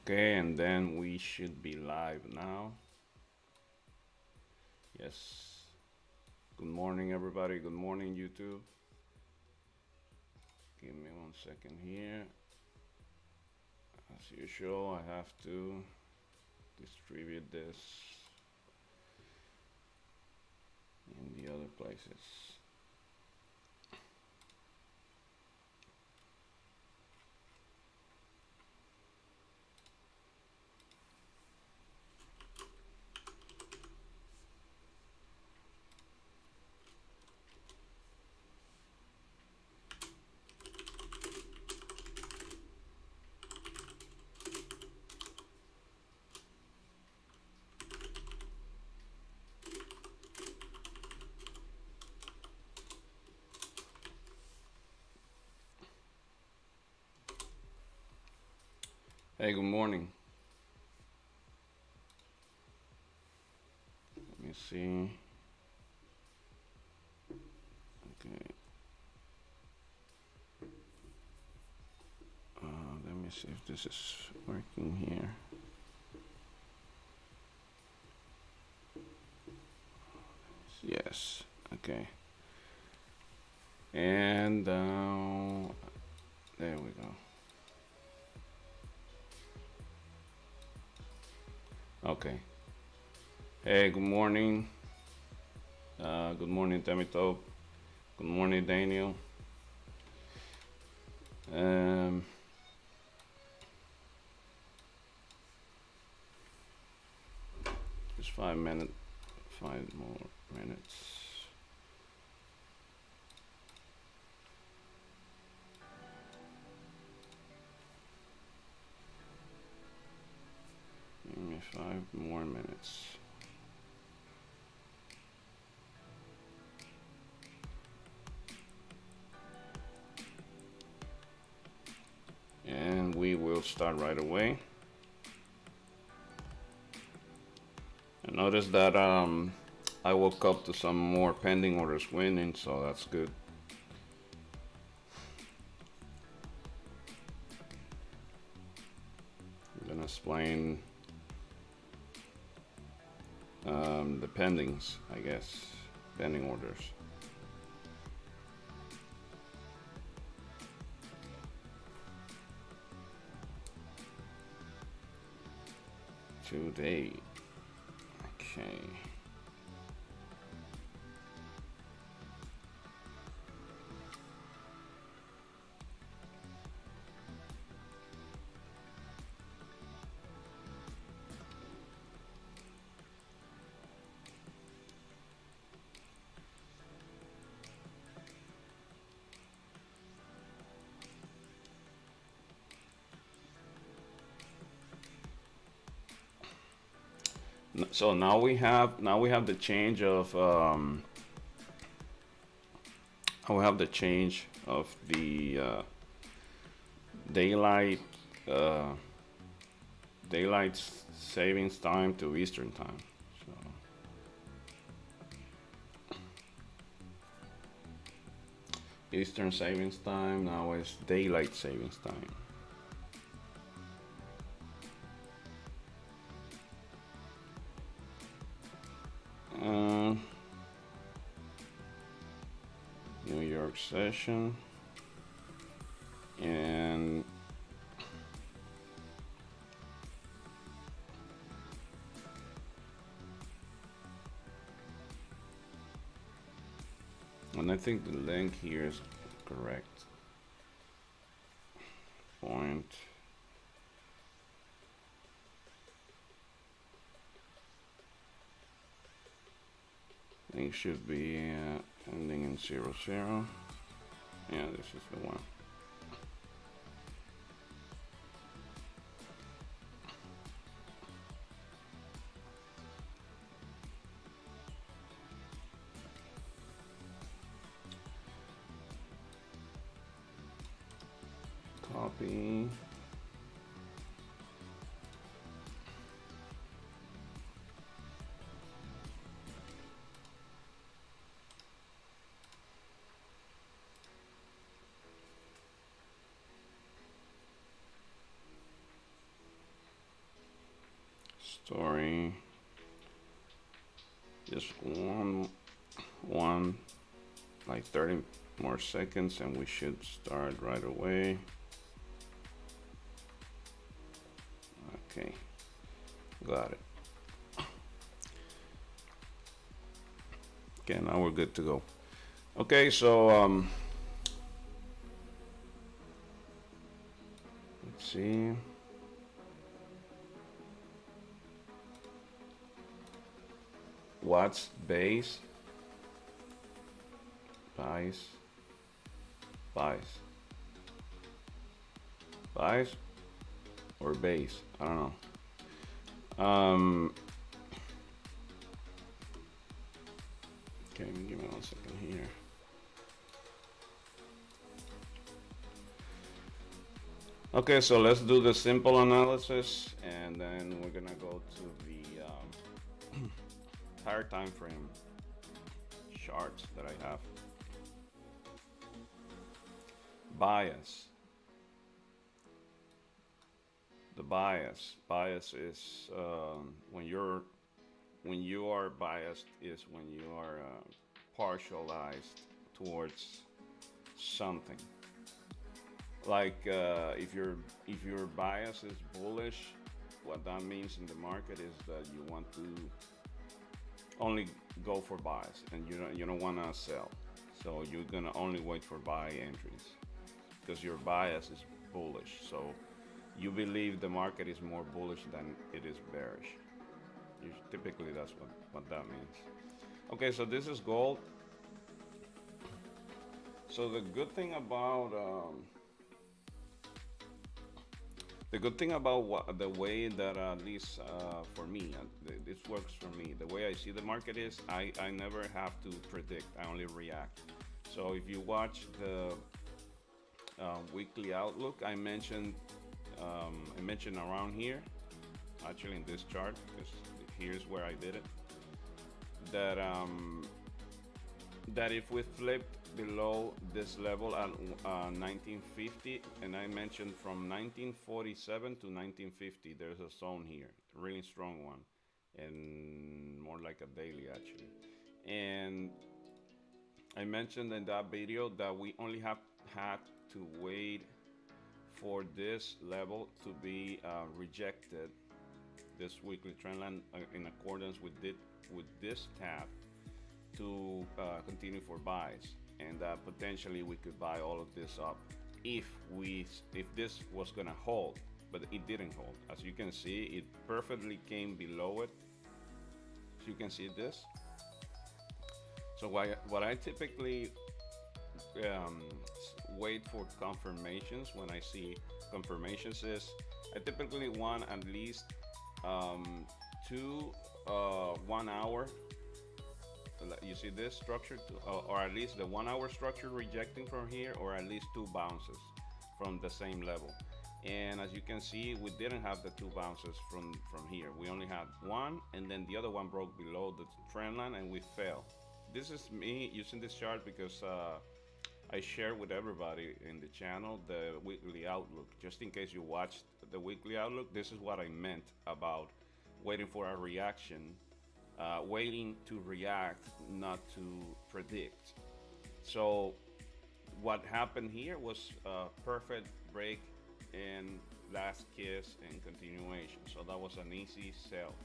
Okay, and then we should be live now. Yes. Good morning, everybody. Good morning, YouTube. Give me 1 second here. As usual, I have to distribute this in the other places. Hey, good morning. Let me see. Okay. Let me see if this is working here. Yes. Okay. And there we go. Okay. Hey, good morning. Good morning, Temito. Good morning, Daniel. Um, just 5 minutes, 5 more minutes. Give me 5 more minutes. And we will start right away. I noticed that I woke up to some more pending orders winning, so that's good. I'm gonna explain the pendings, I guess, pending orders. Today. Okay. So now we have the change of we have the change of the daylight uh, daylight savings time to Eastern time. So Eastern savings time now is daylight savings time. New York session and I think the link here is correct. Point. Link should be ending in 00. Yeah, this is the one. Copy. Sorry, just one, like 30 more seconds, and we should start right away. Okay, got it. Okay, now we're good to go. Okay, so let's see. What's base? Buys. Buys. Buys or base? I don't know. Okay, give me 1 second here. Okay, so let's do the simple analysis, and then we're gonna go to the higher time frame charts that I have. Bias. The bias is when you are biased is when you are partialized towards something. Like if your bias is bullish, what that means in the market is that you want to only go for buys, and you don't want to sell. So you're gonna only wait for buy entries because your bias is bullish. So you believe the market is more bullish than it is bearish. Typically, that's what that means. Okay, so this is gold. So the good thing about the way that at least for me, this works for me. The way I see the market is I never have to predict. I only react. So if you watch the weekly outlook, I mentioned around here, actually in this chart, because here's where I did it. That if we flip below this level at 1950, and I mentioned from 1947 to 1950, there's a zone here, really strong one, and more like a daily actually. And I mentioned in that video that we only have had to wait for this level to be rejected, this weekly trend line in accordance with this tab, to continue for buys, and potentially we could buy all of this up if this was gonna hold, but it didn't hold. As you can see, it perfectly came below it. So you can see this. So what I typically wait for confirmations when I see confirmations is I typically want at least two 1 hour. You see this structure, or at least the 1 hour structure rejecting from here, or at least two bounces from the same level. And as you can see, we didn't have the two bounces from here. We only had one, and then the other one broke below the trend line and we fell. This is me using this chart because I share with everybody in the channel the weekly outlook. Just in case you watched the weekly outlook, this is what I meant about waiting for a reaction. Waiting to react, not to predict. So what happened here was a perfect break and last kiss and continuation. So that was an easy sell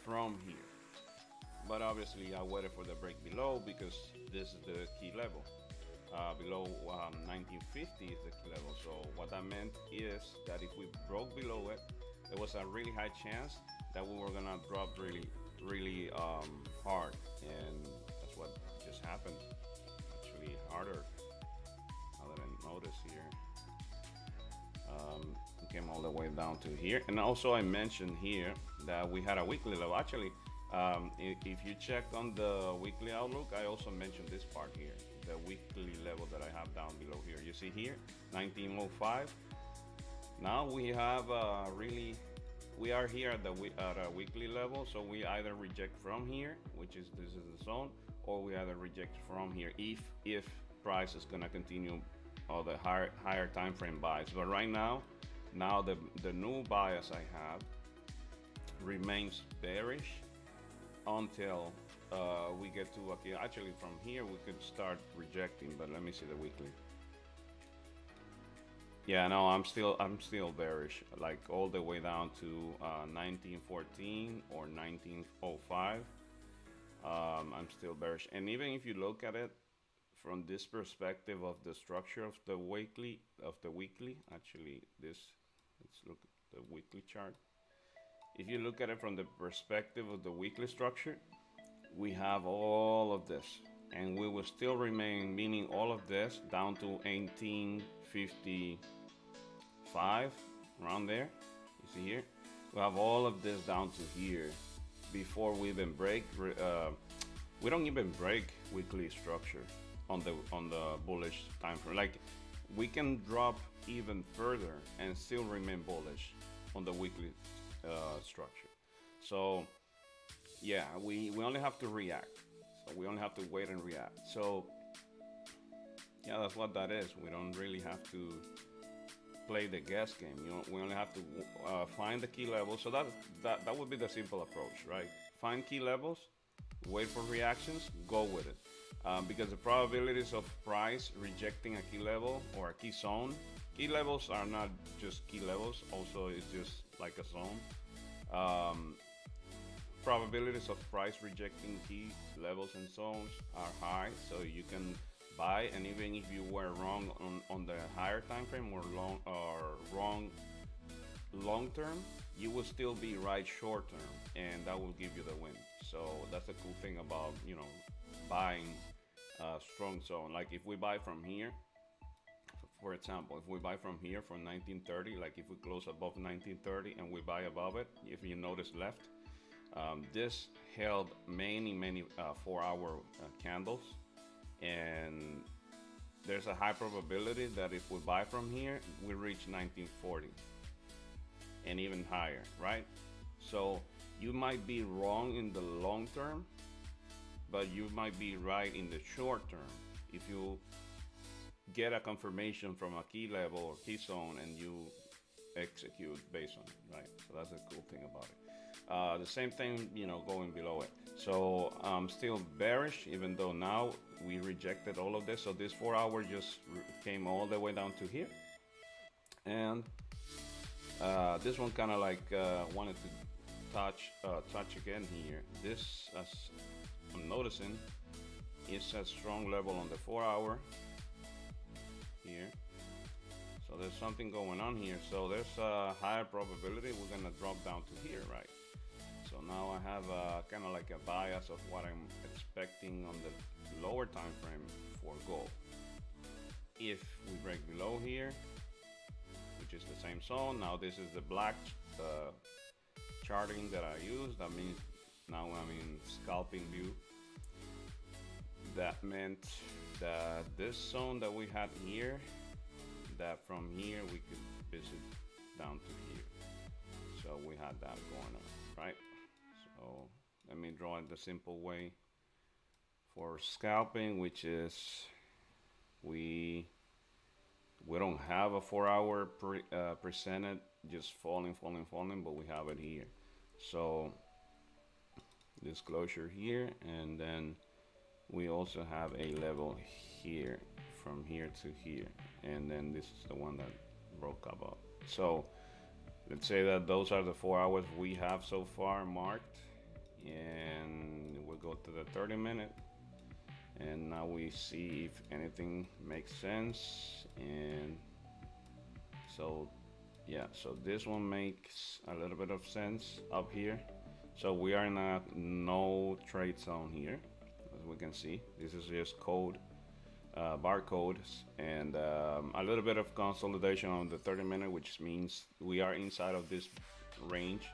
from here. But obviously I waited for the break below because this is the key level. Below 1950 is the key level. So what that meant is that if we broke below it, there was a really high chance that we were gonna drop really hard, and that's what just happened. Actually harder, now that I notice here. We came all the way down to here, and also I mentioned here that we had a weekly level. Actually, if you check on the weekly outlook, I also mentioned this part here, the weekly level that I have down below here. You see here, 1905. Now we have we are here at a weekly level, so we either reject from here, which is this is the zone, or we either reject from here if price is gonna continue all the higher time frame buys. But right now the new bias I have remains bearish until we get to okay. Actually, from here we could start rejecting, but let me see the weekly. Yeah, no, I'm still bearish, like all the way down to 1914 or 1905. I'm still bearish, and even if you look at it from this perspective of the structure of the weekly, actually, let's look at the weekly chart. If you look at it from the perspective of the weekly structure, we have all of this, and we will still remain, meaning all of this down to 1855, around there. You see here, we have all of this down to here before we even break. We don't even break weekly structure on the bullish time frame. Like, we can drop even further and still remain bullish on the weekly structure. So yeah, we only have to react. So we only have to wait and react. So yeah, that's what that is. We don't really have to play the guess game. You know, we only have to find the key levels. So that would be the simple approach, right? Find key levels, wait for reactions, go with it. Because the probabilities of price rejecting a key level or a key zone, key levels are not just key levels. Also, it's just like a zone. Probabilities of price rejecting key levels and zones are high, so you can buy, and even if you were wrong on the higher time frame or wrong long term, you will still be right short term, and that will give you the win. So that's the cool thing about, you know, buying a strong zone. Like if we buy from here, for example, if we buy from here from 1930, like if we close above 1930 and we buy above it, if you notice left, this held many 4-hour candles, and there's a high probability that if we buy from here, we reach 1940 and even higher, right? So you might be wrong in the long term, but you might be right in the short term if you get a confirmation from a key level or key zone and you execute based on it, right? So that's the cool thing about it. The same thing, you know, going below it. So I'm still bearish, even though now we rejected all of this. So this 4-hour just came all the way down to here, and this one kind of like wanted to touch again here. This, as I'm noticing, is a strong level on the 4-hour here. So there's something going on here. So there's a higher probability we're gonna drop down to here, right? So now I have kind of like a bias of what I'm expecting on the lower time frame for gold. If we break below here, which is the same zone, now this is the black charting that I use. That means now I'm in scalping view. That meant that this zone that we had here, that from here we could visit down to here. So we had that going on, right? So let me draw it the simple way for scalping, which is we don't have a 4-hour presented just falling, but we have it here. So this closure here, and then we also have a level here from here to here, and then this is the one that broke up. So let's say that those are the 4 hours we have so far marked, and we'll go to the 30-minute, and now we see if anything makes sense. And so yeah, so this one makes a little bit of sense up here. So we are in a no trade zone here, as we can see. This is just code, barcodes, and a little bit of consolidation on the 30-minute, which means we are inside of this range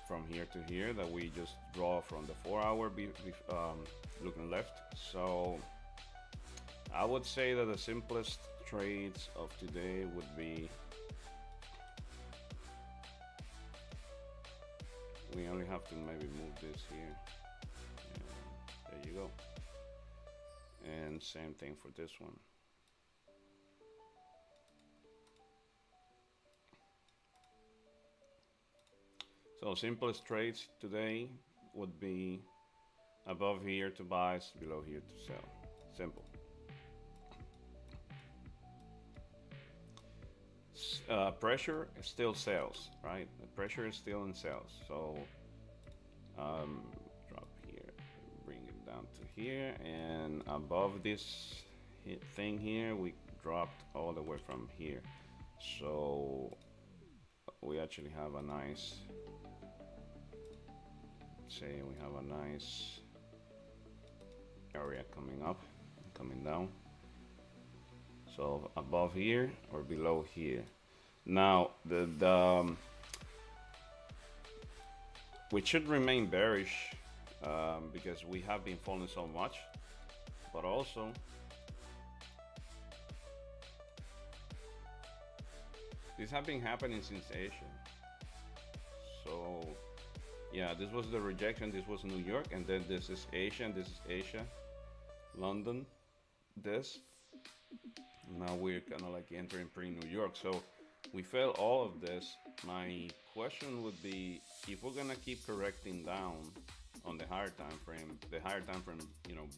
from here to here that we just draw from the 4-hour looking left. So I would say that the simplest trades of today would be, we only have to maybe move this here, and there you go. And same thing for this one. So So simplest trades today would be above here to buy, below here to sell. Simple. Pressure still sells, right? The pressure is still in sales. So um, drop here, bring it down to here, and above this thing here, we dropped all the way from here. So we actually have a nice, say we have a nice area coming up, coming down. So above here or below here. Now we should remain bearish because we have been falling so much, but also this has been happening since Asia. So yeah, this was the rejection. This was New York, and then this is Asia, and this is Asia, London, this. Now we're kind of like entering pre-New York. So we failed all of this. My question would be, if we're gonna keep correcting down on the higher time frame,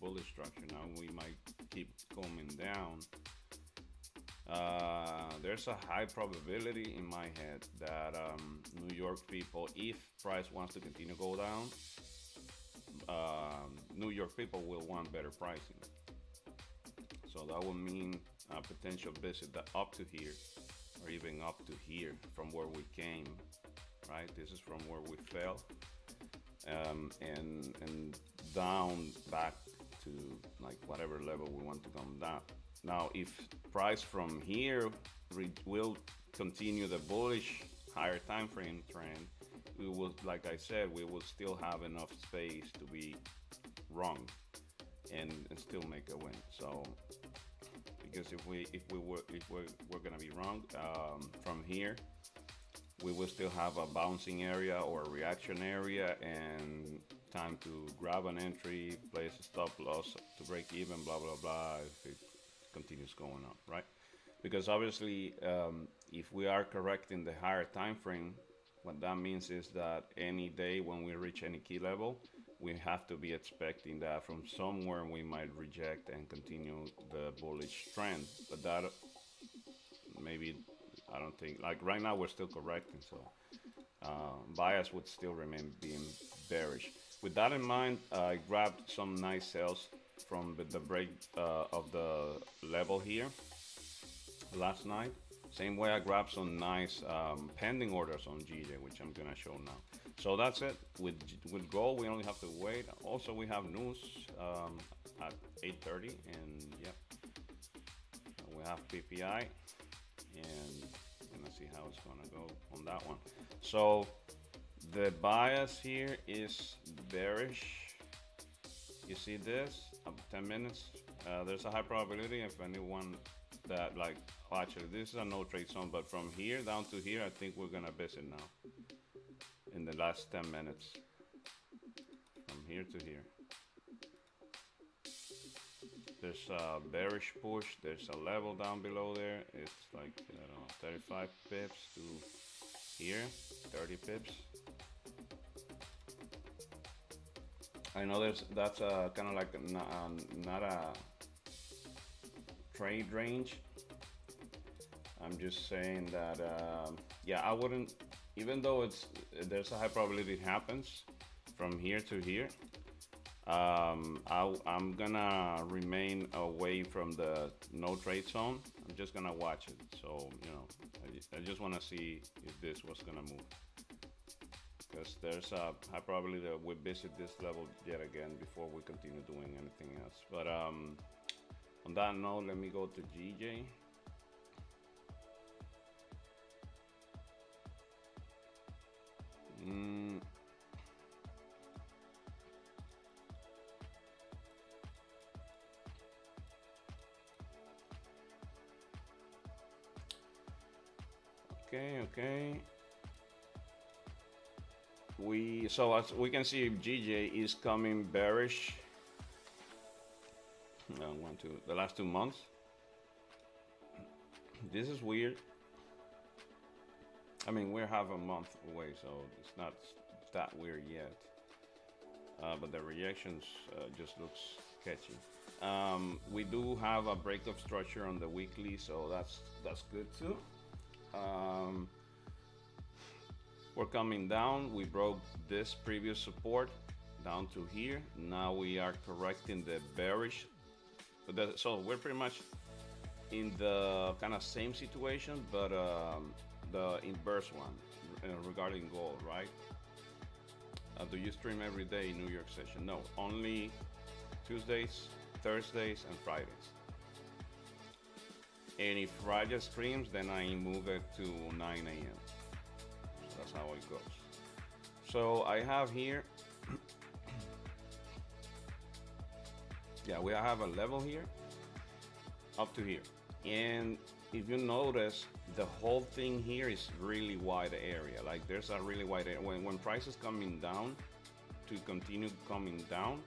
bullish structure. Now we might keep coming down. There's a high probability in my head that New York people, if price wants to continue to go down, New York people will want better pricing. So that would mean a potential visit that up to here, or even up to here from where we came, right? This is from where we fell, and down back to like whatever level we want to come down. Now, if price from here will continue the bullish higher time frame trend, we will, like I said, we will still have enough space to be wrong and still make a win. So because if we're gonna be wrong from here, we will still have a bouncing area or a reaction area, and time to grab an entry, place a stop loss to break even, blah blah blah, if it continues going up, right? Because obviously, if we are correct in the higher time frame, what that means is that any day when we reach any key level, we have to be expecting that from somewhere we might reject and continue the bullish trend. But that maybe, I don't think, like right now we're still correcting, so bias would still remain being bearish. With that in mind, I grabbed some nice sales from the break of the level here last night. Same way I grabbed some nice pending orders on GJ, which I'm gonna show now. So that's it. With gold, we only have to wait. Also, we have news at 8:30, and yeah, we have PPI, and we're gonna see how it's gonna go on that one. So the bias here is bearish. You see this? 10 minutes. There's a high probability if anyone that like, well, actually this is a no trade zone, but from here down to here, I think we're gonna visit now in the last 10 minutes. From here to here. There's a bearish push. There's a level down below there. It's like, I don't know, 35 pips to here, 30 pips. I know that's kind of like not a trade range. I'm just saying that yeah, I wouldn't, even though there's a high probability it happens from here to here. I'm gonna remain away from the no trade zone. I'm just gonna watch it. So I just want to see if this was gonna move, because there's a high probability that we visit this level yet again before we continue doing anything else. But on that note, let me go to GJ. Okay. So as we can see, GJ is coming bearish. The last 2 months. This is weird. I mean, we're half a month away, so it's not that weird yet. But the reactions just looks sketchy. We do have a breakup structure on the weekly, so that's good too. Um, we're coming down. We broke this previous support down to here. Now we are correcting the bearish. So we're pretty much in the kind of same situation, but the inverse one regarding gold, right? Do you stream every day New York session? No, only Tuesdays, Thursdays, and Fridays. And if Friday streams, then I move it to 9 a.m. So that's how it goes. So I have here, yeah, we have a level here up to here. And if you notice, the whole thing here is really wide area. Like there's a really wide area. When price is coming down to continue coming down,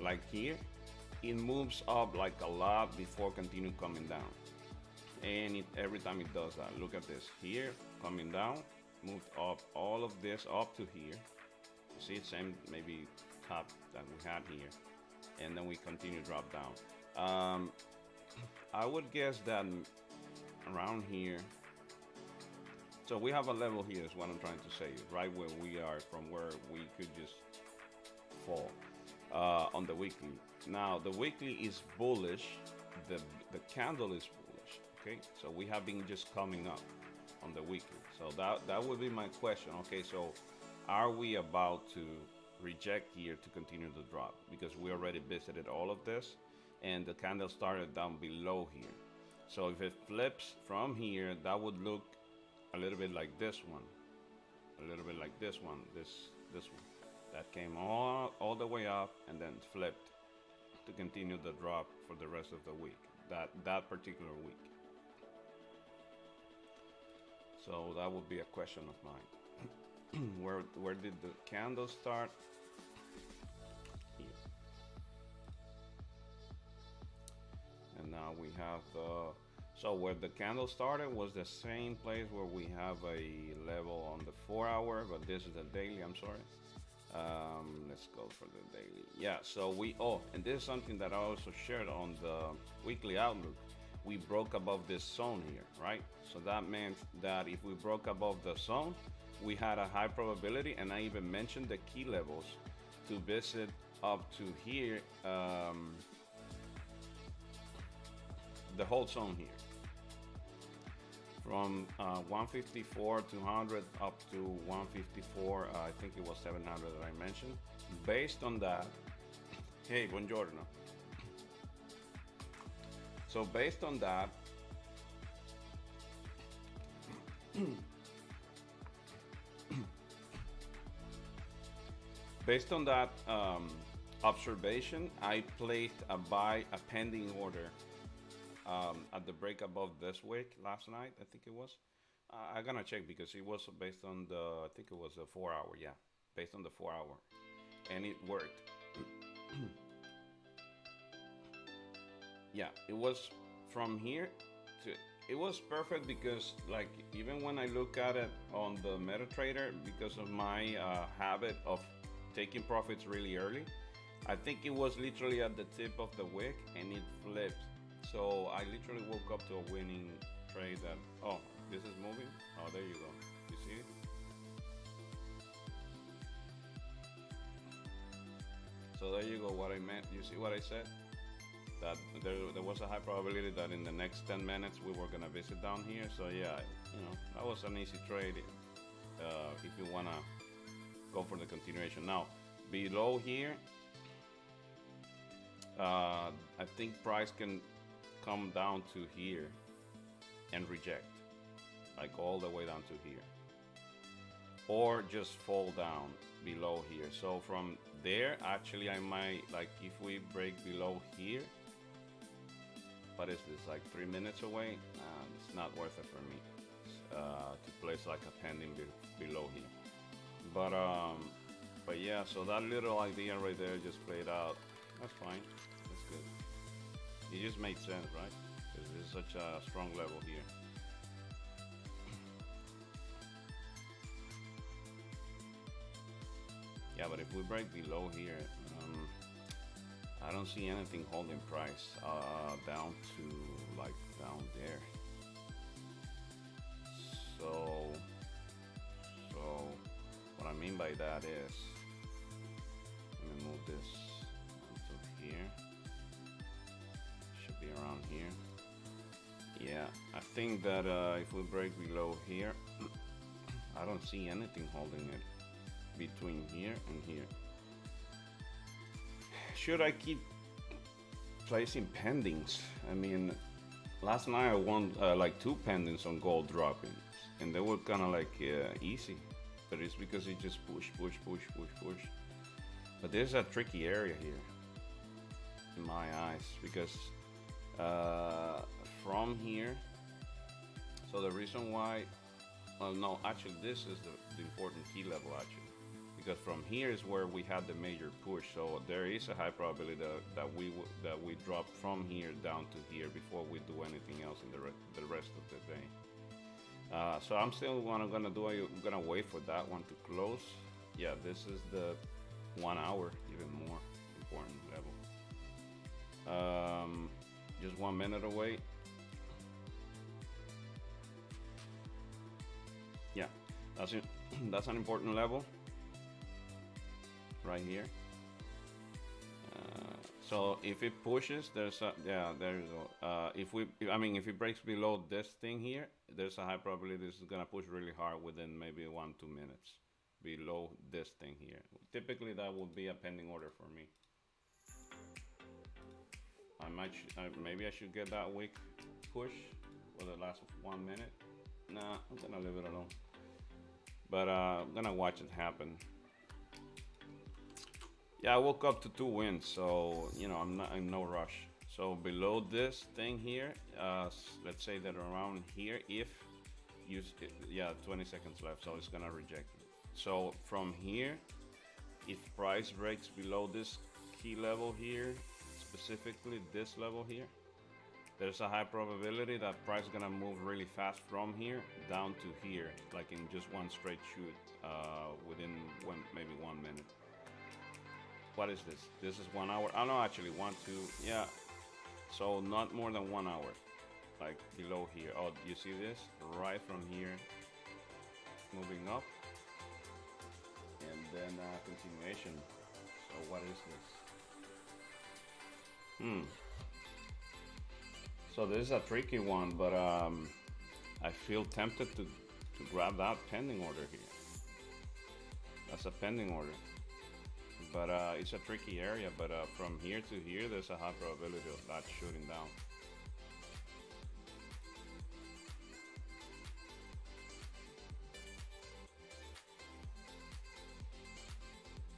like here, it moves up like a lot before continue coming down. And every time it does that, look at this here, coming down, moved up all of this up to here. You see it, same maybe top that we had here. And then we continue drop down. I would guess that around here, so we have a level here is what I'm trying to say, right where we are from where we could just fall on the weekly. Now the weekly is bullish, the candle is bullish, okay? So we have been just coming up on the weekly. So that would be my question. Okay, so are we about to reject here to continue the drop? Because we already visited all of this and the candle started down below here. So if it flips from here, that would look a little bit like this one, a little bit like this one, this one. That came all the way up and then flipped to continue the drop for the rest of the week, that particular week. So that would be a question of mine. Where did the candle start? Here. And now we have the, so where the candle started was the same place where we have a level on the 4 hour, but this is the daily, I'm sorry. Let's go for the daily. Yeah, so and this is something that I also shared on the weekly outlook. We broke above this zone here, right? So that meant that if we broke above the zone, we had a high probability, and I even mentioned the key levels to visit up to here, the whole zone here. From 154 200 up to 154, I think it was 700 that I mentioned. Based on that, hey, buongiorno. So based on that, observation, I placed a pending order at the break above this wick last night, I think it was. I'm gonna check because it was based on I think it was a 4 hour, yeah, based on the 4 hour, and it worked. Yeah, it was from here to, it was perfect because like even when I look at it on the MetaTrader, because of my habit of taking profits really early, I think it was literally at the tip of the wick and it flipped. So I literally woke up to a winning trade that, oh, this is moving. Oh, there you go. You see it? So there you go, what I meant. You see what I said? That there was a high probability that in the next 10 minutes we were gonna visit down here. So yeah, that was an easy trade if you wanna go for the continuation. Now, below here, I think price can come down to here and reject, like all the way down to here, or just fall down below here. So from there, actually I might, like if we break below here, what is this, like 3 minutes away? It's not worth it for me to place like a pending below here. But yeah, so that little idea right there just played out. That's fine, that's good. It just made sense, right? Because this is such a strong level here. Yeah, but if we break below here, I don't see anything holding price down to like down there. So, so what I mean by that is, let me move this onto here. Should be around here. Yeah, I think that if we break below here, I don't see anything holding it between here and here. Should I keep placing pendings? I mean, last night I won like 2 pendings on gold dropping, and they were kind of like easy, but it's because it just push, push, push, push, push. But there's a tricky area here, in my eyes, because from here, so the reason why, well, no, actually this is the important key level actually, because from here is where we had the major push. So there is a high probability that we drop from here down to here before we do anything else in the rest of the day. So I'm still gonna do. I'm gonna wait for that one to close. Yeah, this is the 1 hour, even more important level. Just 1 minute away. Yeah, that's it. That's an important level right here. So if it pushes, there's a, yeah, there you go. If it breaks below this thing here, there's a high probability this is gonna push really hard within maybe 1-2 minutes below this thing here. Typically that would be a pending order for me. Maybe I should get that wick push for the last 1 minute. Nah, I'm gonna leave it alone. But I'm gonna watch it happen. Yeah, I woke up to 2 wins, so you know I'm not in no rush. So below this thing here, let's say that around here, if you, yeah, 20 seconds left, so it's gonna reject it. So from here, if price breaks below this key level here, specifically this level here, there's a high probability that price is gonna move really fast from here down to here, like in just one straight shoot within maybe 1 minute. What is this? This is 1 hour. Oh no, actually 1, 2, yeah. So not more than 1 hour, like below here. Oh, you see this? Right from here, moving up, and then continuation. So what is this? So this is a tricky one, but I feel tempted to grab that pending order here. That's a pending order. But it's a tricky area, but from here to here, there's a high probability of that shooting down.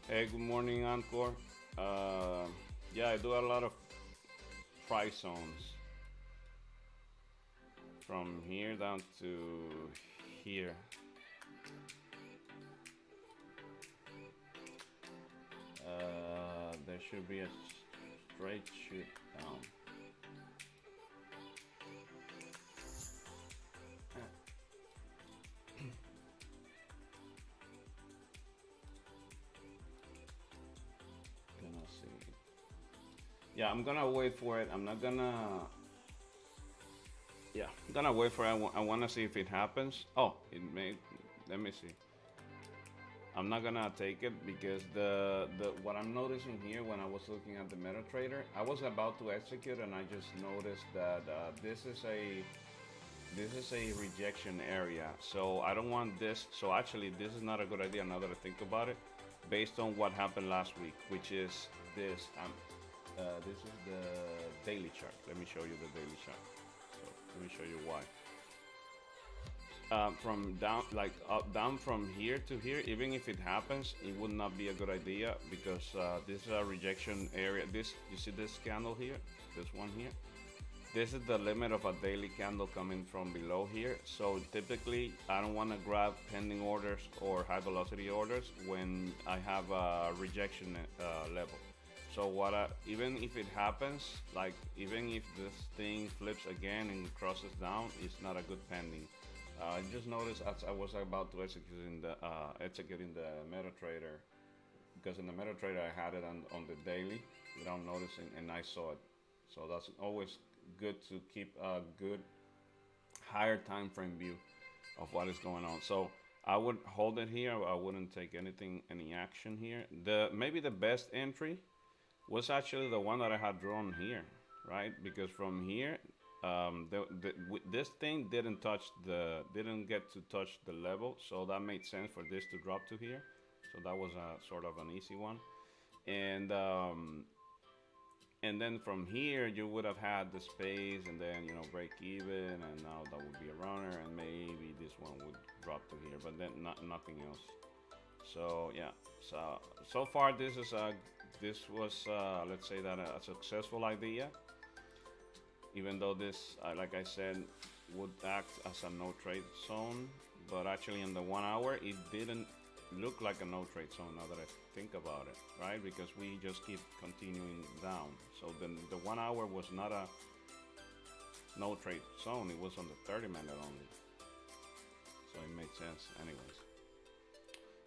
Hey, good morning, Encore. Yeah, I do a lot of price zones. From here down to here. There should be a straight shoot down. Gonna see. Yeah, I'm gonna wait for it. I'm not gonna. Yeah, I'm gonna wait for it. I wanna see if it happens. Oh, it may. Let me see. I'm not gonna take it because what I'm noticing here when I was looking at the MetaTrader, I was about to execute and I just noticed that this is a rejection area. So I don't want this. So actually, this is not a good idea now that I think about it, based on what happened last week, which is this. This is the daily chart. Let me show you the daily chart. So let me show you why. From down from here to here, even if it happens, it would not be a good idea because this is a rejection area. You see this candle here, this one here. This is the limit of a daily candle coming from below here. So typically, I don't want to grab pending orders or high velocity orders when I have a rejection level. So even if it happens, like even if this thing flips again and crosses down, it's not a good pending. I just noticed as I was about to executing the MetaTrader because in the MetaTrader I had it on the daily without noticing, and I saw it. So that's always good to keep a good higher time frame view of what is going on. So I would hold it here. I wouldn't take anything, any action here. The maybe the best entry was actually the one that I had drawn here, right? Because from here, this thing didn't get to touch the level, so that made sense for this to drop to here. So that was a sort of an easy one, and then from here you would have had the space, and then break even, and now that would be a runner, and maybe this one would drop to here, but then nothing else. So yeah, so far this was let's say that a successful idea, even though this like I said would act as a no trade zone, but actually in the 1 hour it didn't look like a no trade zone now that I think about it, right? Because we just keep continuing down. So then the 1 hour was not a no trade zone, it was on the 30-minute only. So it made sense anyways.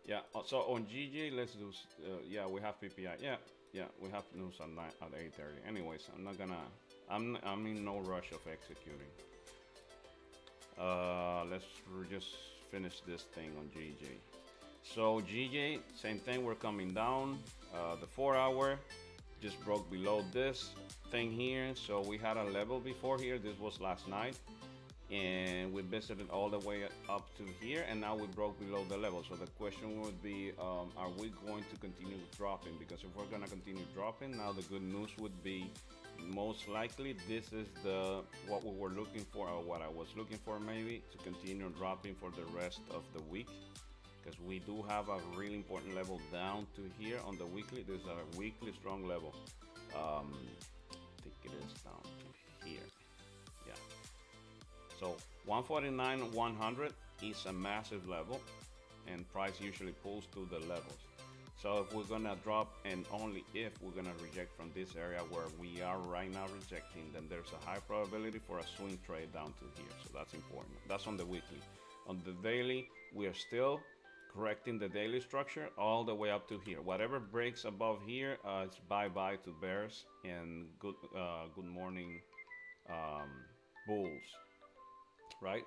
Yeah, so on GJ, let's do, yeah, we have PPI. Yeah, we have news at 8:30. Anyways, I'm in no rush of executing. Let's just finish this thing on GJ. So GJ, same thing, we're coming down. The 4 hour just broke below this thing here. So we had a level before here. This was last night, and we visited all the way up to here, and now we broke below the level. So the question would be, are we going to continue dropping? Because if we're going to continue dropping, now the good news would be most likely this is the what we were looking for, or what I was looking for, maybe to continue dropping for the rest of the week, because we do have a really important level down to here on the weekly. There's a weekly strong level. I think it is down to here. Yeah. So 149, 100 is a massive level, and price usually pulls to the levels. So if we're gonna drop, and only if we're gonna reject from this area where we are right now rejecting, then there's a high probability for a swing trade down to here. So that's important. That's on the weekly. On the daily, we are still correcting the daily structure all the way up to here. Whatever breaks above here, it's bye-bye to bears, and good morning bulls, right?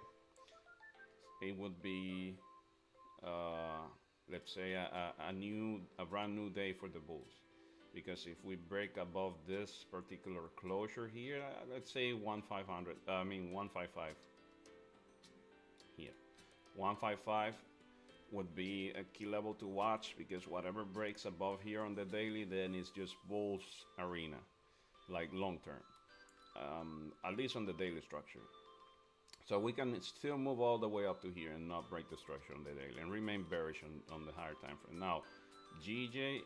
It would be let's say a brand new day for the bulls, because if we break above this particular closure here, let's say 1500, I mean 155 here, 155 would be a key level to watch, because whatever breaks above here on the daily, then it's just bulls arena, like long term, at least on the daily structure. So we can still move all the way up to here and not break the structure on the daily and remain bearish on the higher time frame. Now, GJ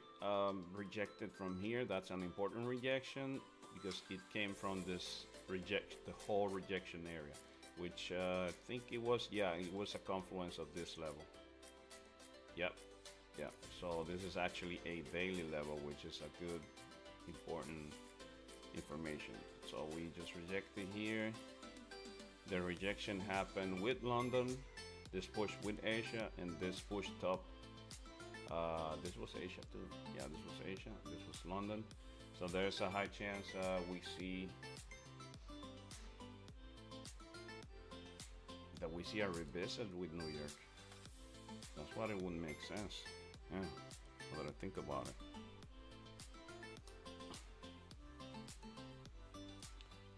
rejected from here. That's an important rejection, because it came from this the whole rejection area, which I think it was, yeah, it was a confluence of this level. Yep, yep. So this is actually a daily level, which is a good, important information. So we just rejected here. The rejection happened with London, this push with Asia, and this pushed up. This was Asia too. Yeah, this was Asia. This was London. So there's a high chance we see that we see a revisit with New York. That's what it would make sense. Yeah, now that I think about it.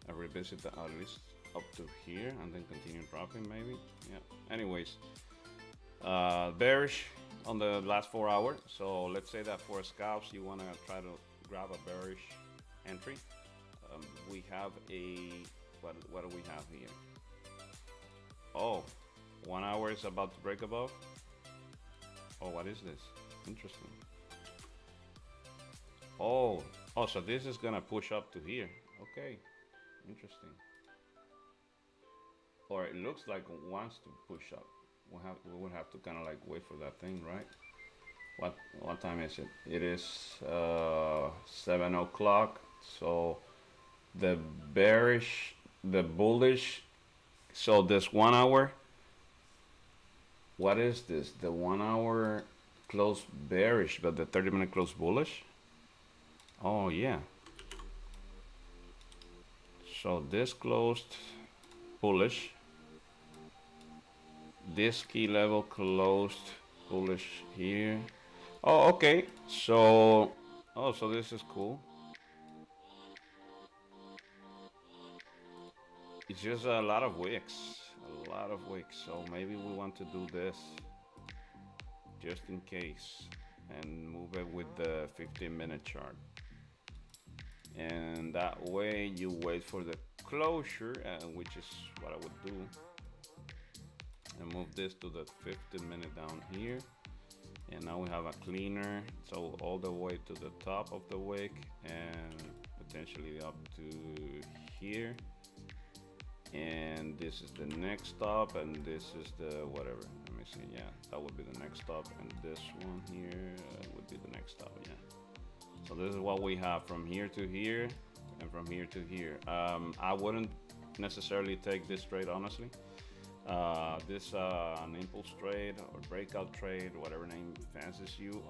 A revisit at least up to here, and then continue dropping maybe. Yeah, anyways, bearish on the last 4 hours. So let's say that for scalps you want to try to grab a bearish entry. We have a what do we have here? Oh, 1 hour is about to break above. Oh, what is this? Interesting. Oh, so this is gonna push up to here. Okay, interesting. Or it looks like it wants to push up. We would have to kind of like wait for that thing, right? What time is it? It is 7 o'clock. So the bearish, the bullish. So this 1 hour. What is this? The 1 hour close bearish, but the 30-minute close bullish. Oh yeah. So this closed bullish. This key level closed bullish here. Oh, okay. So, oh, so this is cool. It's just a lot of wicks, a lot of wicks. So maybe we want to do this just in case and move it with the 15-minute chart. And that way you wait for the closure, which is what I would do. And move this to the 15-minute down here. And now we have a cleaner, so all the way to the top of the wick and potentially up to here. And this is the next stop, and this is the whatever. Let me see. Yeah, that would be the next stop, and this one here would be the next stop. Yeah. So this is what we have from here to here, and from here to here. I wouldn't necessarily take this trade, honestly. This an impulse trade or breakout trade, whatever name fancies you.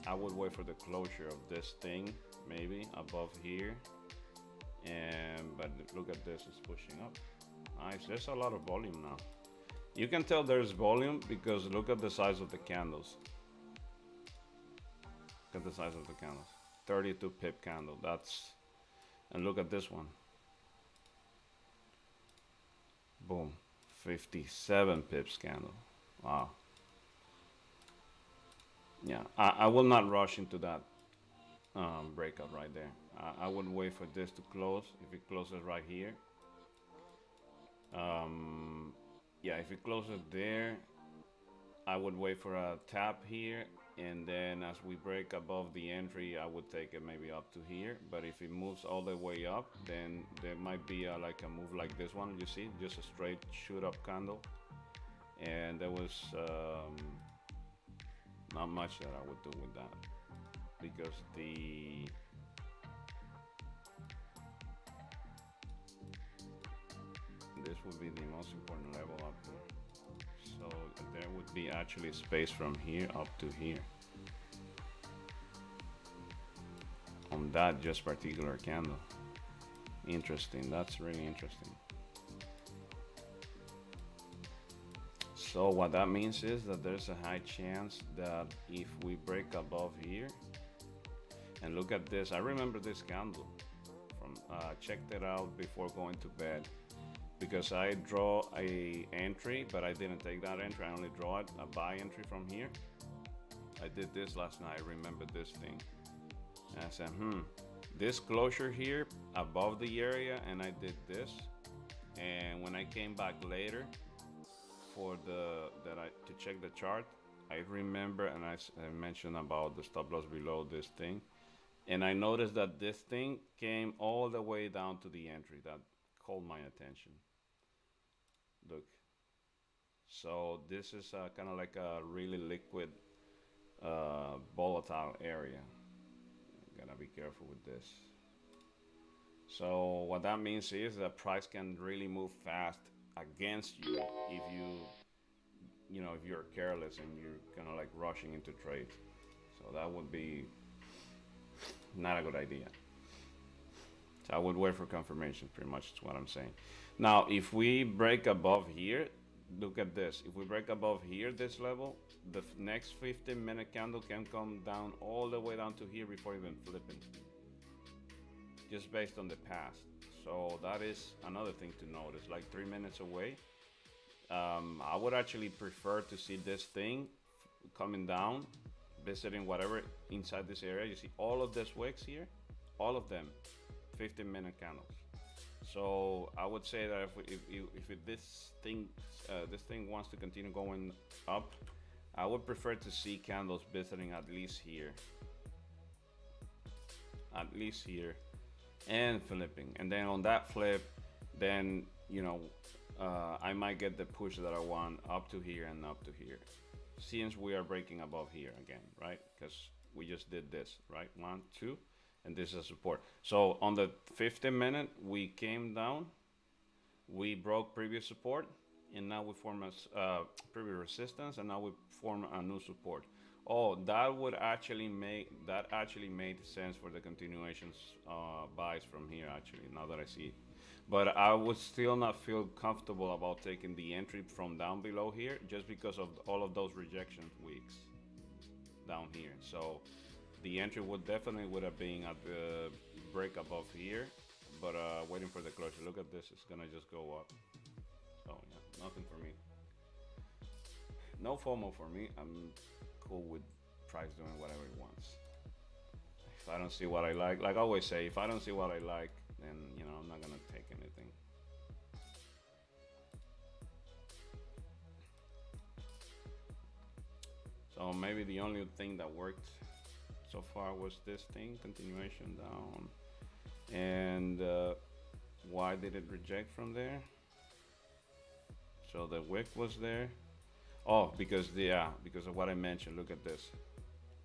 I would wait for the closure of this thing, maybe above here. And but look at this, it's pushing up. Nice. There's a lot of volume now. You can tell there's volume because look at the size of the candles. Look at the size of the candles. 32 pip candle. That's, and look at this one. Boom. 57 pips candle. Wow. Yeah, I will not rush into that breakout right there. I would wait for this to close. If it closes right here, yeah, if it closes there, I would wait for a tap here, and then as we break above the entry, I would take it maybe up to here. But if it moves all the way up, then there might be like a move like this one. You see, just a straight shoot up candle, and there was not much that I would do with that because this would be the most important level up here. So there would be actually space from here up to here on that just particular candle. Interesting. That's really interesting. So what that means is that there's a high chance that if we break above here, and look at this, I remember this candle from checked it out before going to bed because I draw a entry, but I didn't take that entry. I only draw it a buy entry from here. I did this last night. I remember this thing. And I said, this closure here above the area, and I did this. And when I came back later for to check the chart, I remember, and I mentioned about the stop loss below this thing, and I noticed that this thing came all the way down to the entry. That called my attention. Look, so this is kind of like a really liquid, volatile area. Gotta be careful with this. So what that means is that price can really move fast against you if if you're careless and you're kind of like rushing into trades. So that would be not a good idea. So I would wait for confirmation, pretty much is what I'm saying. Now, if we break above here, look at this. If we break above here, this level, the next 15-minute candle can come down all the way down to here before even flipping, just based on the past. So that is another thing to notice, like 3 minutes away. I would actually prefer to see this thing coming down, visiting whatever inside this area. You see all of these wicks here, all of them, 15-minute candles. So I would say that if this thing wants to continue going up, I would prefer to see candles visiting at least here, and flipping. And then on that flip, then I might get the push that I want up to here and up to here, since we are breaking above here again, right? Because we just did this, right? 1, 2, and this is support. So on the 15-minute, we came down, we broke previous support, and now we form a previous resistance, and now we form a new support. Oh, that actually made sense for the continuations buys from here. Actually, now that I see it, but I would still not feel comfortable about taking the entry from down below here, just because of all of those rejection weeks down here. So the entry would have been at the break above here, but waiting for the closure. Look at this; it's gonna just go up. So yeah, nothing for me. No FOMO for me. I'm cool with price doing whatever it wants. If I don't see what I like I always say, if I don't see what I like, then I'm not gonna take anything. So maybe the only thing that worked so far was this thing, continuation down. And why did it reject from there? So the wick was there. Oh, because of what I mentioned. Look at this.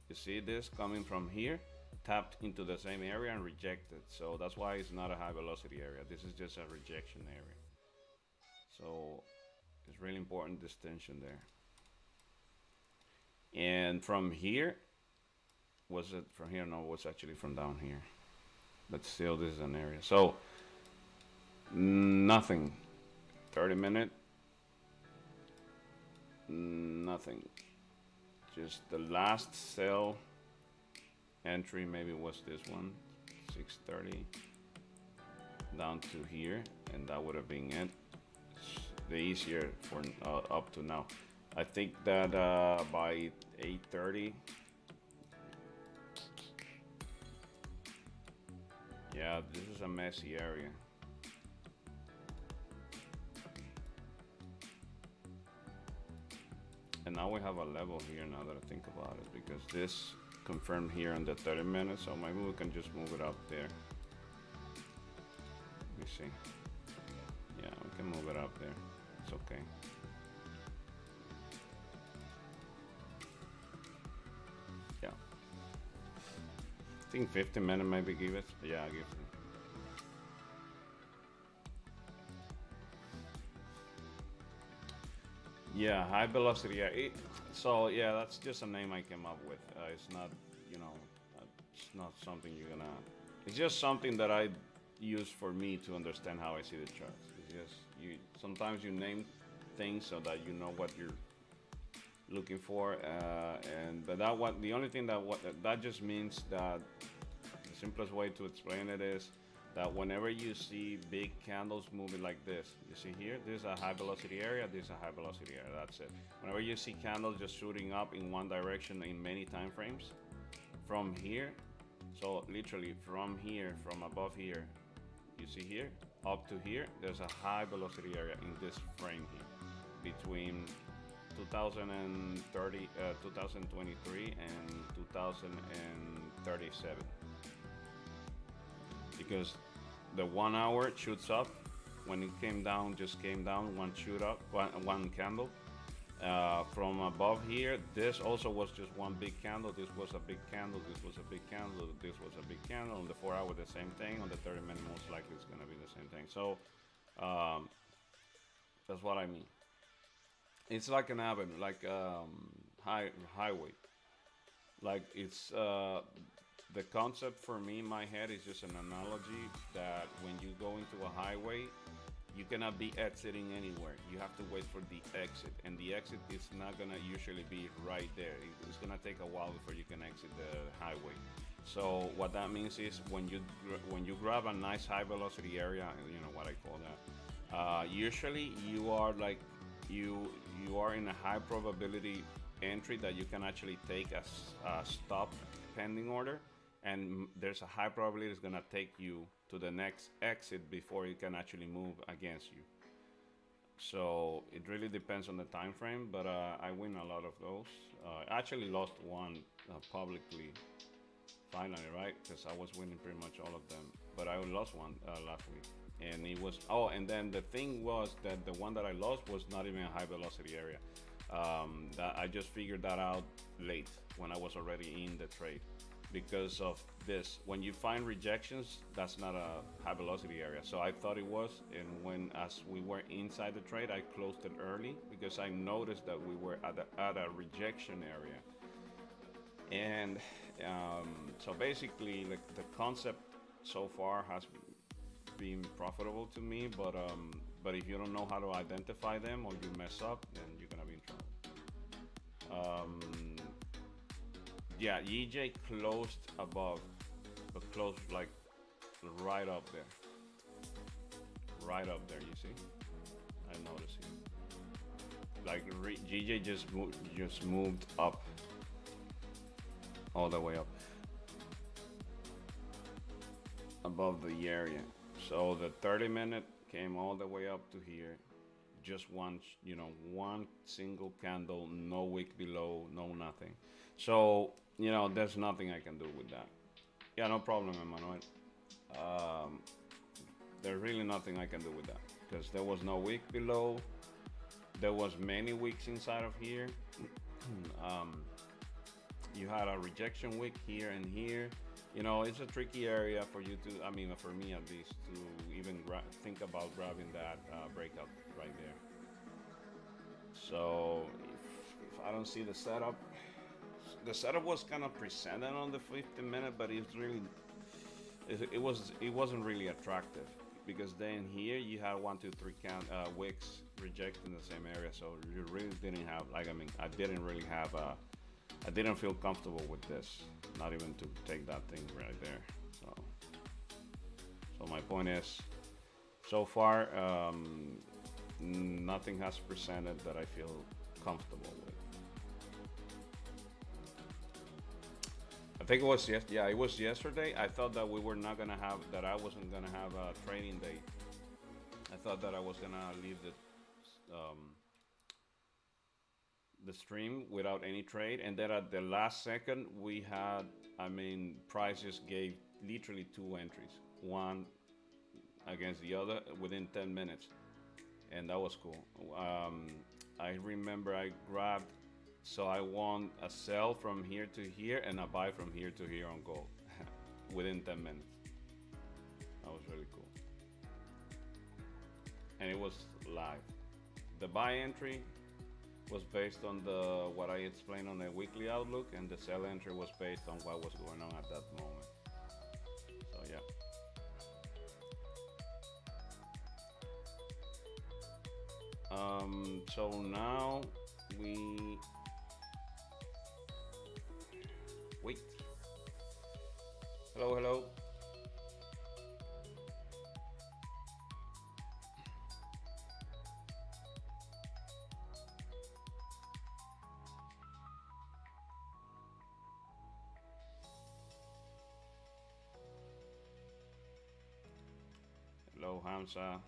You see this coming from here, tapped into the same area and rejected. So that's why it's not a high velocity area. This is just a rejection area. So it's really important distinction there. And from here, was it from here? No, it was actually from down here. But still, this is an area. So nothing. 30-minute, nothing. Just the last sell entry maybe was this one, 630 down to here, and that would have been it. The easier for up to now. I think that by 8:30, yeah, this is a messy area. And now we have a level here now that I think about it, because this confirmed here in the 30 minutes, so maybe we can just move it up there. Let me see. Yeah, we can move it up there. It's okay. Yeah. I think 50-minute maybe give it. Yeah, give it. Yeah, high velocity. Yeah, so yeah, that's just a name I came up with. It's not, you know, it's not something you're gonna. It's just something that I use for me to understand how I see the charts. It's just you. Sometimes you name things so that you know what you're looking for, and but that what the only thing that just means that the simplest way to explain it is that whenever you see big candles moving like this, you see here, this is a high velocity area, this is a high velocity area, that's it. Whenever you see candles just shooting up in one direction in many time frames, from here, so literally from here, from above here, you see here, up to here, there's a high velocity area in this frame here, between 2030, 2023 and 2037, because the 1 hour shoots up. When it came down, just came down, one shoot up, one candle. From above here, this also was just one big candle. This was a big candle. This was a big candle. This was a big candle. On the 4 hour, the same thing. On the 30-minute, most likely it's gonna be the same thing. So um, that's what I mean. It's like an avenue, like highway. Like it's the concept for me in my head is just an analogy that when you go into a highway, you cannot be exiting anywhere. You have to wait for the exit, and the exit is not gonna usually be right there. It's gonna take a while before you can exit the highway. So what that means is when you grab a nice high velocity area, you know what I call that. Usually you are like you are in a high probability entry that you can actually take a stop pending order, and there's a high probability it's gonna take you to the next exit before it can actually move against you. So it really depends on the time frame, but I win a lot of those. I actually lost one publicly finally, right? Because I was winning pretty much all of them, but I lost one last week, and it was and then the thing was that the one that I lost was not even a high velocity area. That I just figured that out late when I was already in the trade because of this. When you find rejections, that's not a high velocity area. So I thought it was, and when as we were inside the trade, I closed it early because I noticed that we were at a rejection area. And so basically, like the concept so far has been profitable to me, but if you don't know how to identify them or you mess up, then you're gonna be in trouble. Yeah, EJ closed above, but closed like right up there, right up there. You see, I noticed it. Like GJ just moved up all the way up above the area. So the 30-minute came all the way up to here. Just one, one single candle, no wick below, no nothing. So, there's nothing I can do with that. Yeah, no problem, Emmanuel. Um, there's really nothing I can do with that because there was no wick below. There was many wicks inside of here. um, you had a rejection wick here and here. It's a tricky area for you to, I mean, for me at least, to even think about grabbing that breakout right there. So if I don't see the setup was kind of presented on the 15 minute, but it wasn't really attractive because then here you had one, two, three wicks rejecting the same area, so you really didn't have like I mean I didn't really have I didn't feel comfortable with this, not even to take that thing right there. So my point is, so far nothing has presented that I feel comfortable with. I think it was yeah, it was yesterday. I thought that we were not gonna have that. I wasn't gonna have a training day. I thought that I was gonna leave the stream without any trade, and then at the last second we had. I mean, prices gave literally two entries, one against the other within 10 minutes, and that was cool. I remember I grabbed, so I won a sell from here to here and a buy from here to here on gold within 10 minutes. That was really cool. And it was live. The buy entry was based on the what I explained on the weekly outlook, and the sell entry was based on what was going on at that moment. So yeah. So now we wait. Hello, hello. Hello, Hamza.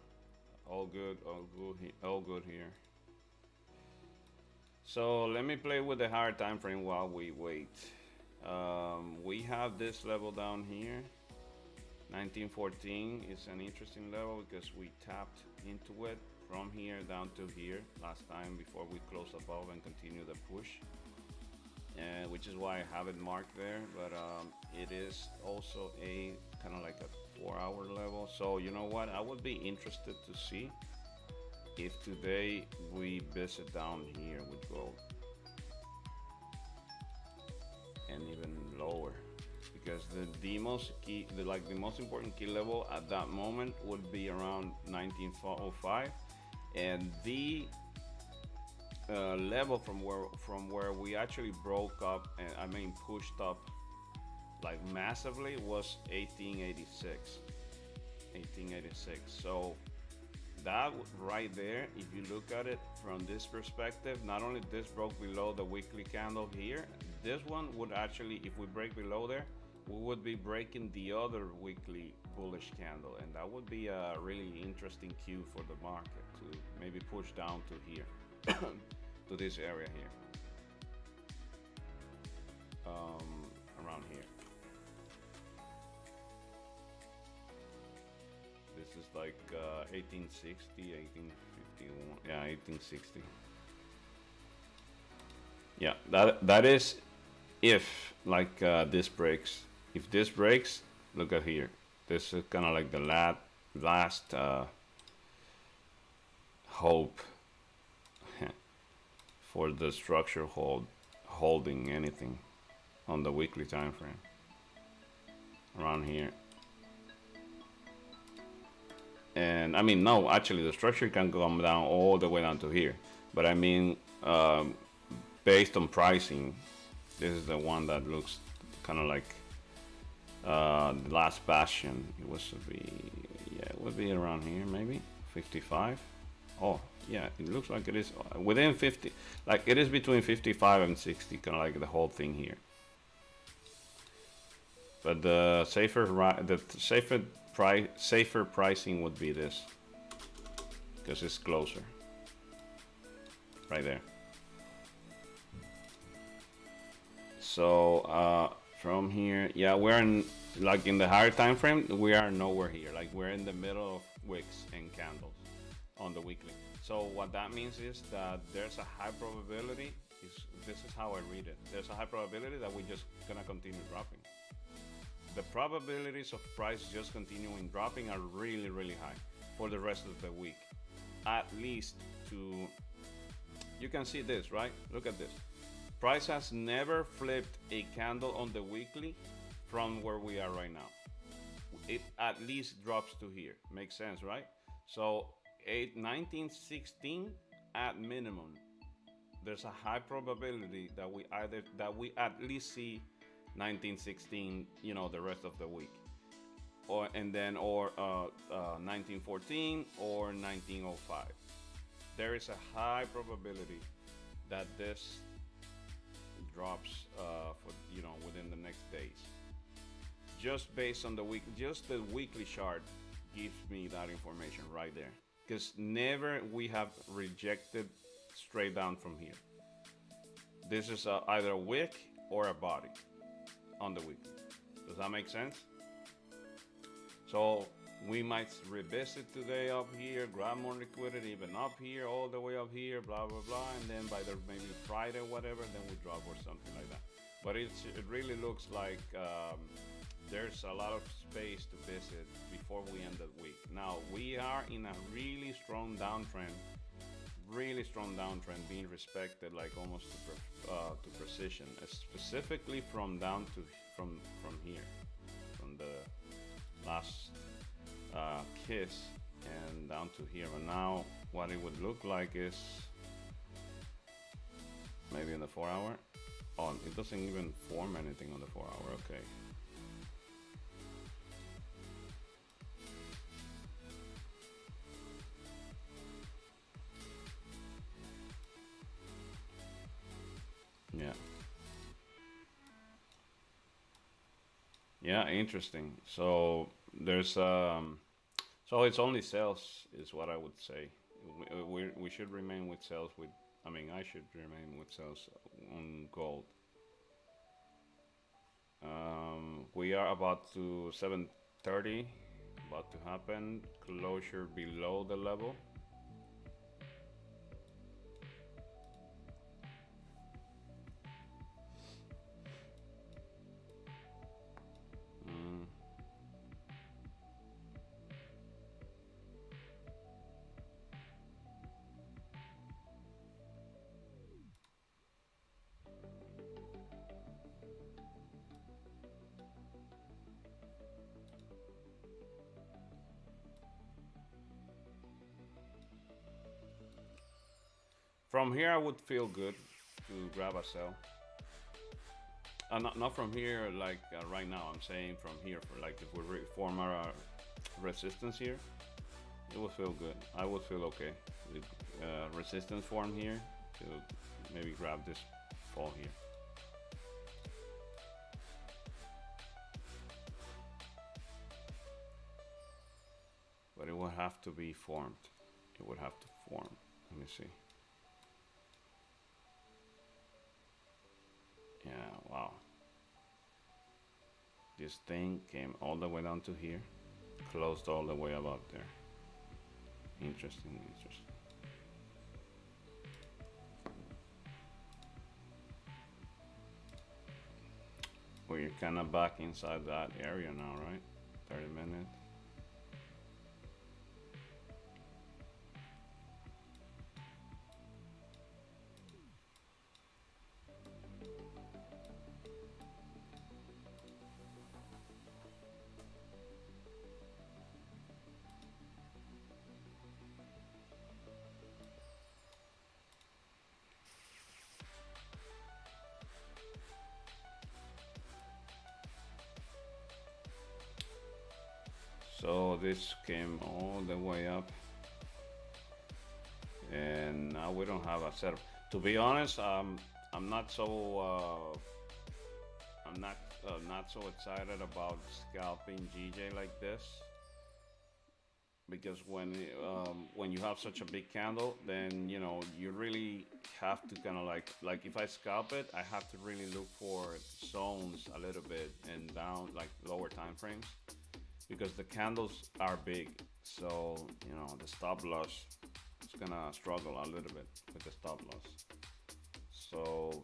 All good, all good, all good here. So let me play with the higher time frame while we wait. We have this level down here. 1914 is an interesting level because we tapped into it from here down to here last time before we closed above and continue the push. Which is why I have it marked there, but it is also a kind of like a 4-hour level. So you know what, I would be interested to see if today we visit down here with gold and even lower, because the most key, the most important key level at that moment would be around 1905, and the level from where we actually broke up and I mean pushed up like massively was 1886. So that right there, if you look at it from this perspective, not only this broke below the weekly candle here, this one would actually, if we break below there, we would be breaking the other weekly bullish candle, and that would be a really interesting cue for the market to maybe push down to here to this area here, around here. This is like 1860, 1851, yeah, 1860. Yeah, that is if like this breaks. If this breaks, look at here. This is kind of like the last hope for the structure holding anything on the weekly time frame, around here. And I mean, no, actually, the structure can come down all the way down to here. But I mean, based on pricing, this is the one that looks kind of like the last bastion. It was to be, yeah, it would be around here, maybe 55. Oh, yeah, it looks like it is within 50. Like it is between 55 and 60, kind of like the whole thing here. But safer pricing would be this because it's closer, right there. So from here, yeah, we're in like in the higher time frame. We are nowhere here. Like we're in the middle of wicks and candles on the weekly. So what that means is that there's a high probability. This is how I read it. There's a high probability that we're just gonna continue dropping. The probabilities of price just continuing dropping are really, really high for the rest of the week. At least to, you can see this, right? Look at this. Price has never flipped a candle on the weekly from where we are right now. It at least drops to here. Makes sense, right? So 1916 at minimum. There's a high probability that we at least see 1916, you know, the rest of the week, or 1914 or 1905. There is a high probability that this drops for, you know, within the next days. Just based on the week, just the weekly chart gives me that information right there. Because never we have rejected straight down from here. This is either a wick or a body on the week. Does that make sense? So we might revisit today up here, grab more liquidity, even up here, all the way up here, blah, blah, blah. And then by the maybe Friday, whatever, then we drop or something like that. But it really looks like there's a lot of space to visit before we end the week. Now, we are in a really strong downtrend being respected like almost to precision, specifically from down to from here, from the last kiss and down to here. And now what it would look like is maybe in the 4 hour. Oh, it doesn't even form anything on the 4 hour. Okay. Yeah. Yeah, interesting. So there's so it's only sales is what I would say. We should remain with sales with, I mean, I should remain with sales on gold. We are about to 7:30, about to happen. Closure below the level. From here, I would feel good to grab a sell. Not from here, like right now. I'm saying from here, for like if we form our resistance here, it would feel good. I would feel okay with resistance form here to maybe grab this fall here. But it would have to be formed. It would have to form. Let me see. Yeah, wow. This thing came all the way down to here, closed all the way about there. Interesting, interesting. We're kind of back inside that area now, right? 30 minutes. So this came all the way up, and now we don't have a setup. To be honest, I'm not so I'm not so excited about scalping GJ like this because when you have such a big candle, then you really have to kind of like if I scalp it, I have to really look for zones a little bit and down like lower time frames because the candles are big. So the stop loss is gonna struggle a little bit with the stop loss. So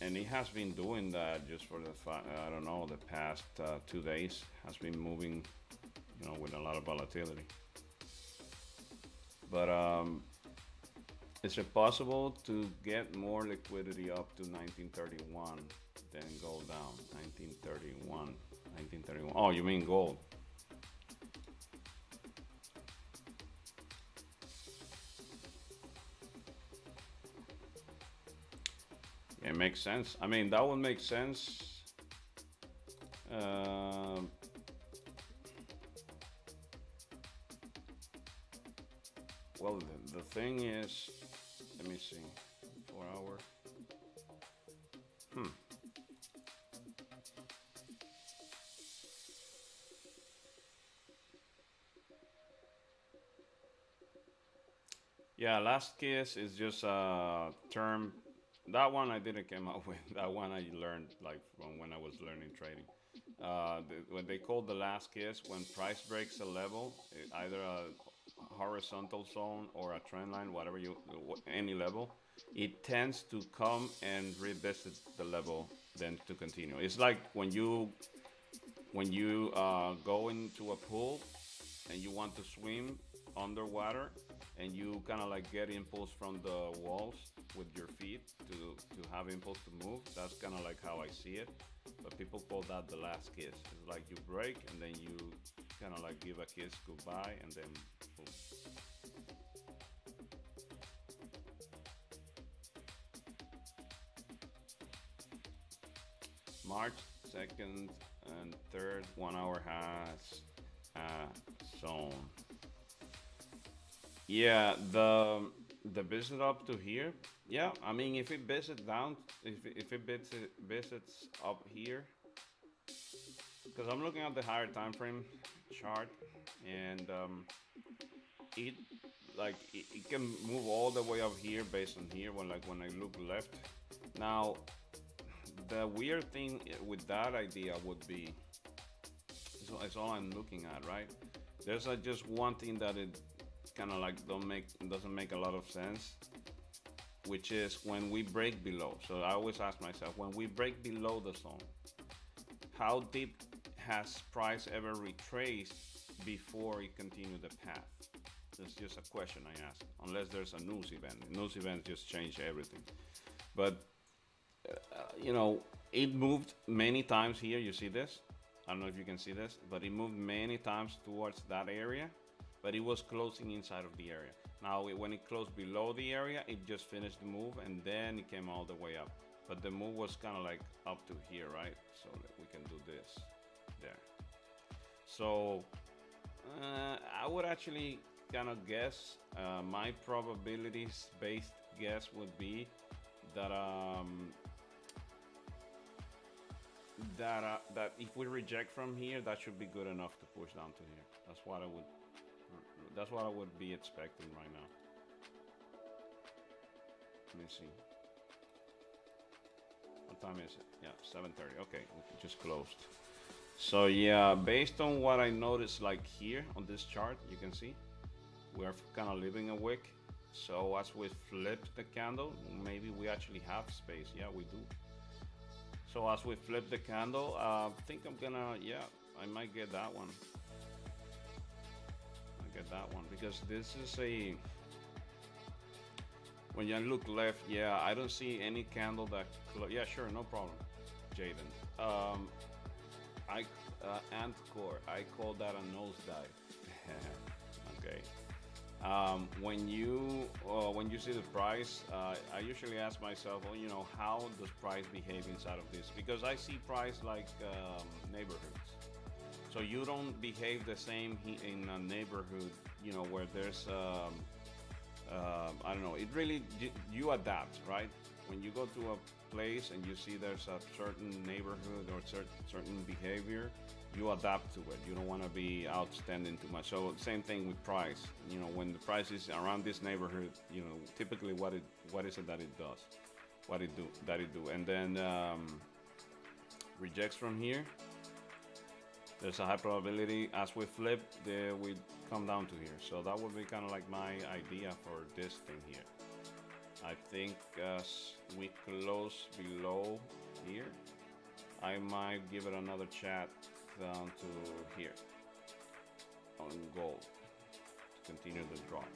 and it has been doing that just for I don't know, the past 2 days has been moving, with a lot of volatility. But is it possible to get more liquidity up to 1931, then go down 1931, 1931? Oh, you mean gold? It makes sense. I mean, that would make sense. Um well, the thing is, let me see, 4 hour. Hmm. Yeah, last kiss is just a term. That one I didn't come up with. That one I learned like from when I was learning trading. What they call the last kiss when price breaks a level, either a horizontal zone or a trend line, whatever any level, it tends to come and revisit the level, then to continue. It's like when you go into a pool and you want to swim underwater and you kind of like get impulse from the walls with your feet to have impulse to move. That's kind of like how I see it, but people call that the last kiss. It's like you break and then you kind of like give a kiss goodbye and then boom. March 2nd and 3rd 1 hour has a zone. Yeah, the visit up to here. Yeah, I mean, if it visits down, if it visits up here, because I'm looking at the higher time frame chart, and it it can move all the way up here based on here when I look left. Now, the weird thing with that idea would be, so it's all I'm looking at, right? There's just one thing that it kind of like don't make doesn't make a lot of sense, which is when we break below. So I always ask myself, when we break below the zone, how deep has price ever retraced before it continued the path? That's just a question I ask. Unless there's a news event. News events just change everything. But it moved many times here. You see this? I don't know if you can see this, but it moved many times towards that area, but it was closing inside of the area. Now, when it closed below the area, it just finished the move and then it came all the way up. But the move was kind of like up to here, right? So we can do this there. So I would actually kind of guess, my probabilities based guess would be that that if we reject from here, that should be good enough to push down to here. That's what I would be expecting right now. Let me see. What time is it? Yeah, 7:30. Okay, we just closed. So yeah, based on what I noticed, like here on this chart, you can see we are kind of leaving a wick. So as we flip the candle, maybe we actually have space. Yeah, we do. So as we flip the candle, I think I'm gonna, yeah, I might get that one. I get that one because this is when you look left, yeah, I don't see any candle that, yeah, sure, no problem, Jaden. Ant core, I call that a nosedive. Okay. When you see the price, I usually ask myself, well, you know, how does price behave inside of this? Because I see price like neighborhoods. So you don't behave the same in a neighborhood, you know, where there's I don't know. It really you adapt, right? When you go to a place and you see there's a certain neighborhood or certain behavior, you adapt to it. You don't want to be outstanding too much. So same thing with price. You know, when the price is around this neighborhood, you know, typically what is it that it does, what it do that it do, and then rejects from here. There's a high probability as we flip, we come down to here. So that would be kind of like my idea for this thing here. I think as we close below here, I might give it another chat down to here on gold to continue the drop.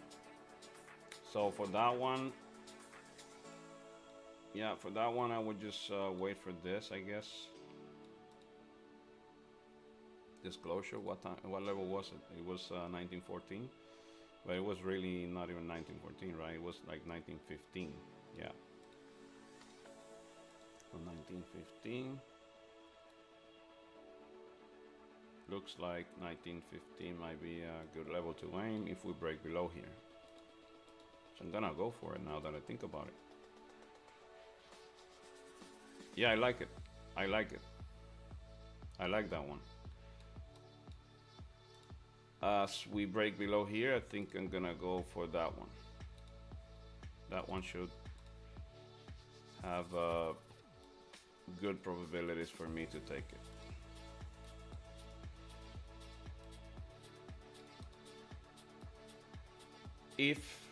So for that one, yeah, for that one, I would just wait for this, I guess. Disclosure, what time, what level was it? It was 1914, but it was really not even 1914, right? It was like 1915, yeah. So 1915. Looks like 1915 might be a good level to aim if we break below here. So I'm gonna go for it now that I think about it. Yeah, I like it. I like it. I like that one. As we break below here, I think I'm gonna go for that one. That one should have good probabilities for me to take it. If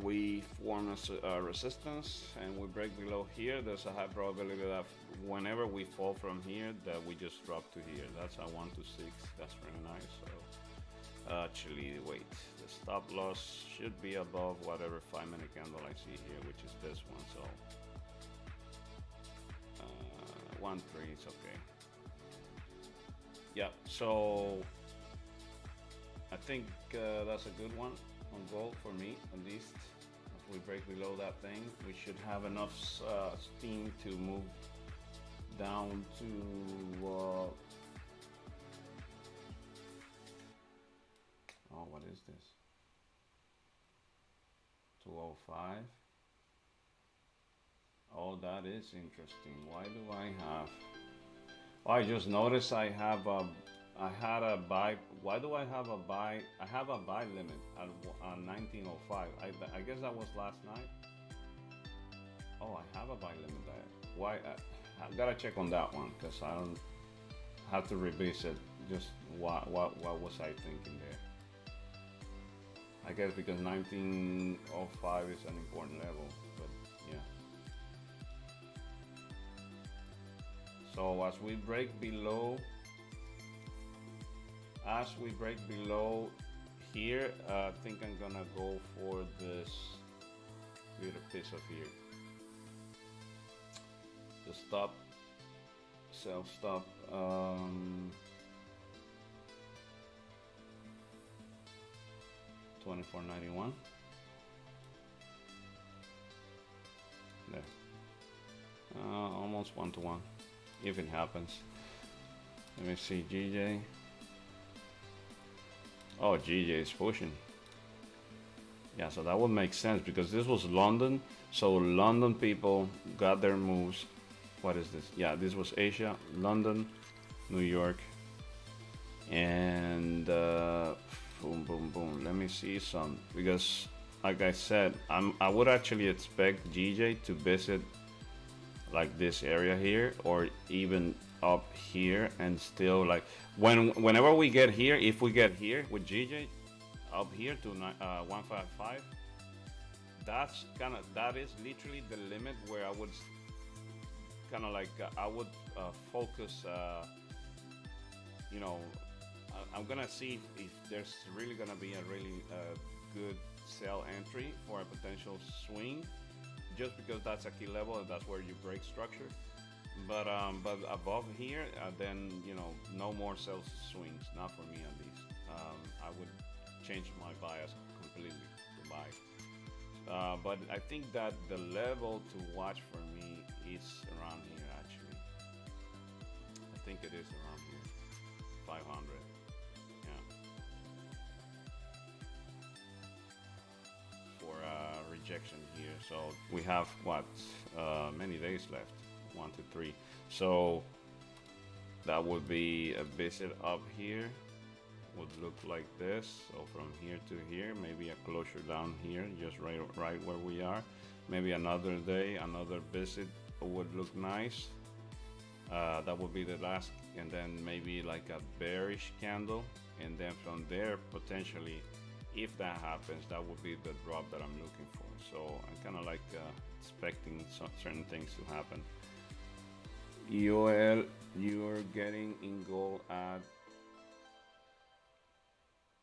we form a resistance and we break below here, there's a high probability that whenever we fall from here, that we just drop to here. That's a 1 to 6. That's very nice. So actually, wait, the stop loss should be above whatever 5-minute candle I see here, which is this one. So 1 3 is okay. Yeah, so I think that's a good one on gold for me, at least. If we break below that thing, we should have enough steam to move down to oh, what is this? 205. Oh, that is interesting. Why do I have? Oh, I just noticed I have a. I had a buy. Why do I have a buy? I have a buy limit at 1905. I guess that was last night. Oh, I have a buy limit there. Why? I gotta check on that one because I don't have to revisit. Just what was I thinking there? I guess because 1905 is an important level, but yeah. So as we break below here, I think I'm gonna go for this little piece of here. The stop, self-stop. 24.91. There. Almost 1 to 1, if it happens. Let me see, GJ. Oh, GJ is pushing. Yeah, so that would make sense because this was London. So London people got their moves. What is this? Yeah, this was Asia, London, New York, and boom, boom, boom. Let me see some, because like I said, I would actually expect GJ to visit like this area here, or even up here, and still like whenever we get here, if we get here with GJ up here to 155, that is literally the limit where I would kind of like I would focus. You know, I'm gonna see if there's really gonna be a really good sell entry for a potential swing, just because that's a key level and that's where you break structure. But above here, then you know, no more sell swings, not for me at least. I would change my bias completely. completely to buy. But I think that the level to watch for me is around here actually. I think it is around here, 500. Yeah, for rejection here. So we have what, many days left? 1 to 3. So that would be a visit up here. Would look like this. So from here to here, maybe a closure down here, just right where we are. Maybe another day, another visit would look nice. That would be the last, and then maybe like a bearish candle, and then from there potentially, if that happens, that would be the drop that I'm looking for. So I'm kind of like expecting certain things to happen. UL, you're getting in gold at,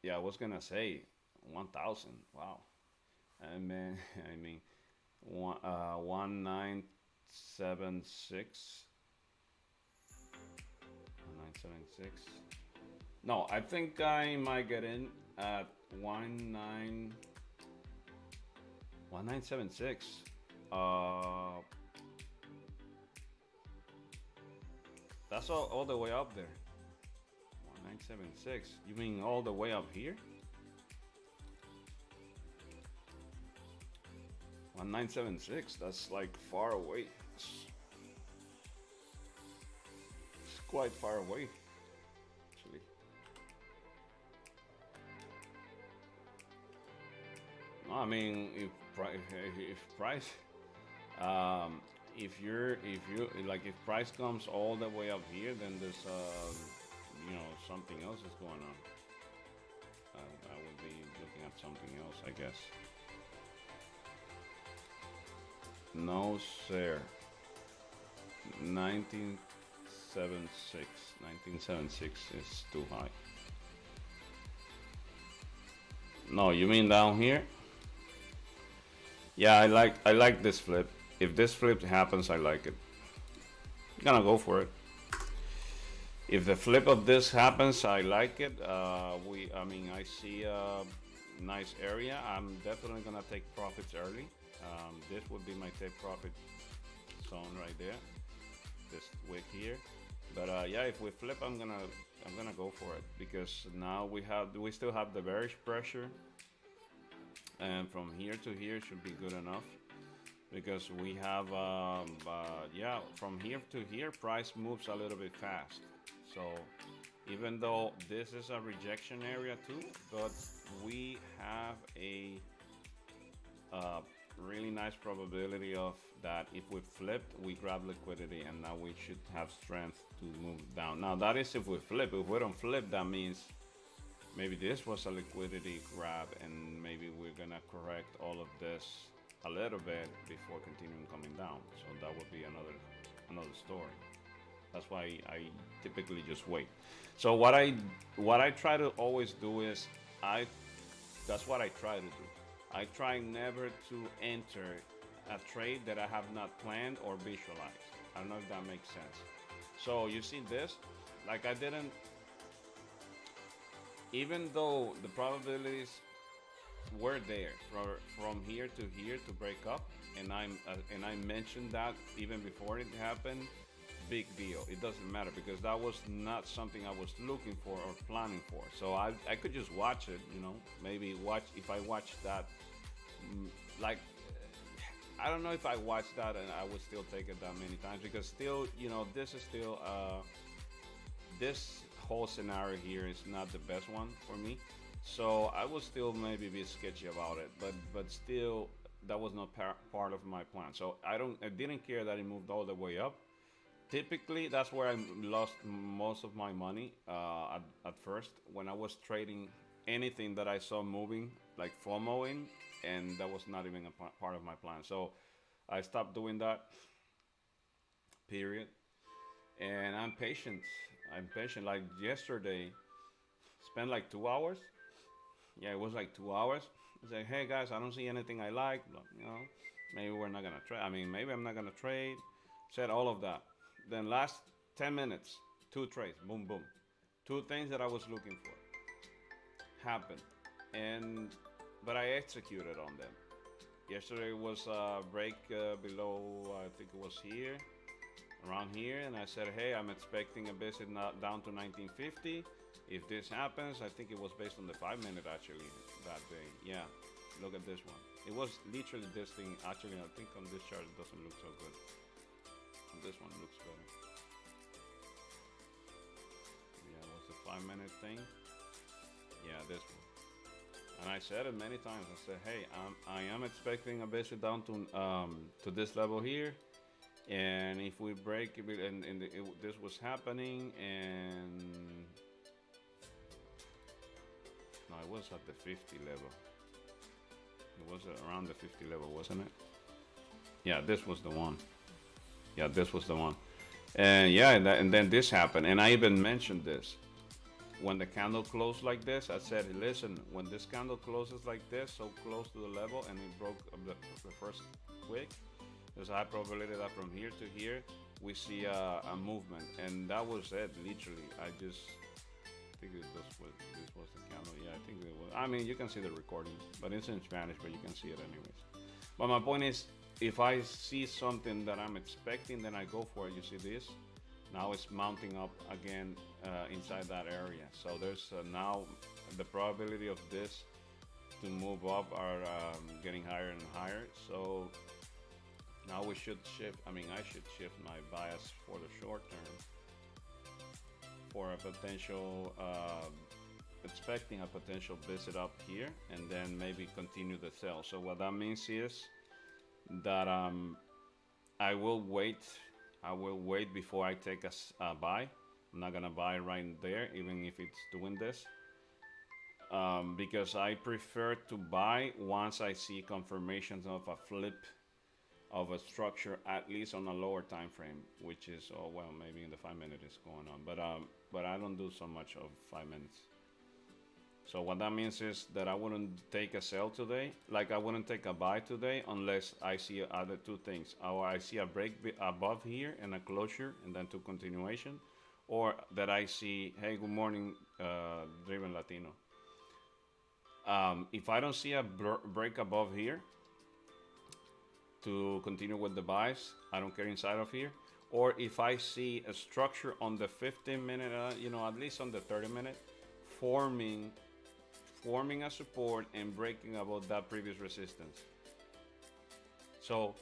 yeah, I was gonna say 1,000. Wow. I mean, I mean, 1976. 1976. No, I think I might get in at 1976. That's all the way up there. 1976. You mean all the way up here? 1976. That's like far away. It's quite far away, actually. No, I mean, if price, if you like, if price comes all the way up here, then there's something else is going on. I would be looking at something else, I guess. No, sir. 1976. 1976 is too high. No, you mean down here? Yeah, I like this flip. If this flip happens, I like it. Gonna go for it. If the flip of this happens, I like it. I see a nice area. I'm definitely gonna take profits early. This would be my take profit zone right there. This wick here. But yeah, if we flip, I'm gonna go for it because now we still have the bearish pressure, and from here to here should be good enough because we have yeah, from here to here price moves a little bit fast. So even though this is a rejection area too, but we have a really nice probability of that if we flipped, we grab liquidity, and now we should have strength to move down. Now that is if we flip. If we don't flip, that means maybe this was a liquidity grab, and maybe we're gonna correct all of this a little bit before continuing coming down. So that would be another story. That's why I typically just wait. So what I try to always do is that's what I try to do. I try never to enter a trade that I have not planned or visualized. I don't know if that makes sense. So you see this, like I didn't, even though the probabilities were there from here to here to break up, and I mentioned that even before it happened. Big deal. It doesn't matter because that was not something I was looking for or planning for. So I could just watch it, maybe watch if I watch that, like I don't know if I watched that and I would still take it that many times because still, this is still this whole scenario here is not the best one for me. So I would still maybe be sketchy about it, but still that was not part of my plan. So I didn't care that it moved all the way up. Typically, that's where I lost most of my money at first when I was trading anything that I saw moving, like FOMOing, and that was not even a part of my plan. So I stopped doing that, period. And I'm patient. I'm patient. Like yesterday, spent like 2 hours. Yeah, it was like 2 hours. I said, hey guys, I don't see anything I like. Maybe we're not gonna trade. I mean, maybe I'm not gonna trade. Said all of that. Then last 10 minutes, 2 trades, boom, boom. 2 things that I was looking for happened. And but I executed on them. Yesterday was a break below, I think it was here, around here, and I said, hey, I'm expecting a visit down to 1950. If this happens, I think it was based on the 5 minute actually that day. Yeah, look at this one. It was literally this thing. Actually, I think on this chart it doesn't look so good. This one looks better. Yeah, it was the 5 minute thing. Yeah, this one. And I said it many times. I said, "Hey, I am expecting a visit down to this level here, and if we break it, this was happening, and no, it was at the 50 level. It was around the 50 level, wasn't it? Yeah, this was the one. Yeah, this was the one. And yeah, and then this happened, and I even mentioned this when the candle closed like this. I said, listen, when this candle closes like this, so close to the level, and it broke the first wick, there's a high probability that from here to here we see a movement, and that was it. Literally, I just think this was the candle. Yeah, I think it was. I mean, you can see the recording, but it's in Spanish, but you can see it anyways. But my point is, if I see something that I'm expecting, then I go for it. You see this? Now it's mounting up again inside that area. So there's now the probability of this to move up are getting higher and higher. So now we should shift. I mean, I should shift my bias for the short term for a potential, expecting a potential visit up here, and then maybe continue the sell. So what that means is that I will wait. I will wait before I take a buy. I'm not gonna buy right there, even if it's doing this, because I prefer to buy once I see confirmations of a flip of a structure, at least on a lower time frame, which is, oh well, maybe in the 5 minute is going on, but I don't do so much of 5 minutes. So what that means is that I wouldn't take a sell today, like I wouldn't take a buy today unless I see other two things. Or I see a break above here and a closure and then to continuation, or that I see, hey, good morning, Driven Latino. If I don't see a break above here to continue with the buys, I don't care inside of here. Or if I see a structure on the 15 minute, at least on the 30 minute, forming a support and breaking above that previous resistance. So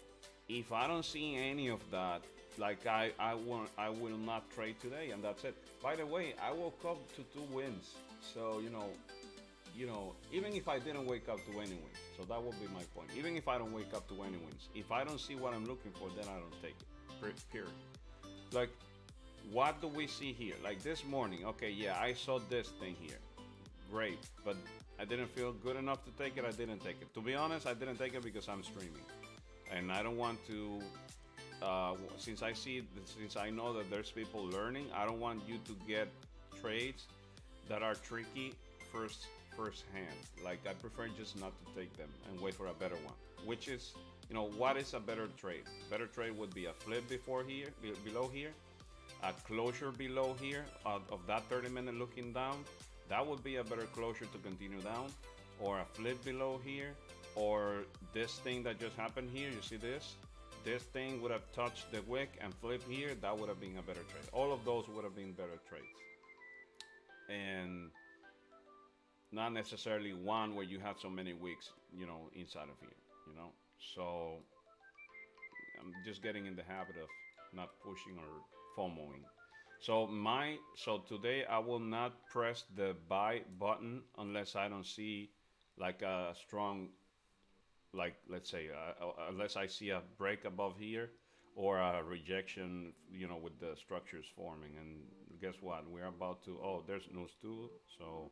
if I don't see any of that, like I will not trade today, and that's it. By the way, I woke up to 2 wins. So even if I didn't wake up to any wins, so that would be my point. Even if I don't wake up to any wins, if I don't see what I'm looking for, then I don't take it. Period. Like, what do we see here? Like this morning, okay, yeah, I saw this thing here. Great, but I didn't feel good enough to take it. I didn't take it. To be honest, I didn't take it because I'm streaming, and I don't want to. Since I know that there's people learning, I don't want you to get trades that are tricky first hand. Like I prefer just not to take them and wait for a better one. Which is, what is a better trade? Better trade would be a flip before here, below here, a closure below here of that 30-minute looking down. That would be a better closure to continue down, or a flip below here, or this thing that just happened here. You see this? This thing would have touched the wick and flip here. That would have been a better trade. All of those would have been better trades, and not necessarily one where you have so many wicks, inside of here. So I'm just getting in the habit of not pushing or FOMOing. So today I will not press the buy button unless I don't see like a strong, like let's say, unless I see a break above here or a rejection, with the structures forming. And guess what? We're about to. Oh, there's news too. So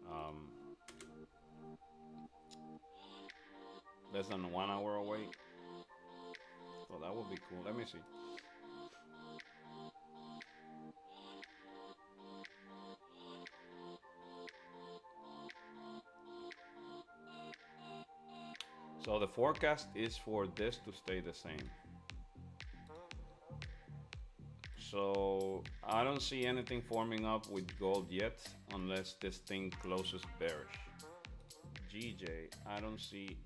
um, less than 1 hour away. So that would be cool. Let me see. So the forecast is for this to stay the same. So I don't see anything forming up with gold yet, unless this thing closes bearish. GJ, I don't see.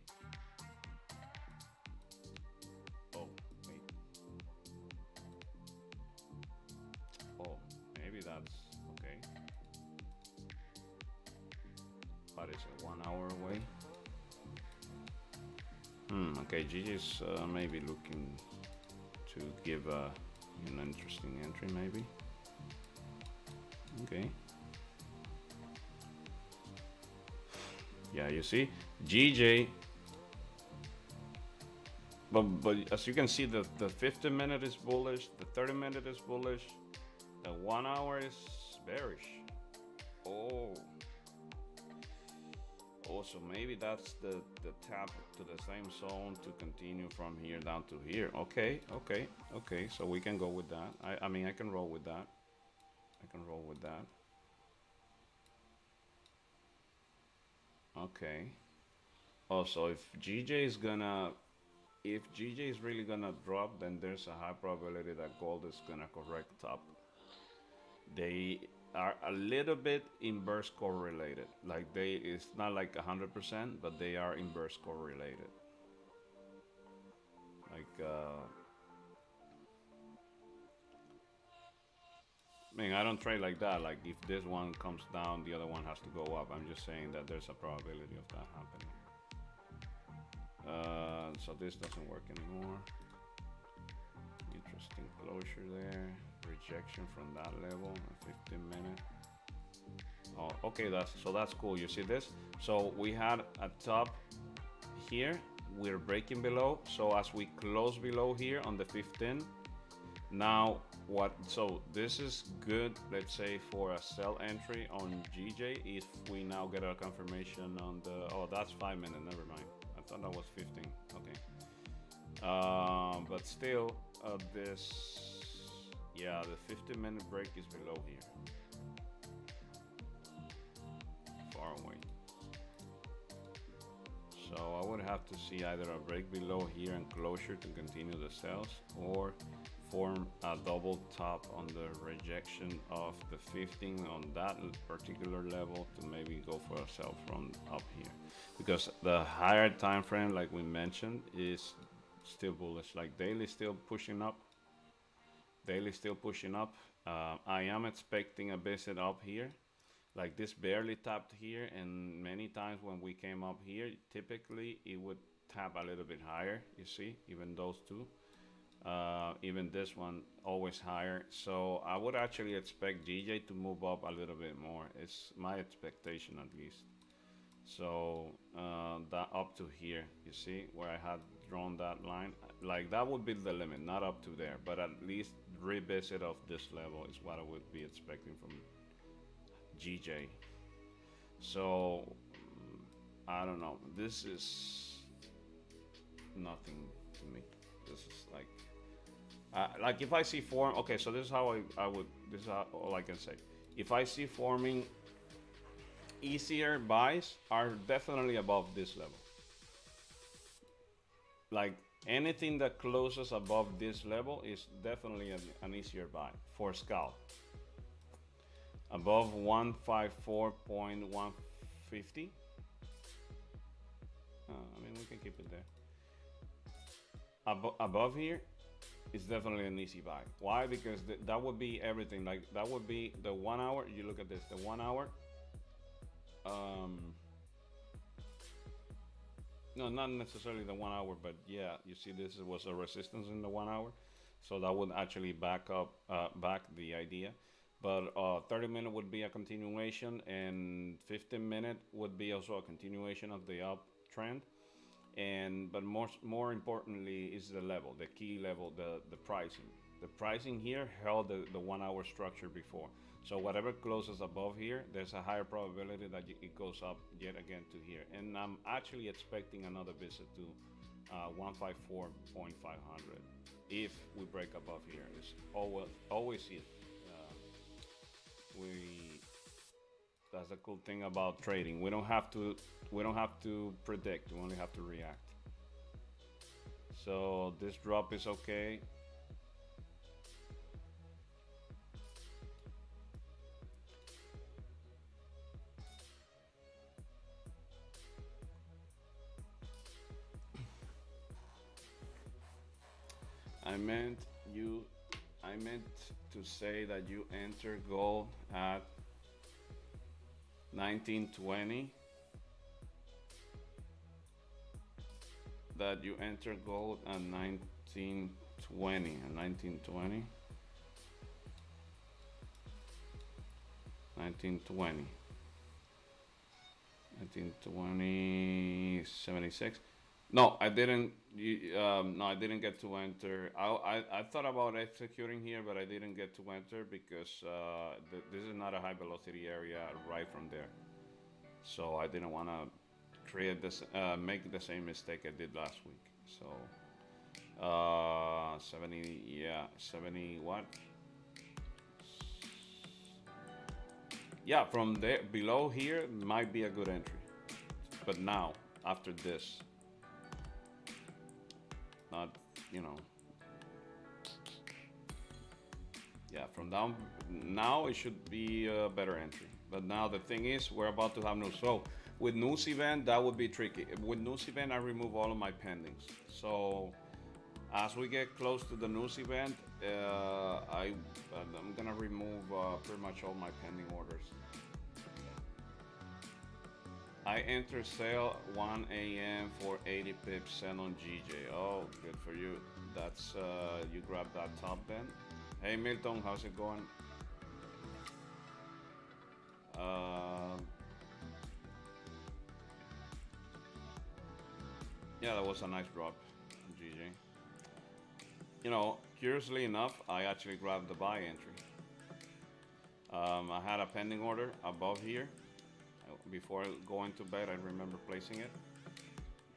Oh, wait. Oh, maybe that's okay. What is it? 1 hour away. Okay, GJ's maybe looking to give an interesting entry, maybe. Okay. Yeah, you see, GJ. But as you can see, the 50-minute is bullish, the 30-minute is bullish, the 1 hour is bearish. Oh. Also, maybe that's the tap to the same zone to continue from here down to here. Okay, okay, okay. So we can go with that. I mean, I can roll with that. I can roll with that. Okay. Also, if GJ is really gonna drop, then there's a high probability that gold is gonna correct top. They are a little bit inverse correlated. Like it's not like 100%, but they are inverse correlated. Like, I mean, I don't trade like that. Like, if this one comes down, the other one has to go up. I'm just saying that there's a probability of that happening. So this doesn't work anymore. Interesting closure there. Rejection from that level, a 15-minute. Oh, okay, that's cool. You see this? So we had a top here. We're breaking below. So as we close below here on the 15, now what? So this is good. Let's say for a sell entry on GJ, if we now get a confirmation on the. Oh, that's 5 minutes. Never mind. I thought that was 15. Okay. But still, this. Yeah, the 15-minute break is below here. Far away. So I would have to see either a break below here and closure to continue the sales, or form a double top on the rejection of the 15 on that particular level to maybe go for a sell from up here. Because the higher time frame, like we mentioned, is still bullish. Like daily still pushing up. Daily still pushing up. I am expecting a visit up here. Like this barely tapped here, and many times when we came up here, typically it would tap a little bit higher. You see, even those two, even this one always higher. So I would actually expect GJ to move up a little bit more. It's my expectation at least. So that up to here, you see where I had drawn that line, like that would be the limit, not up to there, but at least revisit of this level is what I would be expecting from GJ. So I don't know. This is nothing to me. This is like if I see form. Okay, so this is how I would. This is all I can say. If I see forming, easier buys are definitely above this level. Like anything that closes above this level is definitely an easier buy for scalp. Above 154.150. I mean, we can keep it there. Above here is definitely an easy buy. Why? Because that would be everything. Like that would be the 1 hour. You look at this, the 1 hour. No, not necessarily the 1 hour, but yeah, you see this was a resistance in the 1 hour, so that would actually back the idea. But 30-minute would be a continuation, and 15-minute would be also a continuation of the uptrend. And but more importantly is the level, the key level, the pricing. The pricing here held the 1 hour structure before. So whatever closes above here, there's a higher probability that it goes up yet again to here. And I'm actually expecting another visit to 154.500 if we break above here. It's always it. We That's the cool thing about trading. We don't have to predict. We only have to react. So this drop is okay. I meant you. I meant to say that you enter gold at 1920. That you enter gold at 1920. At 1920. 1920. 1920, 76. No, I didn't. No, I didn't get to enter. I thought about executing here, but I didn't get to enter because this is not a high velocity area right from there. So I didn't want to create this, make the same mistake I did last week. So 70, yeah, 70 what? Yeah, from there below here might be a good entry, but now after this, not you know, yeah, from down now it should be a better entry. But now the thing is, we're about to have news. So with news event, that would be tricky. With news event, I remove all of my pendings. So as we get close to the news event, I'm gonna remove pretty much all my pending orders. I enter sale 1 a.m. for 80 pips, sell on GJ. Oh, good for you. That's you grab that top then. Hey Milton, how's it going? Yeah, that was a nice drop, GJ. You know, curiously enough, I actually grabbed the buy entry. I had a pending order above here. Before going to bed, I remember placing it.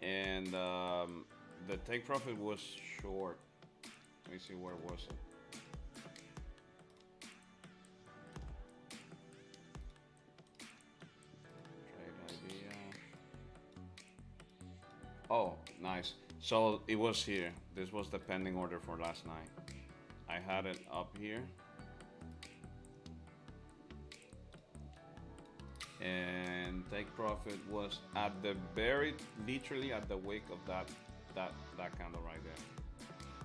And the take profit was short. Let me see, where was it? Trade idea. Oh, nice. So it was here. This was the pending order for last night. I had it up here. And take profit was at the very, literally at the wake of that candle right there.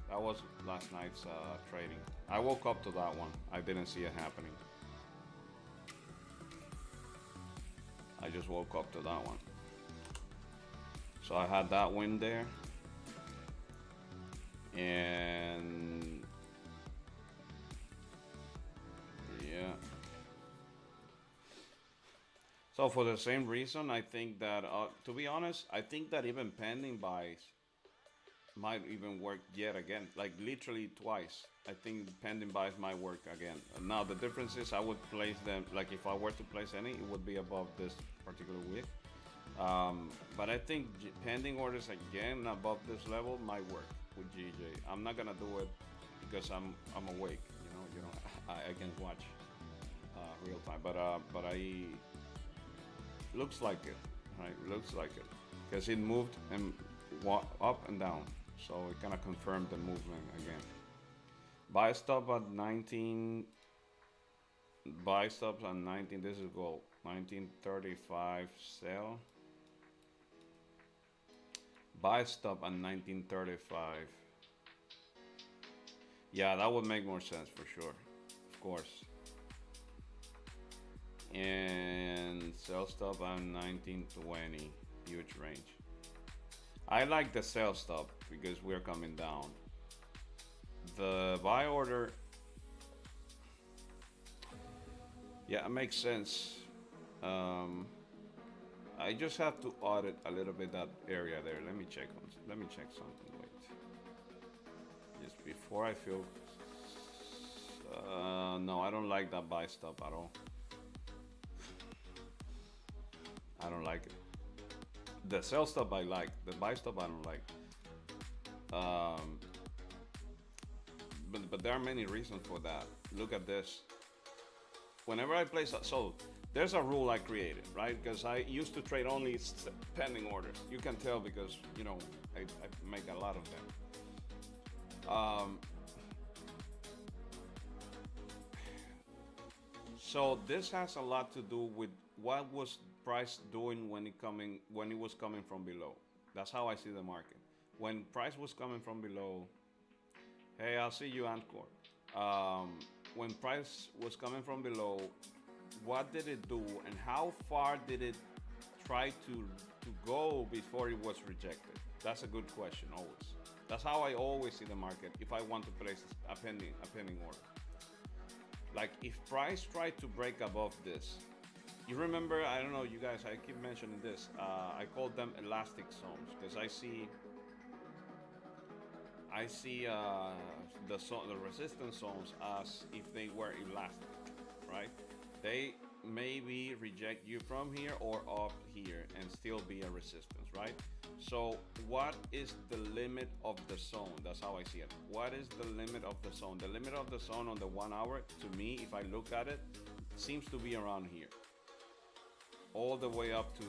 That was last night's trading. I woke up to that one. I didn't see it happening. I just woke up to that one. So I had that win there. And yeah. So for the same reason, I think that, to be honest, I think that even pending buys might even work yet again, like literally twice. I think pending buys might work again. Now the difference is I would place them, like if I were to place any, it would be above this particular wick. But I think pending orders again above this level might work with GJ. I'm not gonna do it because I'm awake. I can watch real time. But I looks like it, right? Looks like it because it moved and up and down, so it kind of confirmed the movement again. Buy stop at 19. Buy stops at 19. This is gold. 1935 sell. Buy stop at 1935. Yeah, that would make more sense for sure. Of course. And sell stop at 1920. Huge range. I like the sell stop because we're coming down. The buy order, yeah, it makes sense. I just have to audit a little bit that area there. Let me check something. Wait, just before I feel. No, I don't like that buy stop at all. I don't like it. The sell stop I like. The buy stop I don't like. But there are many reasons for that. Look at this. Whenever I place so there's a rule I created, right? Because I used to trade only pending orders. You can tell because I make a lot of them. So this has a lot to do with what was price doing when it was coming from below. That's how I see the market. When price was coming from below, Hey, I'll see you, Anchor. When price was coming from below, what did it do, and how far did it try to go before it was rejected? That's a good question. Always. That's how I always see the market if I want to place a pending order. Like if price tried to break above this, you remember? I don't know, you guys. I keep mentioning this. I call them elastic zones because I see the resistance zones as if they were elastic, right? They maybe reject you from here or up here and still be a resistance, right? So what is the limit of the zone? That's how I see it. What is the limit of the zone? The limit of the zone on the 1 hour, to me, if I look at it, seems to be around here, all the way up to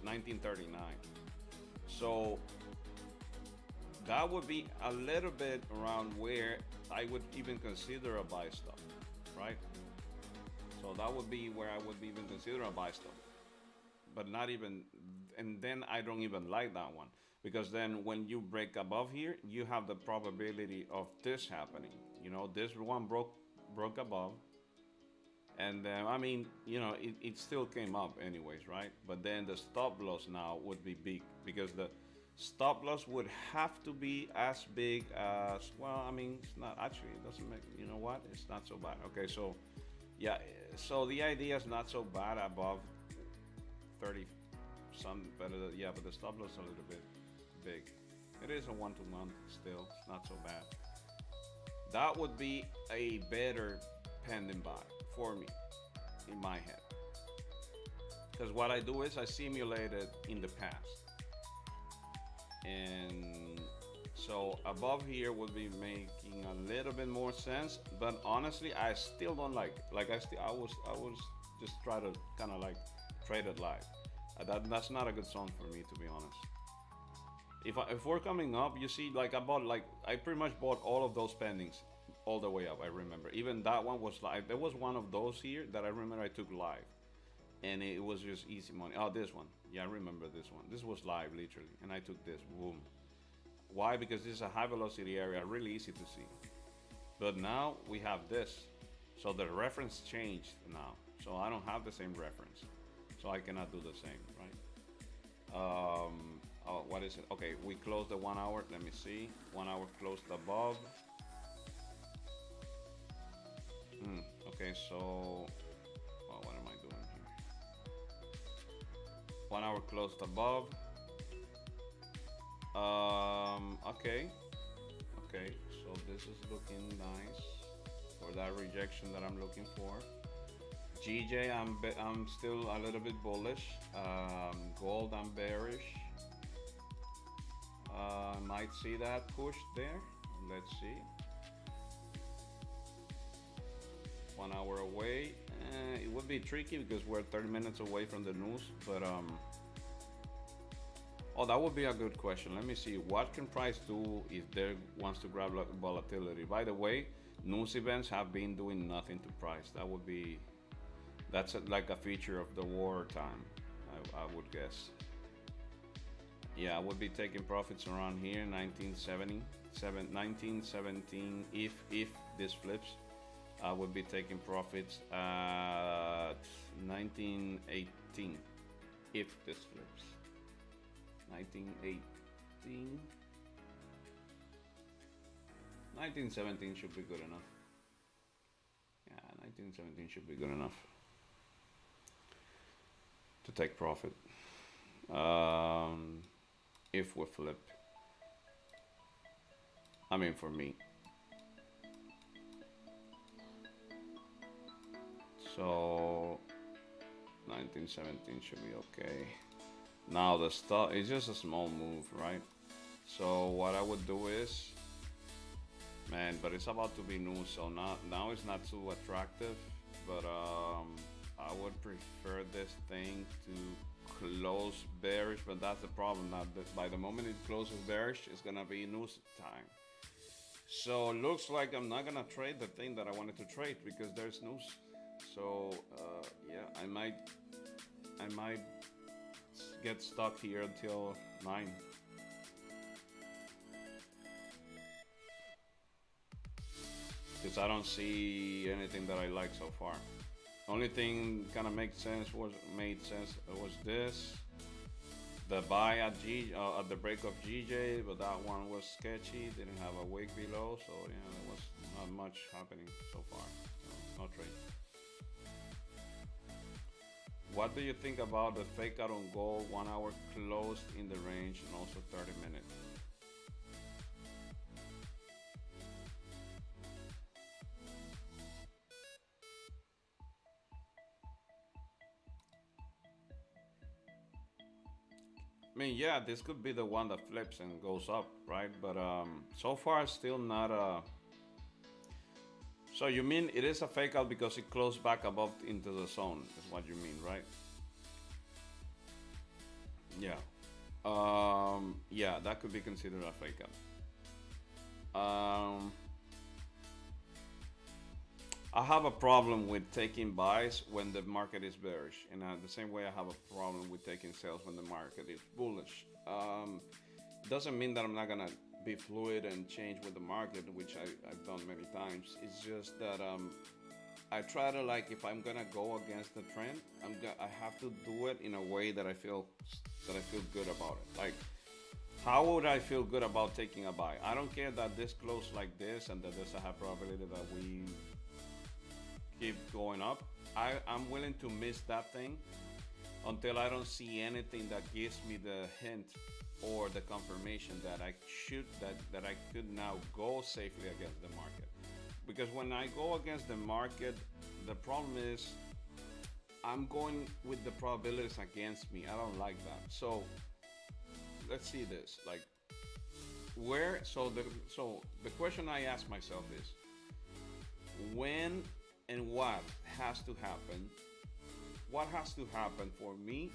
1939. So that would be a little bit around where I would even consider a buy stop, right? So that would be where I would even consider a buy stop, but not even. And then I don't even like that one because then when you break above here, you have the probability of this happening. This one broke above, and I mean, it still came up anyways, right? But then the stop loss now would be big because the stop loss would have to be as big as, well, I mean, it's not actually, it doesn't make, you know what? It's not so bad. Okay, so yeah, so the idea is not so bad above 30 some better, yeah, but the stop loss is a little bit big. It is a 1-to-1 still, it's not so bad. That would be a better pending buy for me in my head. Because what I do is I simulate it in the past. And so above here would be making a little bit more sense, but honestly, I still don't like it. Like I was just try to kind of like trade it live. That's not a good zone for me, to be honest. If we're coming up, you see, like I pretty much bought all of those pendings all the way up. I remember even that one was live. There was one of those here that I remember I took live, and it was just easy money. Oh, this one, yeah, I remember this one. This was live literally, and I took this. Boom. Why? Because this is a high velocity area, really easy to see. But now we have this, so the reference changed now. So I don't have the same reference, so I cannot do the same, right? Oh, what is it? Okay, we closed the 1 hour. Let me see. 1 hour closed above. Okay, so what am I doing here? 1 hour closed above. Okay. Okay, so this is looking nice for that rejection that I'm looking for. GJ, I'm still a little bit bullish. Gold, I'm bearish. Might see that push there. Let's see. 1 hour away. It would be tricky because we're 30 minutes away from the news, but oh, that would be a good question. Let me see. What can price do if there wants to grab volatility? By the way, news events have been doing nothing to price. That's like a feature of the war time, I would guess. Yeah, I would be taking profits around here, 1917. If this flips, I would be taking profits at 1918. If this flips, 1918, 1917 should be good enough. Yeah, 1917 should be good enough to take profit. If we flip, I mean, for me. So 1917 should be okay. Now the stuff is just a small move, right? So what I would do is, man, but it's about to be new, so now it's not too attractive. But I would prefer this thing to close bearish, but that's the problem. Now, by the moment it closes bearish, it's gonna be news time. So looks like I'm not gonna trade the thing that I wanted to trade because there's news. So yeah, I might get stuck here until 9. because I don't see anything that I like so far. Only thing kind of made sense was this, the buy at the break of GJ, but that one was sketchy. Didn't have a wick below, so yeah, there was not much happening so far. No trade. What do you think about the fake out on gold 1 hour closed in the range and also 30 minutes? I mean, yeah, this could be the one that flips and goes up, right? But so far, still not a. So you mean it is a fake out because it closed back above into the zone? Is what you mean, right? Yeah. Yeah, that could be considered a fake out. I have a problem with taking buys when the market is bearish, and the same way I have a problem with taking sales when the market is bullish. Doesn't mean that I'm not gonna be fluid and change with the market, which I've done many times. It's just that I try to, like, if I'm gonna go against the trend, I have to do it in a way that I feel good about it. Like, how would I feel good about taking a buy? I don't care that this closed like this and that there's a high probability that we keep going up. I'm willing to miss that thing until I don't see anything that gives me the hint or the confirmation that that I could now go safely against the market. Because when I go against the market, the problem is I'm going with the probabilities against me. I don't like that. So let's see this. Like, where so the question I ask myself is, when and what has to happen? What has to happen for me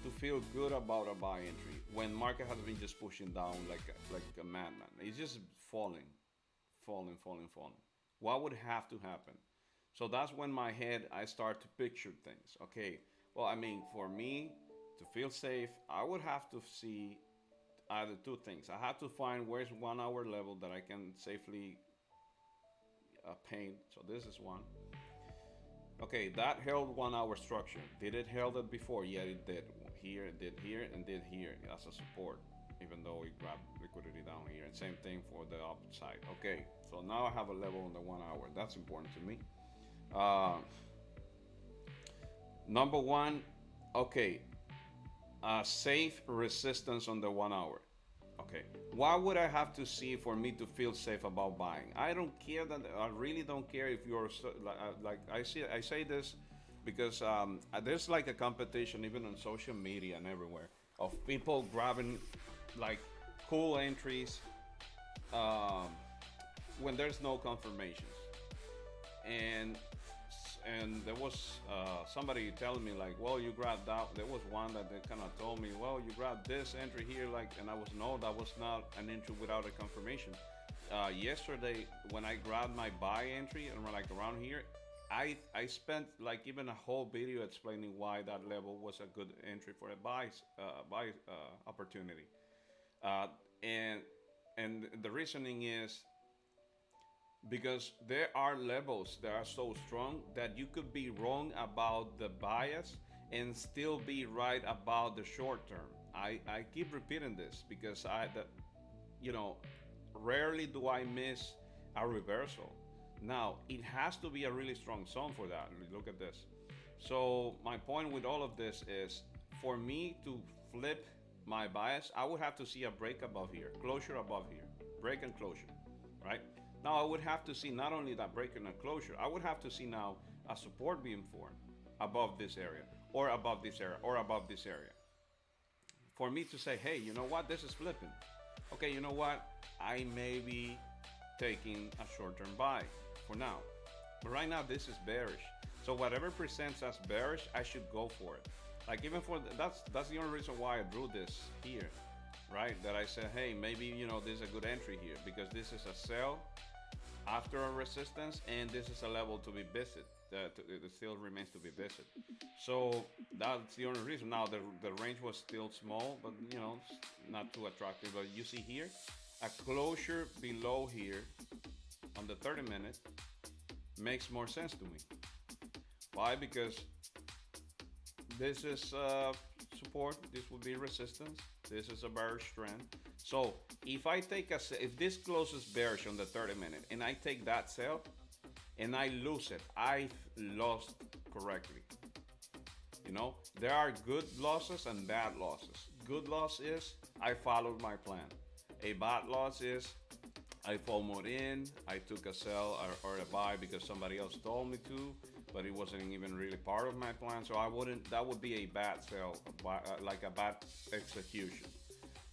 to feel good about a buy entry when market has been just pushing down like a madman? It's just falling, falling, falling, falling. What would have to happen? So that's when my head I start to picture things. Okay, well, I mean, for me to feel safe, I would have to see either two things. I have to find where's 1 hour level that I can safely paint. So this is one. Okay, that held 1 hour structure. Did it held it before? Yeah, it did. Here, it did here, and did here as a support, even though it grabbed liquidity down here. And same thing for the opposite side. Okay, so now I have a level on the 1 hour. That's important to me. Uh, Number one, okay, safe resistance on the 1 hour. Okay, what would I have to see for me to feel safe about buying? I don't care that I really don't care if you're like I say this because there's like a competition even on social media and everywhere of people grabbing like cool entries um, when there's no confirmations and there was somebody telling me like, well, you grabbed that. There was one that they kind of told me, well, you grabbed this entry here, like, and I was no, that was not an entry without a confirmation. Yesterday, when I grabbed my buy entry and like around here, I spent like even a whole video explaining why that level was a good entry for a buy opportunity, uh, and the reasoning is because there are levels that are so strong that you could be wrong about the bias and still be right about the short term. I keep repeating this because you know, rarely do I miss a reversal. Now, it has to be a really strong zone for that. Look at this. So my point with all of this is for me to flip my bias, I would have to see a break above here, closure above here, break and closure, right? Now I would have to see not only that break and a closure, I would have to see now a support being formed above this area, or above this area, or above this area. For me to say, hey, you know what, this is flipping. Okay, you know what, I may be taking a short-term buy for now. But right now this is bearish. So whatever presents as bearish, I should go for it. Like even for that's the only reason why I drew this here, right? That I said, hey, maybe you know this is a good entry here because this is a sell after a resistance, and this is a level to be visited. It still remains to be visited. So that's the only reason. Now the range was still small, but you know, not too attractive. But you see here, a closure below here on the 30 minute makes more sense to me. Why? Because this is support, this will be resistance, this is a bearish trend. So if I take if this closes bearish on the 30 minute and I take that sell and I lose it, I lost correctly. You know, there are good losses and bad losses. Good loss is I followed my plan. A bad loss is I FOMO'd in, I took a sell or a buy because somebody else told me to, but it wasn't even really part of my plan. So I wouldn't, that would be a bad sell, like a bad execution.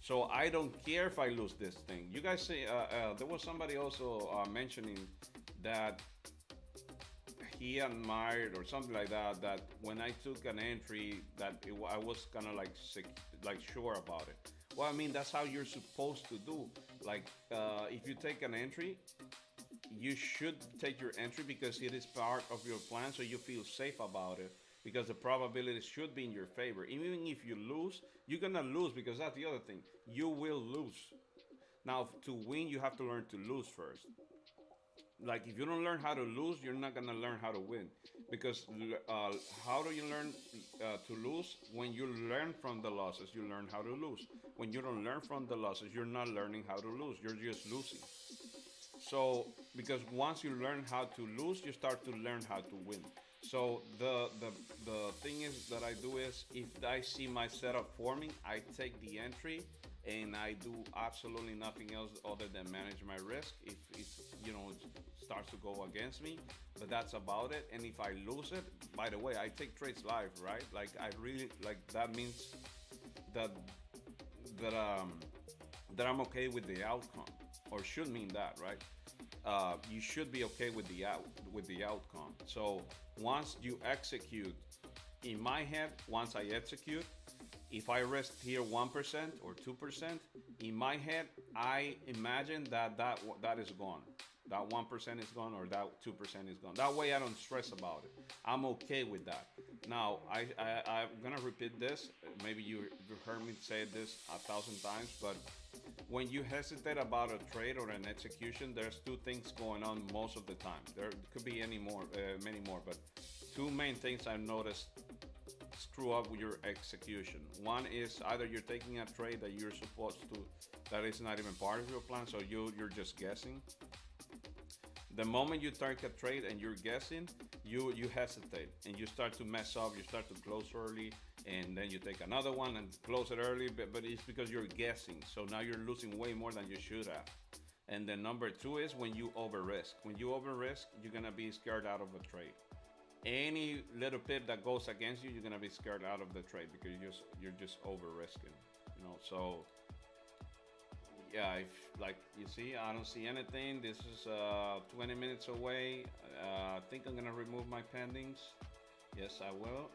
So I don't care if I lose this thing. You guys see, there was somebody also mentioning that he admired or something like that, that when I took an entry that I was kind of like sure about it. Well, I mean, that's how you're supposed to do. Like, if you take an entry, you should take your entry because it is part of your plan, so you feel safe about it because the probability should be in your favor. Even if you lose, you're gonna lose because that's the other thing. You will lose. Now, to win, you have to learn to lose first. Like, if you don't learn how to lose, you're not gonna learn how to win. Because how do you learn to lose? When you learn from the losses, you learn how to lose. When you don't learn from the losses, you're not learning how to lose. You're just losing. So, because once you learn how to lose, you start to learn how to win. So the thing is that I do is if I see my setup forming, I take the entry and I do absolutely nothing else other than manage my risk. If it starts to go against me, but that's about it. And if I lose it, by the way, I take trades live, right? Like I really like that means that that I'm okay with the outcome, or should mean that, right? You should be okay with the outcome. So once you execute, in my head, once I execute, if I rest here 1% or 2%, in my head, I imagine that is gone. That 1% is gone or that 2% is gone. That way I don't stress about it. I'm okay with that. Now, I'm going to repeat this. Maybe you heard me say this 1,000 times, but when you hesitate about a trade or an execution, there's two things going on most of the time. There could be many more, but two main things I've noticed screw up with your execution. One is either you're taking a trade that you're supposed to, that is not even part of your plan, so you're just guessing. The moment you take a trade and you're guessing, you hesitate and you start to mess up. You start to close early, and then you take another one and close it early. But it's because you're guessing. So now you're losing way more than you should have. And then number two is when you over risk. When you over risk, you're gonna be scared out of a trade. Any little pip that goes against you, you're gonna be scared out of the trade because you're just over risking. So. Yeah, if like you see, I don't see anything. This is 20 minutes away. I think I'm gonna remove my pendings. Yes, I will.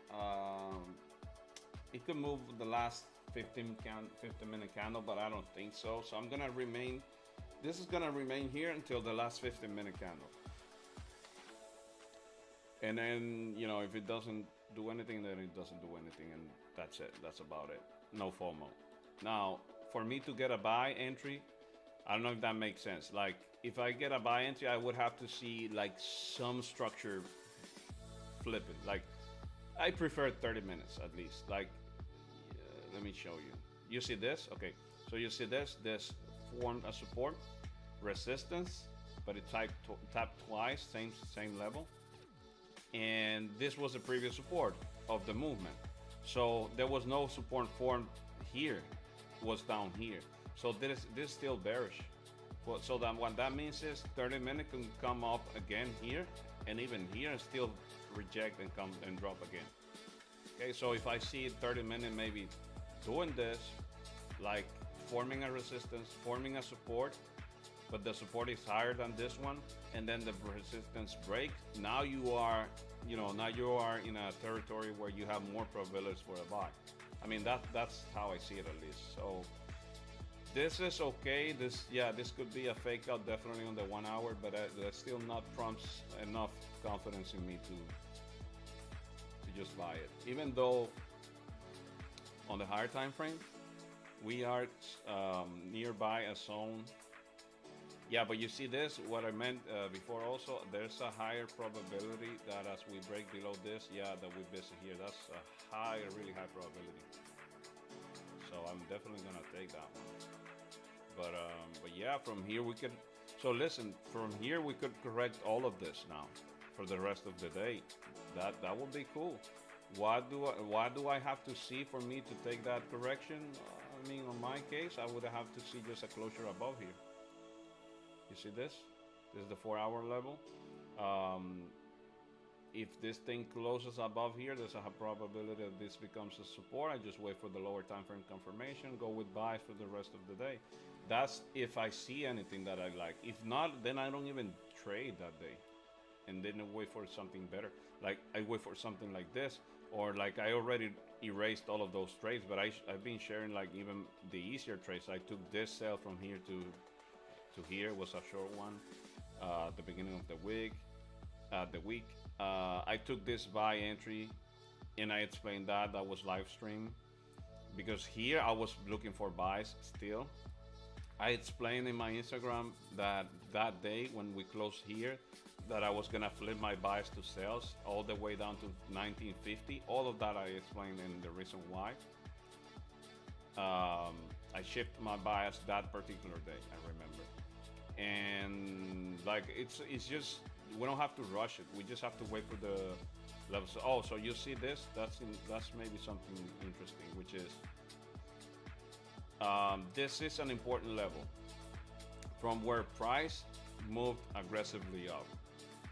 It could move the last 15-minute candle, but I don't think so. So I'm gonna remain. This is gonna remain here until the last 15-minute candle. And then if it doesn't do anything, then it doesn't do anything, and that's it. That's about it. No FOMO. Now, for me to get a buy entry, I don't know if that makes sense. Like, if I get a buy entry, I would have to see like some structure flipping. Like, I prefer 30 minutes at least. Like, let me show you. You see this? Okay. So you see this? This formed a support, resistance, but it tapped twice, same level. And this was the previous support of the movement. So there was no support formed here. Was down here, so this is still bearish. Well, so that what that means is 30 minutes can come up again here, and even here and still reject and come and drop again. Okay, so if I see 30 minutes maybe doing this, like forming a resistance, forming a support, but the support is higher than this one, and then the resistance break, now you are in a territory where you have more probabilities for a buy. I mean, that's how I see it at least. So this is okay. This could be a fake out definitely on the 1 hour, but that still not prompts enough confidence in me to just buy it. Even though on the higher time frame, we are nearby a zone Yeah, but you see this, what I meant before also, there's a higher probability that as we break below this, yeah, that we visit here. That's a high, really high probability. So I'm definitely gonna take that one. But yeah, from here we could. So listen, from here we could correct all of this now for the rest of the day. That would be cool. Why do I have to see for me to take that correction? I mean, on my case, I would have to see just a closure above here. You see this? This is the 4 hour level. Um, if this thing closes above here, there's a probability that this becomes a support. I just wait for the lower time frame confirmation, go with buys for the rest of the day. That's if I see anything that I like. If not, then I don't even trade that day. And then I wait for something better. Like I wait for something like this, or like I already erased all of those trades, but I've been sharing like even the easier trades. I took this sell from here to here, was a short one, at the beginning of the week. I took this buy entry, and I explained that was live stream, because here I was looking for buys still. I explained in my Instagram that day when we closed here, that I was gonna flip my buys to sales all the way down to 1950. All of that I explained in the reason why. I shipped my bias that particular day. I remember, and like it's just, we don't have to rush it. We just have to wait for the levels. Oh, so you see this? That's maybe something interesting, which is this is an important level from where price moved aggressively up.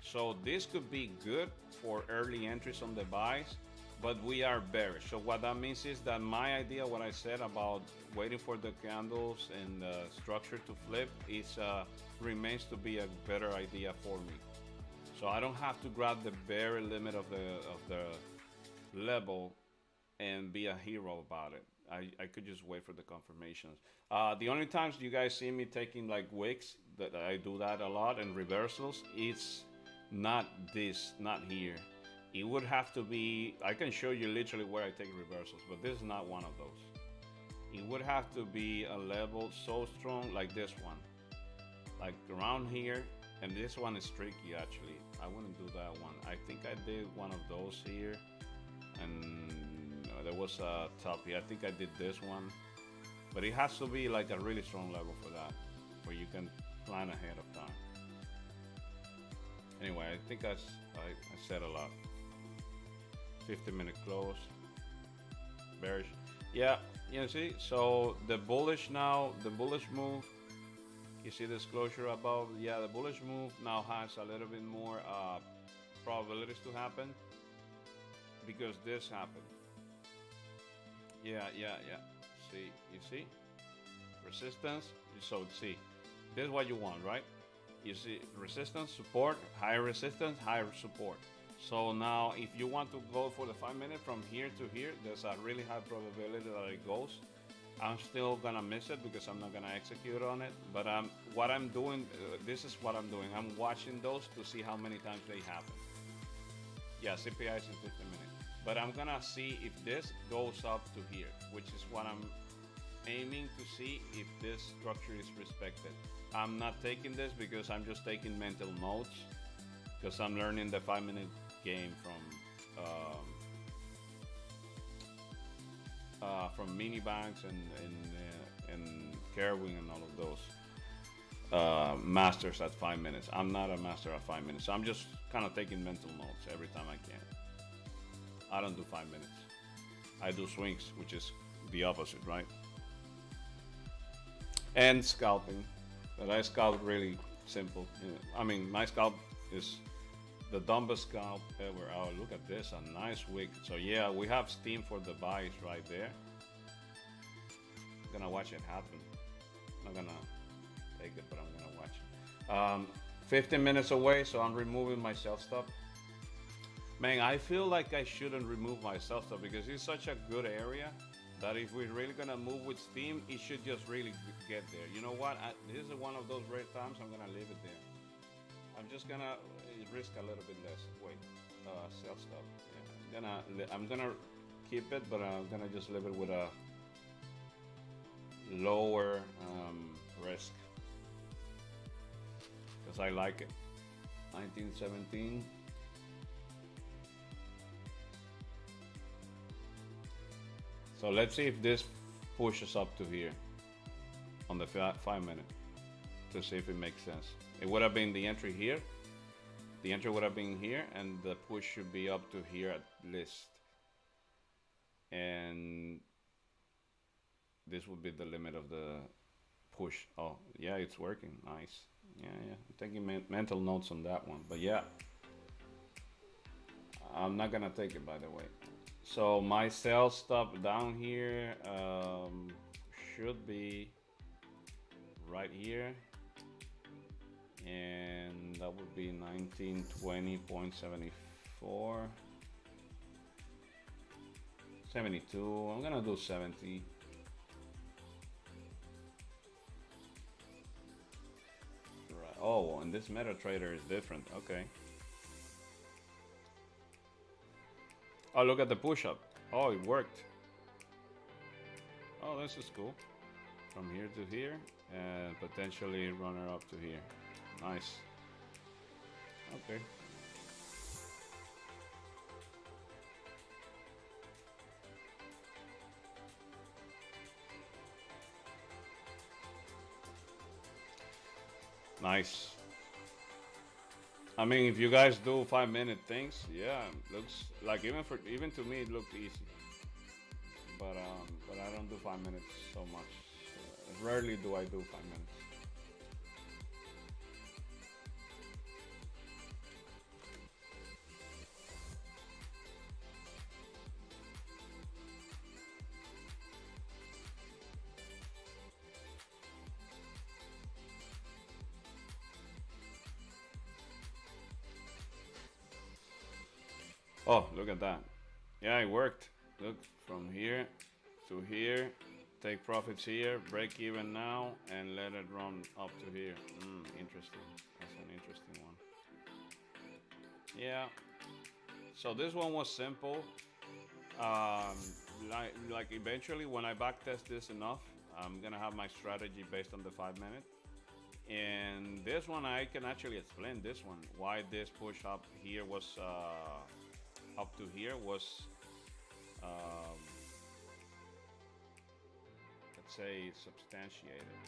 So this could be good for early entries on the buys, but we are bearish. So what that means is that my idea, what I said about waiting for the candles and the structure to flip, is remains to be a better idea for me. So I don't have to grab the very limit of the level and be a hero about it. I could just wait for the confirmations. The only times you guys see me taking like wicks, that I do that a lot, and reversals, it's not this, not here. It would have to be, I can show you literally where I take reversals, but this is not one of those. It would have to be a level so strong like this one, like around here, and this one is tricky actually. I wouldn't do that one. I think I did one of those here, and there was a top here. I think I did this one, but it has to be like a really strong level for that, where you can plan ahead of time. Anyway, I think I said a lot. 50-minute close, bearish. Yeah, you see, so the bullish now, the bullish move, you see this closure above. Yeah, the bullish move now has a little bit more probabilities to happen, because this happened. Yeah. See, you see? Resistance. So see, this is what you want, right? You see resistance, support, higher resistance, higher support. So now if you want to go for the 5 minute from here to here, there's a really high probability that it goes. I'm still gonna miss it because I'm not gonna execute on it. But what I'm doing, this is what I'm doing. I'm watching those to see how many times they happen. Yeah, CPI is in 50 minutes. But I'm gonna see if this goes up to here, which is what I'm aiming to see, if this structure is respected. I'm not taking this because I'm just taking mental notes, because I'm learning the 5 minute game from mini banks and Carwing and all of those masters at 5 minutes. I'm not a master at 5 minutes. So I'm just kind of taking mental notes every time I can. I don't do 5 minutes. I do swings, which is the opposite, right? And scalping. But I scalp really simple. I mean, my scalp is the dumbest scalp ever. Oh, look at this, a nice wick. So yeah, we have steam for the buys right there. I'm gonna watch it happen. I'm not gonna take it, but I'm gonna watch it. 15 minutes away, so I'm removing my self stop. Man, I feel like I shouldn't remove my self stop because it's such a good area that if we're really gonna move with steam, it should just really get there. You know what? This is one of those rare times I'm gonna leave it there. I'm just gonna risk a little bit less. Wait, self stop. Yeah, I'm gonna keep it, but I'm gonna just leave it with a lower risk. because I like it. 1917. So let's see if this pushes up to here on the 5 minute to see if it makes sense. It would have been the entry here. The entry would have been here, and the push should be up to here at least. And this would be the limit of the push. Oh, yeah, it's working. Nice. Yeah, yeah. I'm taking mental notes on that one. But yeah, I'm not gonna take it, by the way. So my sell stop down here should be right here, and that would be 1920.74, 72. I'm gonna do 70. Right. Oh, and this MetaTrader is different. Okay. Oh, look at the push-up. Oh, it worked. Oh, this is cool. From here to here, and potentially runner up to here. Nice. Okay. Nice. I mean, if you guys do 5 minute things, yeah, looks like even to me it looked easy. But I don't do 5 minutes so much. Rarely do I do 5 minutes. Oh, look at that. Yeah, it worked. Look, from here to here, take profits here, break even now, and let it run up to here. Interesting. That's an interesting one. Yeah. So this one was simple. Um, like eventually, when I backtest this enough, I'm gonna have my strategy based on the 5 minute. And this one, I can actually explain this one. Why this push up here was up to here was, um, let's say, substantiated.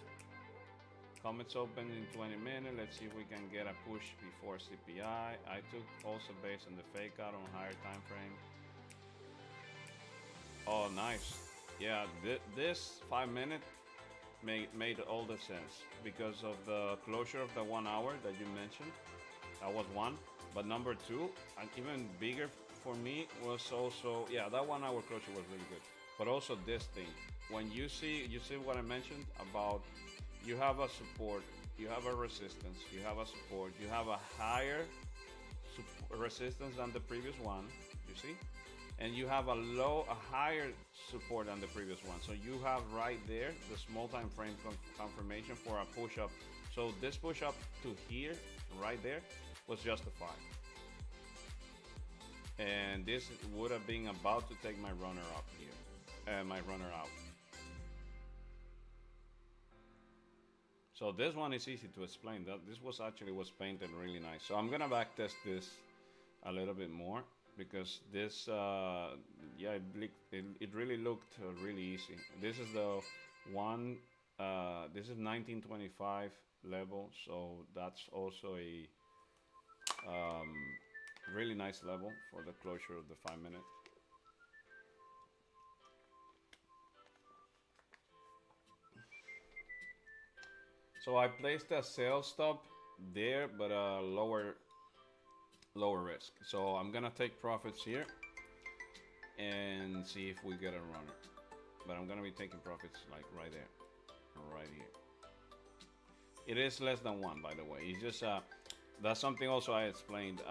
Comments open in 20 minutes. Let's see if we can get a push before CPI. I took also based on the fake out on higher time frame. Oh, nice. Yeah, this 5 minute made all the sense because of the closure of the 1 hour that you mentioned. That was one. But number two, and even bigger for me, was also, yeah, that 1 hour closure was really good. But also this thing, when you see what I mentioned about you have a support, you have a resistance, you have a support, you have a higher resistance than the previous one, you see? And you have a higher support than the previous one. So you have right there the small time frame confirmation for a push up. So this push up to here, right there, was justified. And this would have been about to take my runner up here, my runner out. So this one is easy to explain. That this was painted really nice. So I'm gonna backtest this a little bit more because this, yeah, it really looked really easy. This is the one. This is 1925 level, so that's also a really nice level for the closure of the 5 minute. So I placed a sell stop there, but a lower risk. So I'm gonna take profits here and see if we get a runner. But I'm gonna be taking profits like right there, right here. It is less than one, by the way. It's just that's something also I explained.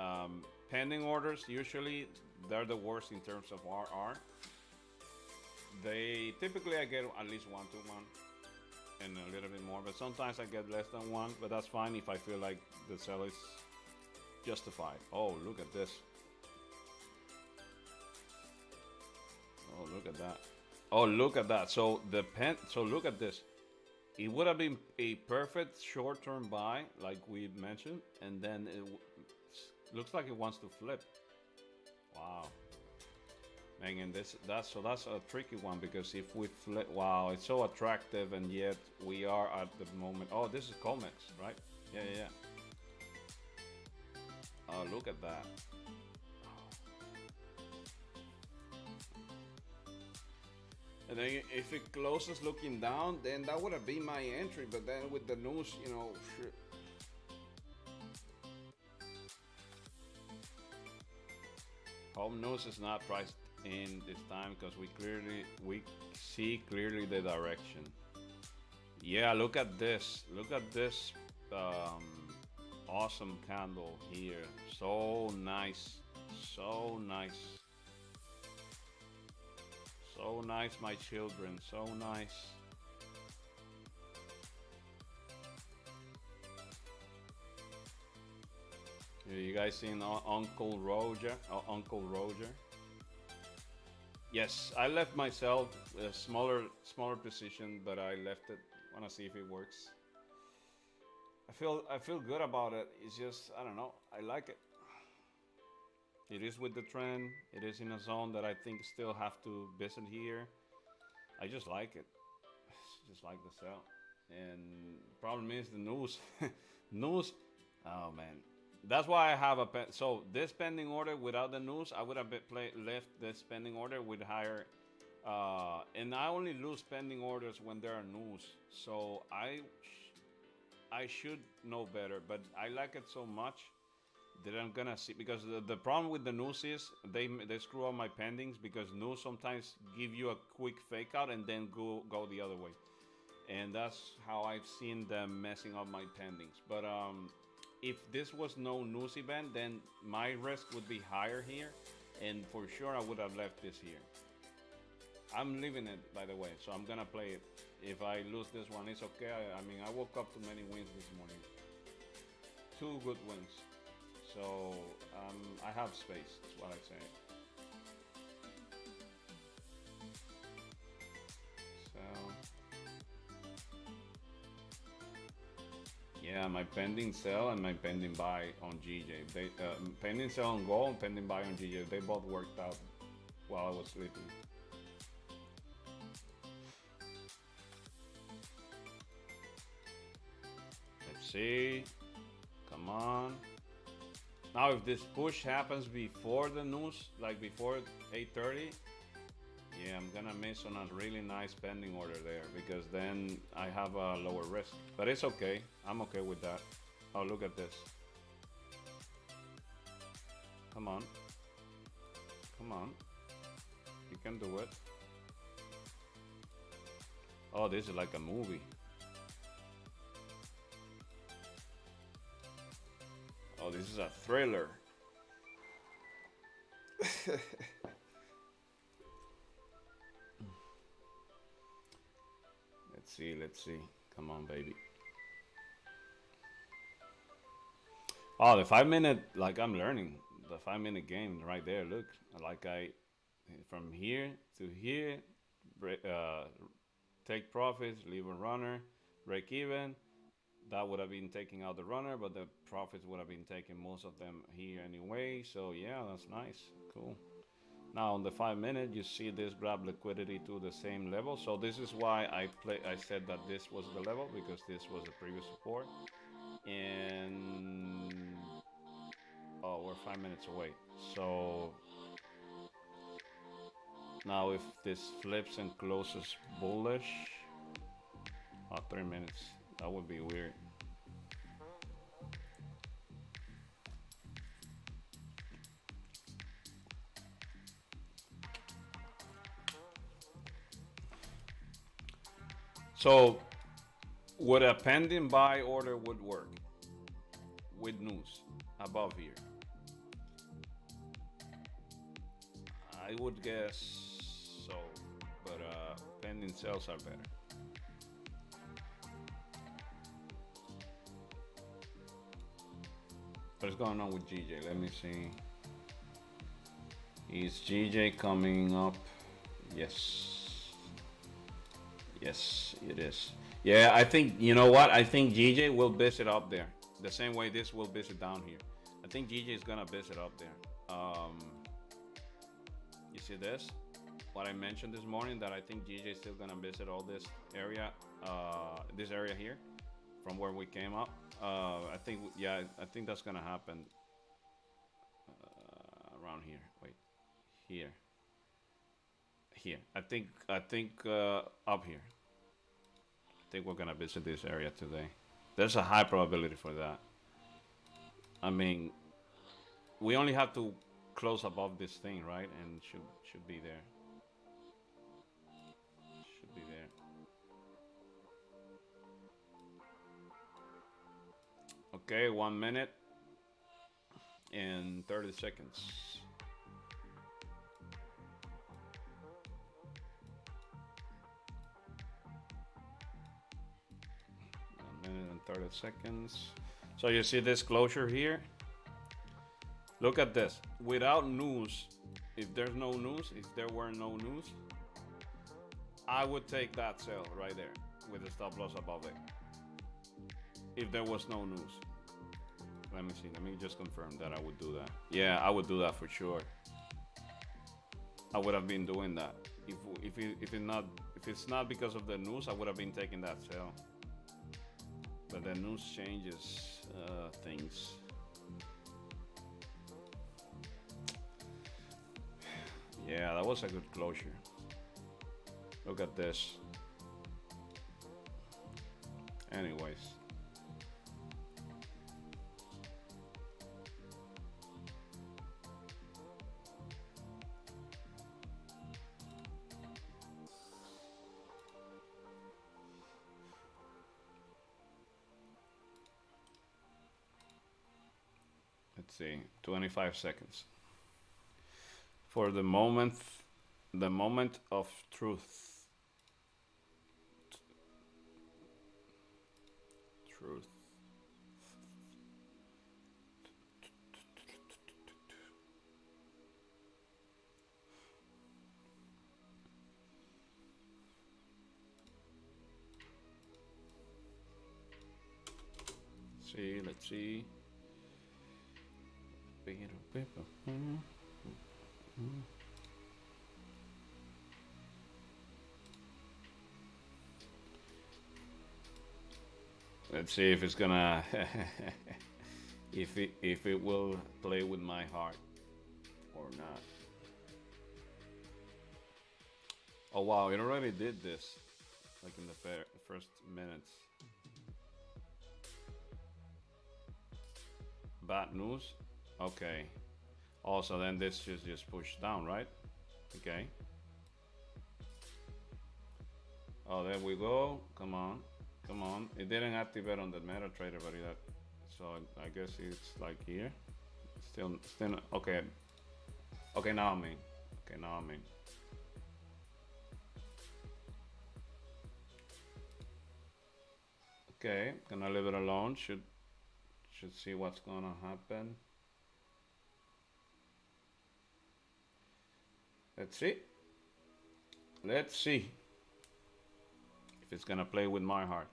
Pending orders usually they're the worst in terms of RR. They typically I get at least 1 to 1. And a little bit more, but sometimes I get less than one, but that's fine if I feel like the sell is justified. Oh, look at this. Oh, look at that. Oh, look at that. So look at this. It would have been a perfect short-term buy, like we mentioned, and then looks like it wants to flip. Wow. Man, and that's a tricky one because if we flip, wow, it's so attractive, and yet we are at the moment. Oh, this is Comex, right? Yeah, yeah, yeah. Oh, look at that. And then if it closes looking down, then that would have been my entry. But then with the news, shit. Home news is not priced in this time because we see clearly the direction. Yeah, look at this. Look at this awesome candle here. So nice. So nice. So nice, my children. So nice. You guys seen Uncle Roger? Uncle Roger. Yes, I left myself a smaller position, but I left it. Wanna see if it works. I feel good about it. It's just I don't know. I like it. It is with the trend. It is in a zone that I think still have to visit here. I just like it. Just like the sell. And problem is the news. News. Oh man. That's why I have so this pending order without the news, I would have left this pending order with higher. And I only lose pending orders when there are news. So I should know better, but I like it so much that I'm gonna see because the problem with the news is they screw up my pendings because news sometimes give you a quick fake out and then go the other way, and that's how I've seen them messing up my pendings. But if this was no news event, then my risk would be higher here, and for sure I would have left this here. I'm leaving it, by the way, so I'm gonna play it. If I lose this one, it's okay. I mean, I woke up to many wins this morning. Two good wins. So I have space. That's what I say. So yeah, my pending sell and my pending buy on GJ. They pending sell on gold, pending buy on GJ. They both worked out while I was sleeping. Let's see. Come on. Now, if this push happens before the news, like before 8:30, yeah, I'm gonna miss on a really nice pending order there because then I have a lower risk. But it's okay. I'm okay with that. Oh, look at this. Come on. Come on. You can do it. Oh, this is like a movie. Oh, this is a thriller. Let's see, let's see. Come on, baby. Oh, the 5 minute, like I'm learning. The 5 minute game right there, look. Like from here to here, take profits, leave a runner, break even. That would have been taking out the runner, but the profits would have been taking most of them here anyway. So yeah, that's nice. Cool. Now on the 5 minute, you see this grab liquidity to the same level. So this is why I said that this was the level because this was the previous support. And oh, we're 5 minutes away. So now if this flips and closes bullish, oh, 3 minutes. That would be weird. So, would a pending buy order would work with news above here? I would guess so, but pending sales are better. What's going on with GJ? Let me see. Is GJ coming up? Yes. Yes, it is. Yeah, I think you know what? I think GJ will visit up there the same way this will visit down here. I think GJ is gonna visit up there. You see this? What I mentioned this morning that I think GJ is still gonna visit all this area here, from where we came up. I think yeah, I think that's gonna happen around here. Wait, here, here. I think up here. I think we're gonna visit this area today. There's a high probability for that. I mean, we only have to close above this thing, right? And should be there. Should be there. Okay, 1 minute and 30 seconds. 1 minute and 30 seconds. So you see this closure here? Look at this. Without news, if there's no news, if there were no news, I would take that sell right there with the stop loss above it. If there was no news. Let me see. Let me just confirm that I would do that. Yeah, I would do that for sure. I would have been doing that. If it's not because of the news, I would have been taking that sell. But the news changes things. Yeah, that was a good closure. Look at this. Anyways. Let's see, 25 seconds. For the moment of truth. Truth. Let's see. Let's see if it's gonna if it will play with my heart or not. Oh wow, it already did this, like in the first minutes. Bad news. Okay. Also, then this should just push down, right? Okay. Oh, there we go. Come on, come on. It didn't activate on the MetaTrader, but it. So I guess it's like here. Still. Okay. Okay, now I'm in. Okay, now I'm in. Okay, gonna leave it alone. Should see what's gonna happen. Let's see. Let's see if it's gonna play with my heart.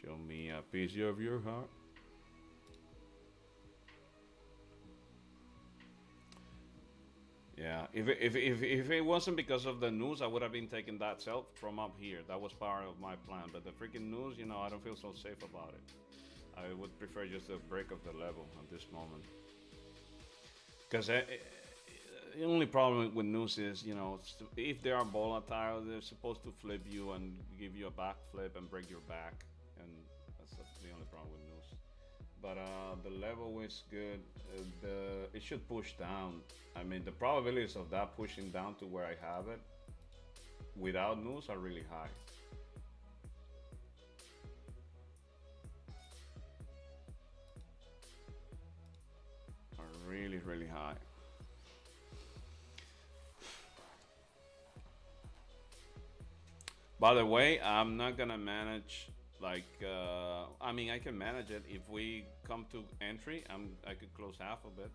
Show me a piece of your heart. Yeah, if it wasn't because of the news, I would have been taking that sell from up here. That was part of my plan. But the freaking news, you know, I don't feel so safe about it. I would prefer just a break of the level at this moment. Because the only problem with news is, you know, if they are volatile, they're supposed to flip you and give you a back flip and break your back, and that's the only problem with news. But the level is good. It should push down. I mean, the probabilities of that pushing down to where I have it without news are really high. Are really high. By the way, I'm not gonna manage like I mean I can manage it if we come to entry. I could close half of it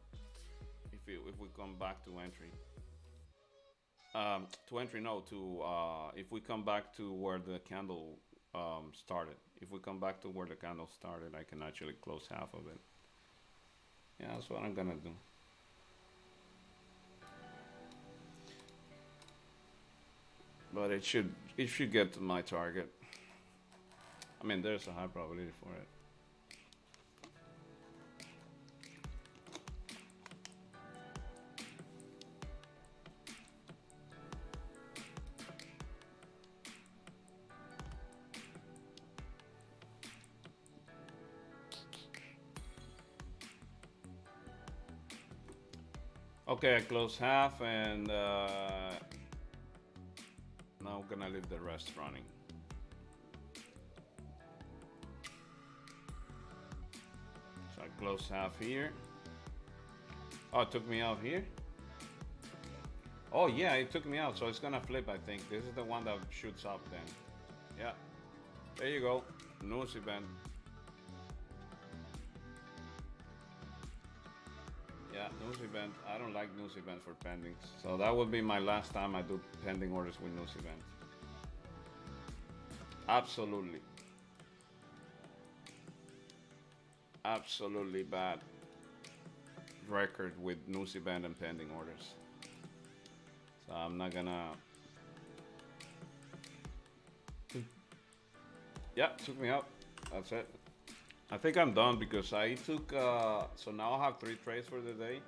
if we come back to entry. To entry, no. To if we come back to where the candle started. If we come back to where the candle started, I can actually close half of it. Yeah, that's what I'm gonna do. But it should get to my target. I mean, there's a high probability for it. Okay, I close half and now I'm gonna leave the rest running. So I close half here. Oh, it took me out here. Oh yeah, it took me out, so it's gonna flip. I think this is the one that shoots up. Then, yeah, there you go, news event. Yeah, news event. I don't like news event for pendings, so that would be my last time I do pending orders with news event. Absolutely, absolutely bad record with news event and pending orders. So I'm not gonna. Yeah, took me out. That's it. I think I'm done because I took. So now I have 3 trades for the day,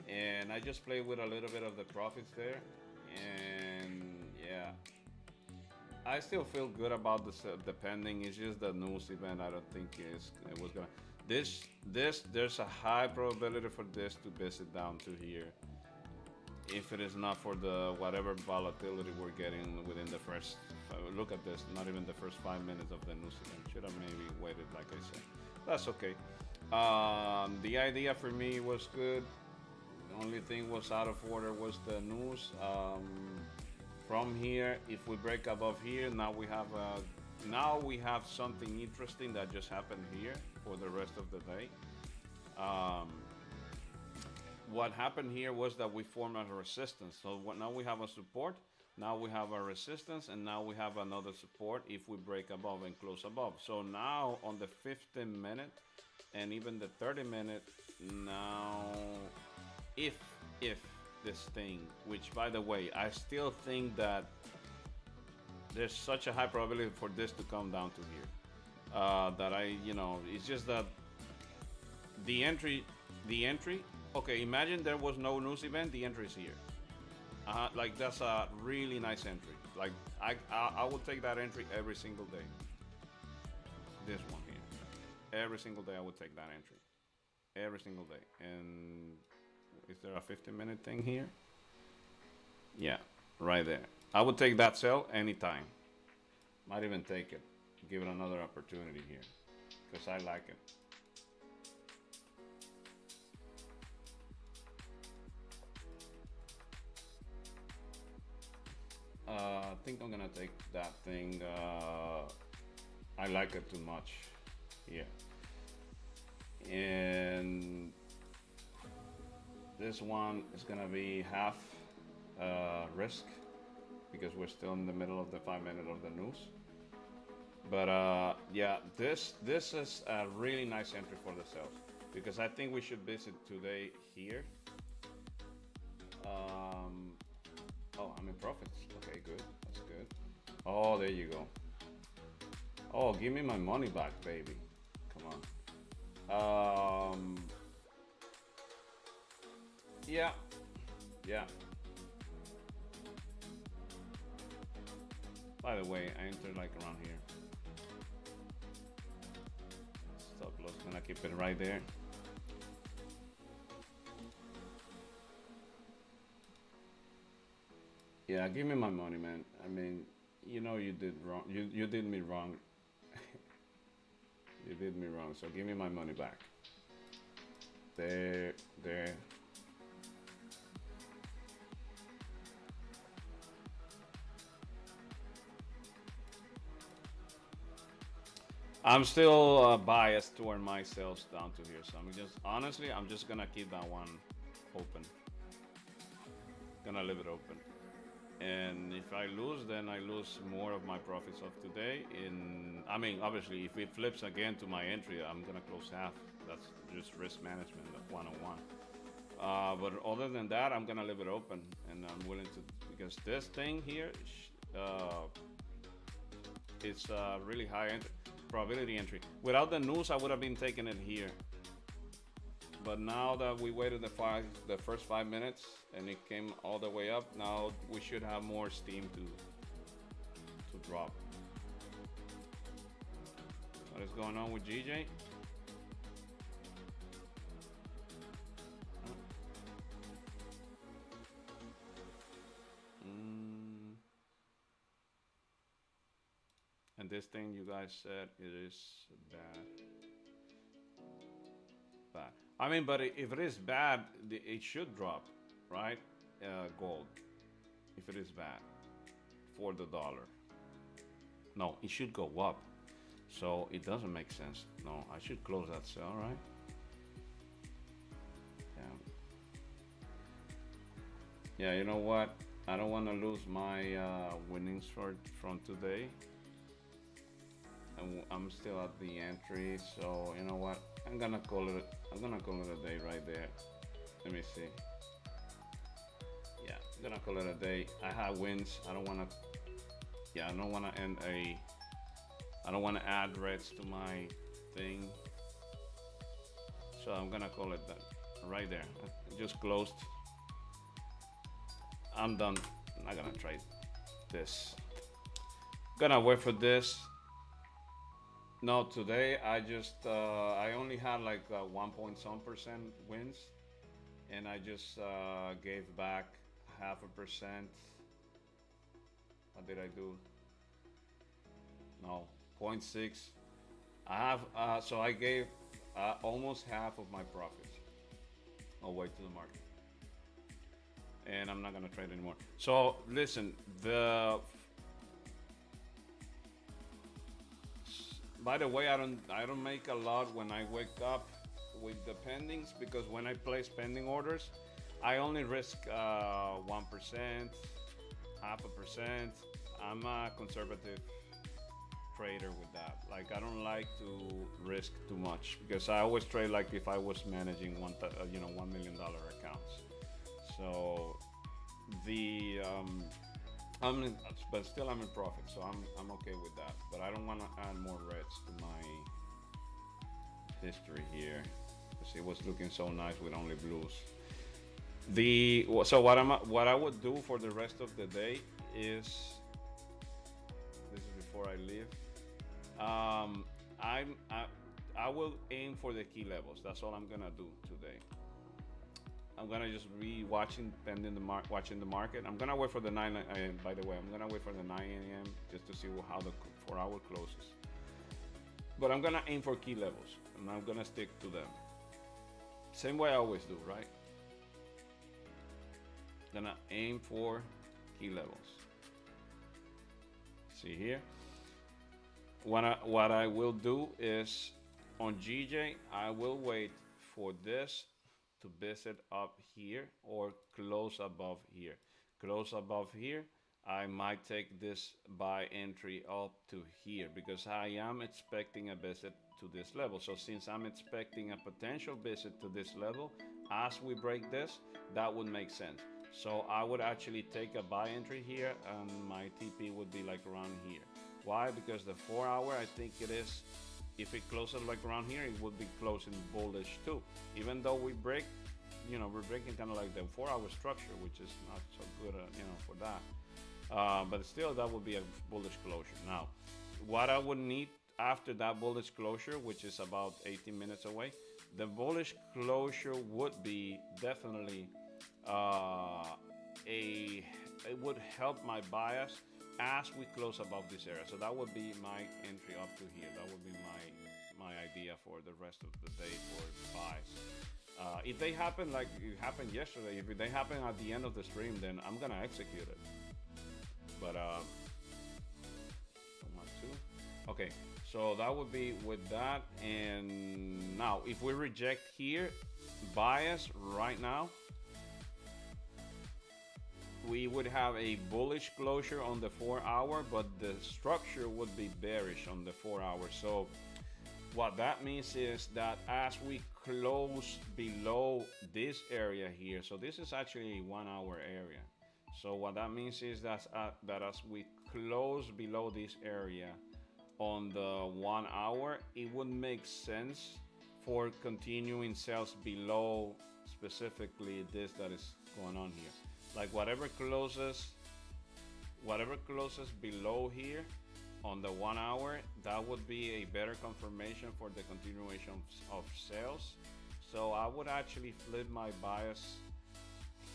and I just played with a little bit of the profits there, and yeah, I still feel good about the pending. It's just the news event. I don't think it was gonna. There's a high probability for this to visit down to here. If it is not for the whatever volatility we're getting within the first, look at this, not even the first 5 minutes of the news event. Should have maybe waited, like I said. That's okay. The idea for me was good. The only thing was out of order was the news. From here, if we break above here, now we have something interesting that just happened here for the rest of the day. Um, what happened here was that we formed a resistance. So now we have a support, now we have a resistance, and now we have another support if we break above and close above. So now on the 15 minute and even the 30 minute, now if this thing, which by the way, I still think that there's such a high probability for this to come down to here. That it's just that the entry. Okay, imagine there was no news event. The entry is here. Like that's a really nice entry. Like I will take that entry every single day. This one here, every single day I would take that entry, every single day. And is there a 15-minute thing here? Yeah, right there. I would take that sell anytime. Might even take it, give it another opportunity here, because I like it. I think I'm gonna take that thing. I like it too much. Yeah. And this one is gonna be half risk because we're still in the middle of the 5 minute of the news. But yeah, this is a really nice entry for the sales because I think we should visit today here. Oh, I'm in profits. Okay, good. That's good. Oh, there you go. Oh, give me my money back, baby. Come on. Yeah, yeah. By the way, I entered like around here. Stop loss, gonna keep it right there. Yeah, give me my money, man. I mean, you did wrong. You did me wrong. You did me wrong. So give me my money back. There, there. I'm still biased toward my sales down to here, so I'm just, gonna keep that one open. Gonna leave it open. And if I lose, then I lose more of my profits of today. I mean, obviously, if it flips again to my entry, I'm gonna close half. That's just risk management, 101. But other than that, I'm gonna leave it open, and I'm willing to, because this thing here, uh, it's really high probability entry. Without the news, I would have been taking it here. But now that we waited the first 5 minutes and it came all the way up, now we should have more steam to drop. What is going on with GJ? And this thing you guys said it is bad. Bad. I mean, but if it is bad, it should drop, right? Gold, if it is bad, for the dollar. No, it should go up. So it doesn't make sense. No, I should close that sell, right? Yeah. Yeah, you know what? I don't want to lose my winnings from today. I'm still at the entry, so you know what? I'm gonna call it a day right there. Let me see. Yeah, I'm gonna call it a day. I have wins. I don't wanna. Yeah, I don't wanna end a. I don't wanna add reds to my thing. So I'm gonna call it that right there. I just closed. I'm done. I'm not gonna try this. Gonna wait for this. No, today I just I only had like 1 point some percent wins, and I just gave back 0.5%. What did I do? No, 0.6. I have so I gave almost half of my profits away to the market, and I'm not gonna trade anymore. So listen, by the way, I don't make a lot when I wake up with the pendings, because when I place pending orders, I only risk 1%, 0.5%. I'm a conservative trader with that. Like, I don't like to risk too much, because I always trade like if I was managing $1 million accounts. So but still I'm in profit, so I'm okay with that. But I don't want to add more reds to my history here, because it was looking so nice with only blues. So what I would do for the rest of the day is, this is before I leave. I will aim for the key levels. That's all I'm gonna do today. I'm gonna just be watching the market. I'm gonna wait for the 9. By the way, I'm gonna wait for the 9 a.m. just to see how the 4-hour closes. But I'm gonna aim for key levels, and I'm gonna stick to them. Same way I always do, right? Gonna aim for key levels. See here. What I will do is on GJ, I will wait for this to visit up here or close above here. Close above here, I might take this buy entry up to here, because I am expecting a visit to this level. So since I'm expecting a potential visit to this level, as we break this, that would make sense. So I would actually take a buy entry here, and my TP would be like around here. Why? Because the 4-hour, I think it is, if it closes like around here, it would be closing bullish too. Even though we break, we're breaking kind of like the 4-hour structure, which is not so good, for that. But still, that would be a bullish closure. Now, what I would need after that bullish closure, which is about 18 minutes away, the bullish closure would be definitely it would help my bias as we close above this area. So that would be my entry up to here. That would be my idea for the rest of the day for buys. If they happen like it happened yesterday, if they happen at the end of the stream, then I'm gonna execute it. But okay, so that would be with that. And now if we reject here, bias right now we would have a bullish closure on the 4 hour, but the structure would be bearish on the 4 hour. So what that means is that as we close below this area here, so this is actually a 1 hour area. So what that means is that as we close below this area on the 1 hour, it would make sense for continuing sales below specifically this that is going on here. Like whatever closes below here on the 1 hour, that would be a better confirmation for the continuation of sales. So I would actually flip my bias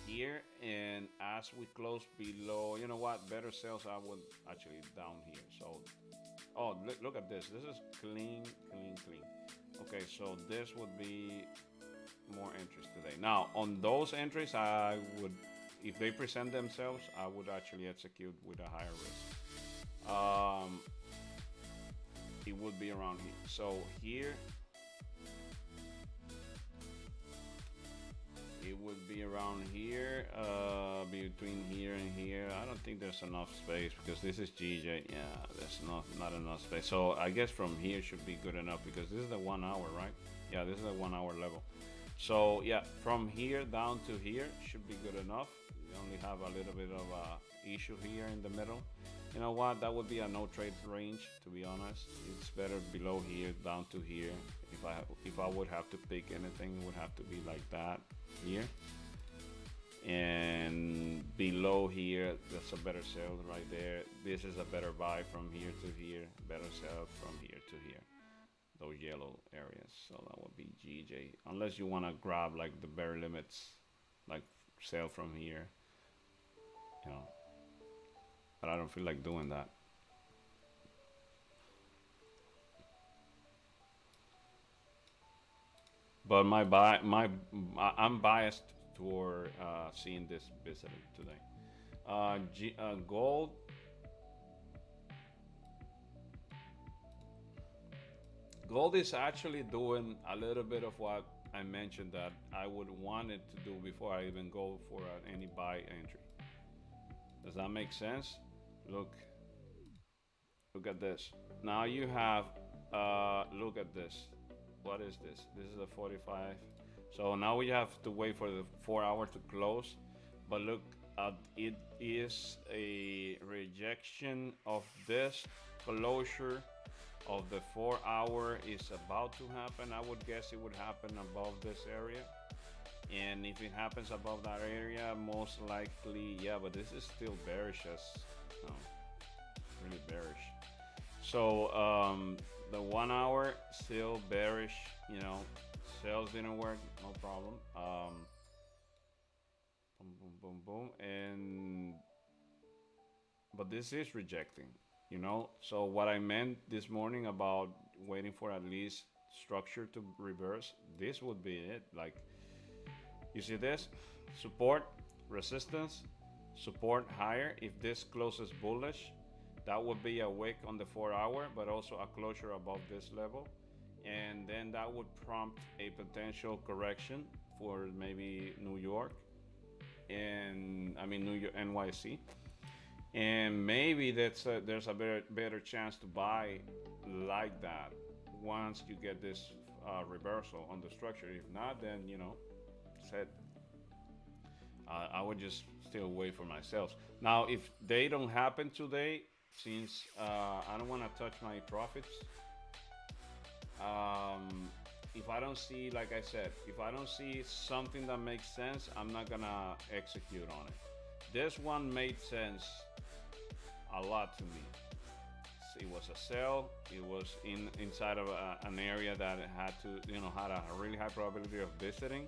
here, and as we close below, you know what, better sales, I would actually down here. So oh, look at this is clean. Okay, so this would be more interest today. Now on those entries, I would, if they present themselves, I would actually execute with a higher risk. It would be around here. So here, it would be around here, between here and here. I don't think there's enough space because this is GJ. Yeah, there's not enough space. So I guess from here should be good enough because this is the 1 hour, right? Yeah, this is the 1 hour level. So yeah, from here down to here should be good enough. We only have a little bit of a issue here in the middle. You know what? That would be a no trade range, to be honest. It's better below here down to here. If I would have to pick anything, it would have to be like that here. And below here, that's a better sell right there. This is a better buy from here to here, better sell from here to here. Those yellow areas. So that would be GJ. Unless you want to grab like the bare limits, like sell from here, you know. But I don't feel like doing that. But I'm biased toward seeing this visiting today. Gold. Gold is actually doing a little bit of what I mentioned that I would want it to do before I even go for any buy entry. Does that make sense? Look at this. Now you have, look at this. What is this? This is a 45. So now we have to wait for the 4 hour to close. But look, it is a rejection of this closure of the 4 hour is about to happen. I would guess it would happen above this area. And if it happens above that area, most likely, yeah, but this is still bearish as, no, really bearish. So the 1 hour still bearish, you know, sales didn't work, no problem. Boom, boom, and but this is rejecting, you know. So what I meant this morning about waiting for at least structure to reverse, this would be it. Like, you see this support, resistance, support higher. If this closes bullish, that would be a wick on the 4 hour, but also a closure above this level. And then that would prompt a potential correction for maybe New York and New York, NYC. And maybe there's a better chance to buy like that once you get this reversal on the structure. If not, then, you know, said I would just still wait for myself. Now, if they don't happen today, since I don't want to touch my profits, if I don't see, like I said, if I don't see something that makes sense, I'm not gonna execute on it. This one made sense a lot to me. It was a sell. It was inside of an area that had to, you know, had a really high probability of visiting.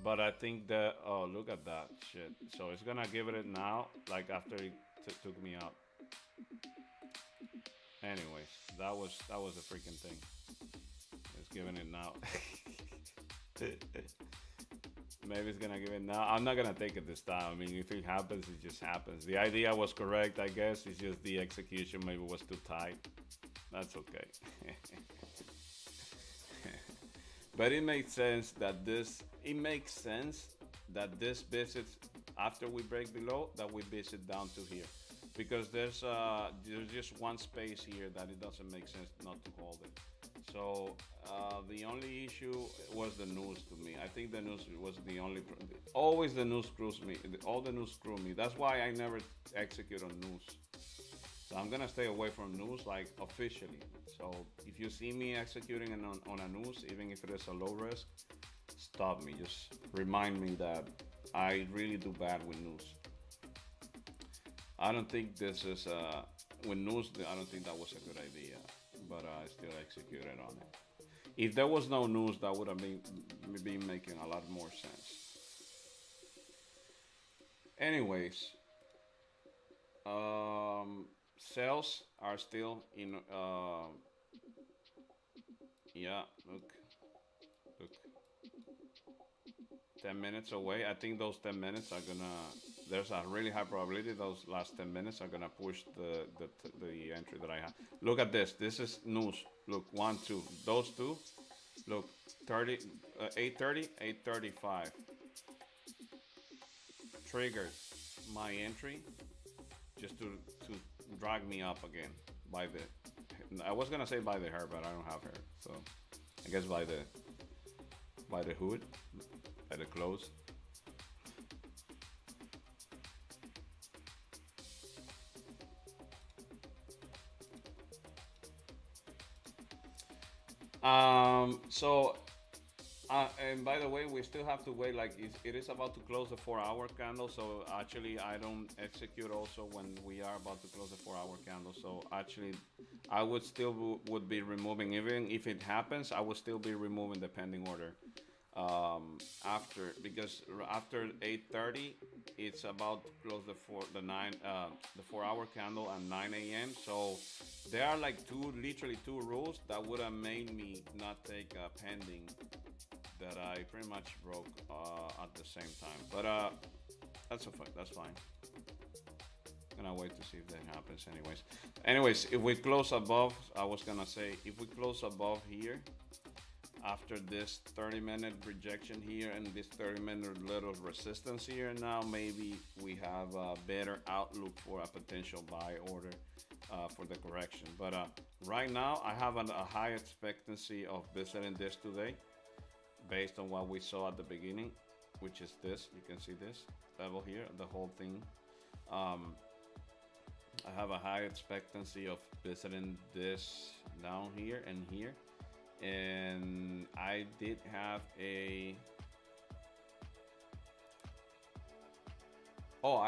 But I think that, oh, look at that shit. So it's gonna give it now, like after it took me out. Anyways, that was a freaking thing. It's giving it now. Maybe it's gonna give it now. I'm not gonna take it this time. I mean, if it happens, it just happens. The idea was correct, I guess. It's just the execution maybe was too tight. That's okay. But it makes sense that this. It makes sense that this after we break below that we visit down to here, because there's just one space here that it doesn't make sense not to hold it. So the only issue was the news to me. I think the news was the only. Always the news screws me. All the news screw me. That's why I never execute on news. So I'm gonna stay away from news, like officially. So if you see me executing on a news, even if it is a low risk, stop me. Just remind me that I really do bad with news. I don't think this is with news. I don't think that was a good idea, but I still executed on it. If there was no news, that would have been making a lot more sense. Anyways, sales are still in. Yeah, look, 10 minutes away. I think those 10 minutes are gonna. There's a really high probability those last 10 minutes are gonna push the entry that I have. Look at this. This is news. Look, one, two. Those two. Look, 30, 8:30, 8:35. Triggered my entry just to drag me up again by the. I was gonna say by the hair, but I don't have hair, so I guess by the hood, by the clothes. So, and by the way, we still have to wait. Like it is about to close the 4 hour candle. So actually, I don't execute also when we are about to close the 4 hour candle. So actually, I would still would be removing, even if it happens, I would still be removing the pending order. After, because after 8:30 it's about to close the 4 hour candle at 9 a.m. So there are like literally two rules that would have made me not take a pending that I pretty much broke at the same time, but that's fine. Gonna wait to see if that happens. Anyways, if we close above, I was gonna say, if we close above here after this 30-minute rejection here and this 30-minute little resistance here, now maybe we have a better outlook for a potential buy order for the correction. But right now, I have a high expectancy of visiting this today based on what we saw at the beginning, which is this. You can see this level here, the whole thing. I have a high expectancy of visiting this down here and here. And I did have I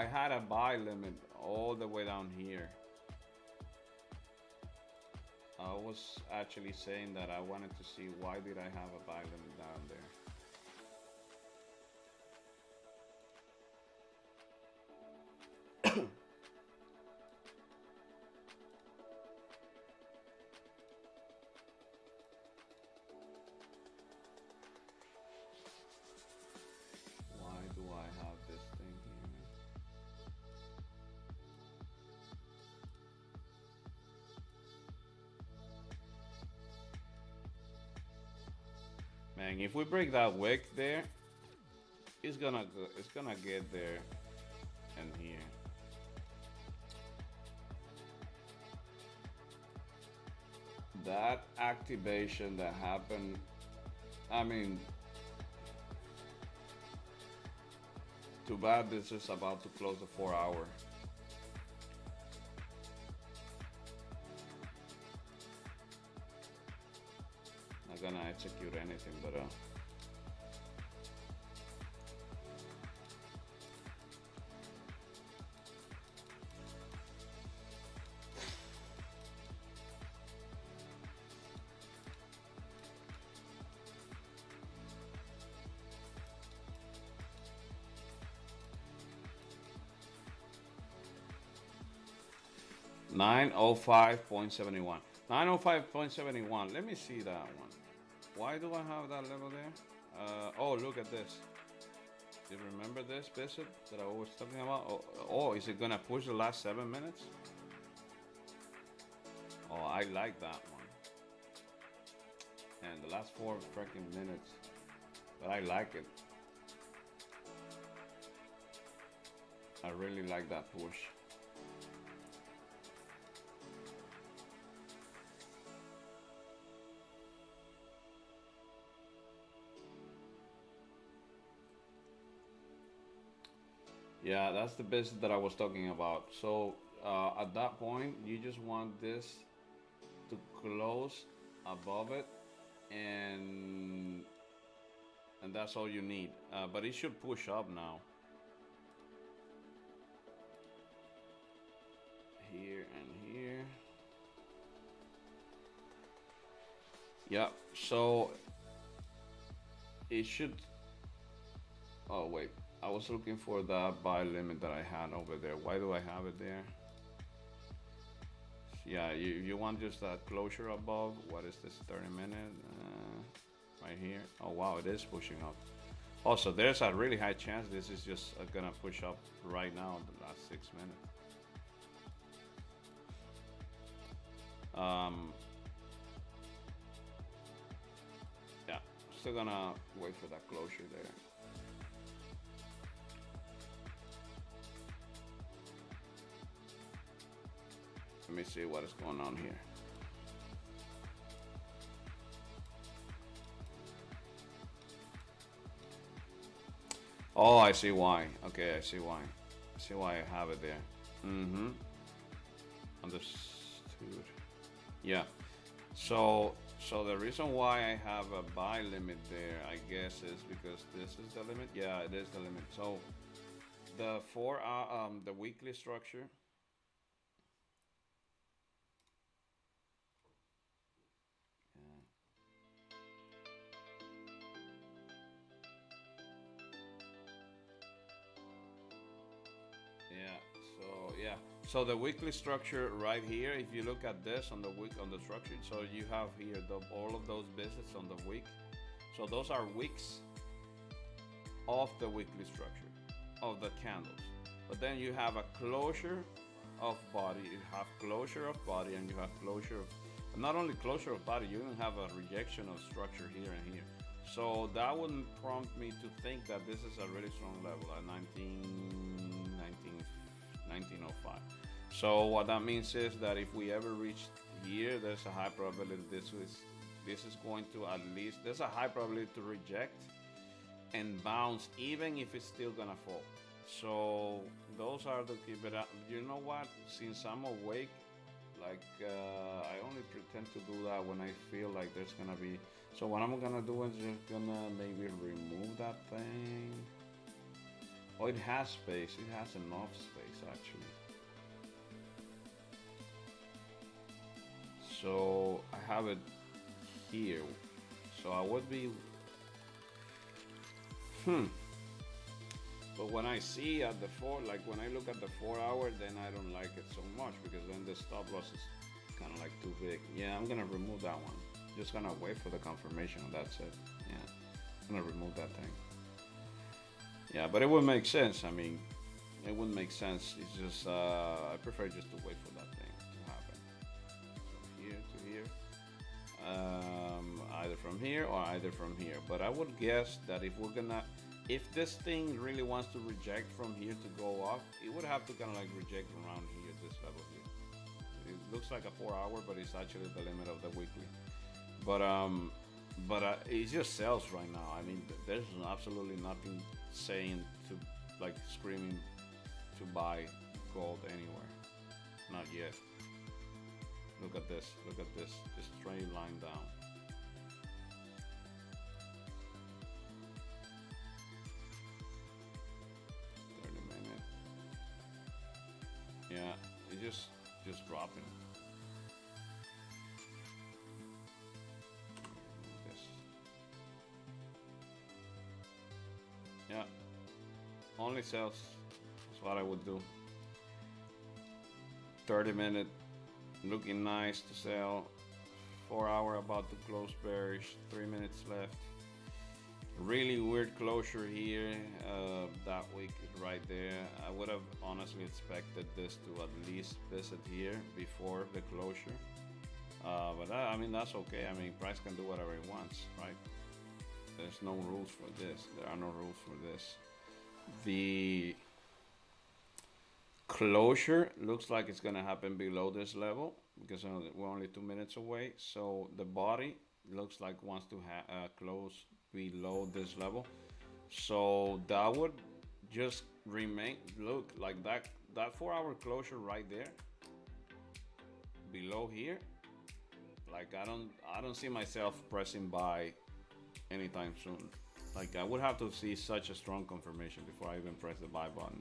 had a buy limit all the way down here. I was actually saying that I wanted to see why did I have a buy limit down there. Why do I have this thing here? Man, if we break that wick there, it's gonna get there and here. That activation that happened, I mean, too bad this is about to close the 4 hour. Not gonna execute anything, but 905.71. 905.71. Let me see that one. Why do I have that level there? Oh, look at this. You remember this visit that I was talking about? Oh, is it gonna push the last 7 minutes? Oh, I like that one. And the last 4 freaking minutes. But I like it. I really like that push. Yeah, that's the business that I was talking about. So at that point, you just want this to close above it, and and that's all you need. But it should push up now. Here and here. Yeah. So it should. Oh wait, I was looking for the buy limit that I had over there. Why do I have it there? Yeah, you want just that closure above. What is this? 30 minute. Right here. Oh wow, it is pushing up. Also, there's a really high chance this is just gonna push up right now in the last 6 minutes. Um, yeah, still gonna wait for that closure there. Let me see what is going on here. Oh, I see why. Okay, I see why. I see why I have it there. Mm-hmm. Understood. Yeah. So the reason why I have a buy limit there, I guess, is because this is the limit. Yeah, it is the limit. So the weekly structure. Yeah. So yeah. So the weekly structure right here, if you look at this on the week on the structure, so you have here all of those visits on the week. So those are weeks of the weekly structure of the candles. But then you have a closure of body, you have closure of body, and you have closure of not only closure of body, you even have a rejection of structure here and here. So that would prompt me to think that this is a really strong level at 1905. So what that means is that if we ever reach here, there's a high probability this is going to at least there's a high probability to reject and bounce even if it's still gonna fall. So those are the key. But you know what? Since I'm awake, like I only pretend to do that when I feel like there's gonna be. So what I'm gonna do is just gonna maybe remove that thing. Oh, it has space. It has enough space actually. So I have it here. So I would be. Hmm. But when I see at the like when I look at the 4 hour, then I don't like it so much because then the stop loss is kind of like too big. Yeah, I'm gonna remove that one. Just gonna wait for the confirmation. That's it. Yeah, I'm gonna remove that thing. Yeah, but it would make sense. I mean, it wouldn't make sense. It's just I prefer just to wait for that thing to happen. So here to here, either from here or either from here. But I would guess that if this thing really wants to reject from here to go up, it would have to kind of like reject around here, this level here. It looks like a 4 hour, but it's actually the limit of the weekly. But it just sells right now. I mean, there's absolutely nothing saying to like screaming to buy gold anywhere. Not yet. Look at this. Look at this. Just straight line down. Yeah, it just dropping. This. Yeah, only sells. That's what I would do. 30 minute, looking nice to sell. 4 hour about to close bearish. 3 minutes left. Really weird closure here. That week right there. I would have honestly expected this to at least visit here before the closure. But I mean that's okay. I mean price can do whatever it wants, right? There's no rules for this. There are no rules for this. The closure looks like it's gonna happen below this level because we're only 2 minutes away. So the body looks like wants to close below this level. So that would just remain, look like that 4 hour closure right there below here. Like I don't see myself pressing buy anytime soon. Like I would have to see such a strong confirmation before I even press the buy button.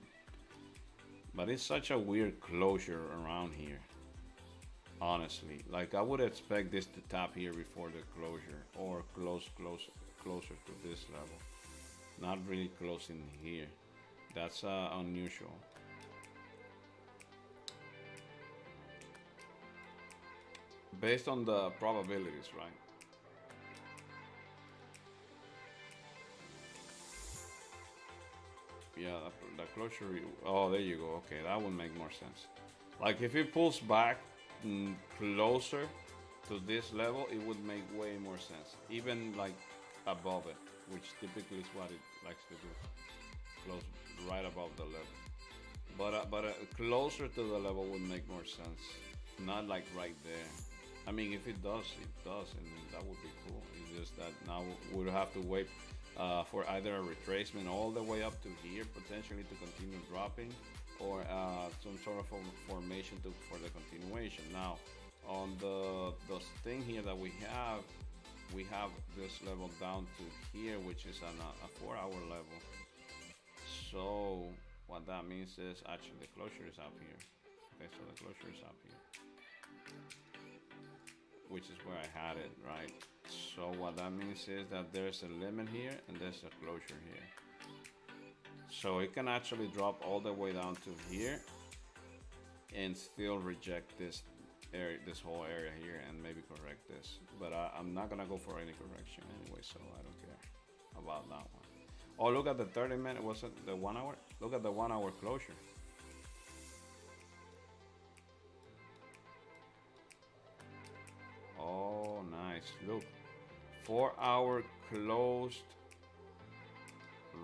But it's such a weird closure around here. Honestly, like I would expect this to tap here before the closure or closer to this level. Not really closing here. That's unusual. Based on the probabilities, right? Yeah, the closure. Oh, there you go. Okay, that would make more sense. Like if it pulls back closer to this level, it would make way more sense. Even like above it, which typically is what it likes to do, close right above the level. But closer to the level would make more sense. Not like right there. I mean, if it does, it does, and that would be cool. It's just that now we'll have to wait for either a retracement all the way up to here, potentially to continue dropping, or some sort of formation for the continuation. Now, on the thing here that we have this level down to here, which is a 4 hour level. So what that means is actually the closure is up here. Okay, so the closure is up here, which is where I had it, right? So what that means is that there's a limit here and there's a closure here. So it can actually drop all the way down to here and still reject this area, this whole area here, and maybe correct this. But I'm not gonna go for any correction anyway, so I don't care about that one. Oh, look at the 30 minute, was it the 1 hour? Look at the 1 hour closure. Oh, nice. Look, 4 hour closed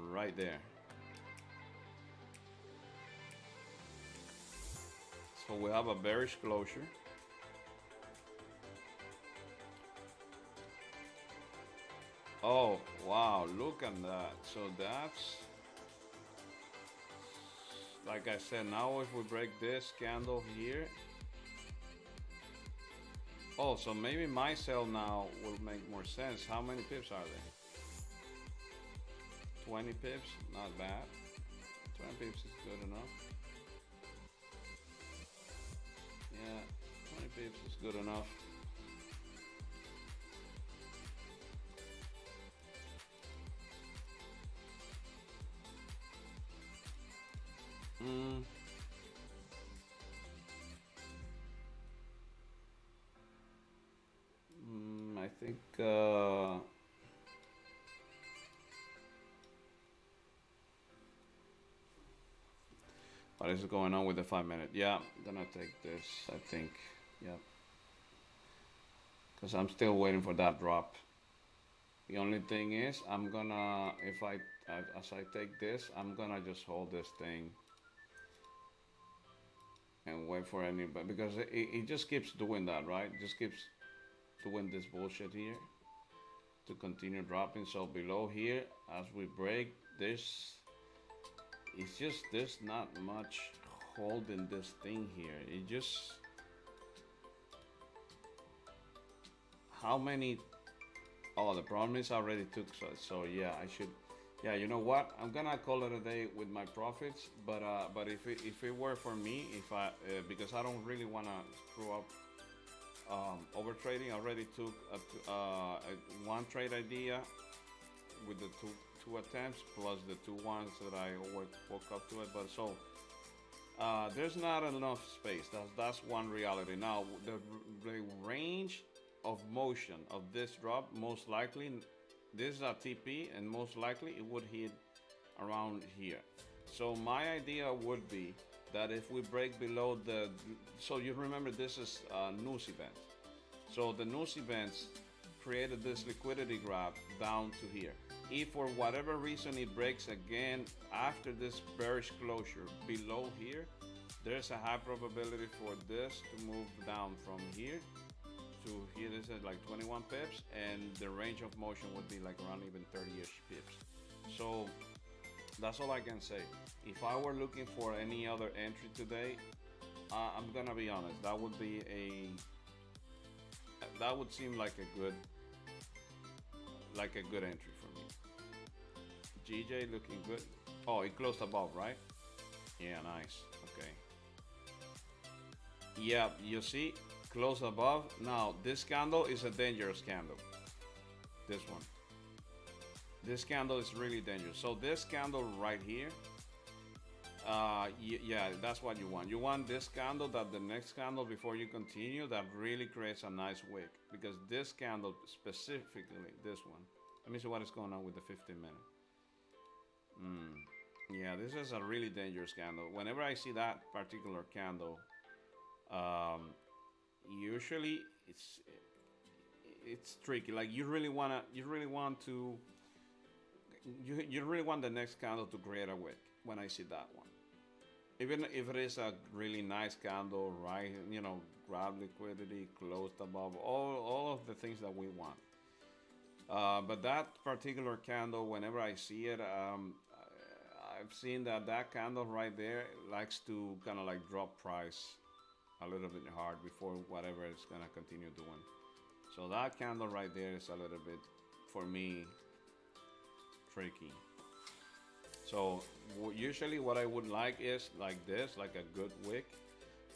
right there. So we have a bearish closure. Oh, wow, look at that. So that's, like I said, now if we break this candle here, oh, so maybe my sell now will make more sense. How many pips are there? 20 pips, not bad. 20 pips is good enough. Yeah, 20 pips is good enough. Mm. I think what is going on with the 5 minute? Yeah, I'm gonna take this, I think. Yeah, because I'm still waiting for that drop. The only thing is, I'm gonna, if as I take this, I'm gonna just hold this thing and wait for anybody, because it just keeps doing that, right? It just keeps doing this bullshit here to continue dropping. So below here, as we break this, it's just there's not much holding this thing here. It just, how many, oh, the problem is I already took, so yeah, I should, yeah, you know what, I'm gonna call it a day with my profits. But if it were for me, if I because I don't really want to screw up over trading. I already took one trade idea with the two attempts plus the two ones that I woke up to it. But so there's not enough space. That's one reality. Now the range of motion of this drop, most likely this is a TP, and most likely it would hit around here. So my idea would be that if we break below the, so you remember this is news event. So the news events created this liquidity graph down to here. If for whatever reason it breaks again after this bearish closure below here, There's a high probability for this to move down from here to here. This is like 21 pips, and the range of motion would be like around even 30-ish pips. So that's all I can say. If I were looking for any other entry today, I'm gonna be honest. That would seem like a good entry for me. GJ looking good. Oh, it closed above, right? Yeah, nice. Okay. Yeah, you see, close above. Now this candle is a dangerous candle. This one. This candle is really dangerous. So this candle right here, yeah, that's what you want. You want this candle, that the next candle before you continue, that really creates a nice wick. Because this candle specifically, this one. Let me see what is going on with the 15-minute. Yeah, this is a really dangerous candle. Whenever I see that particular candle, um, usually it's tricky. Like you really want to, you really want the next candle to create a wick. When I see that one, even if it is a really nice candle, right? Grab liquidity, closed above, all of the things that we want. But that particular candle, whenever I see it, I've seen that candle right there likes to kind of like drop price a little bit hard before whatever it's gonna continue doing. So that candle right there is a little bit, for me, tricky. So usually what I would like is like this, like a good wick,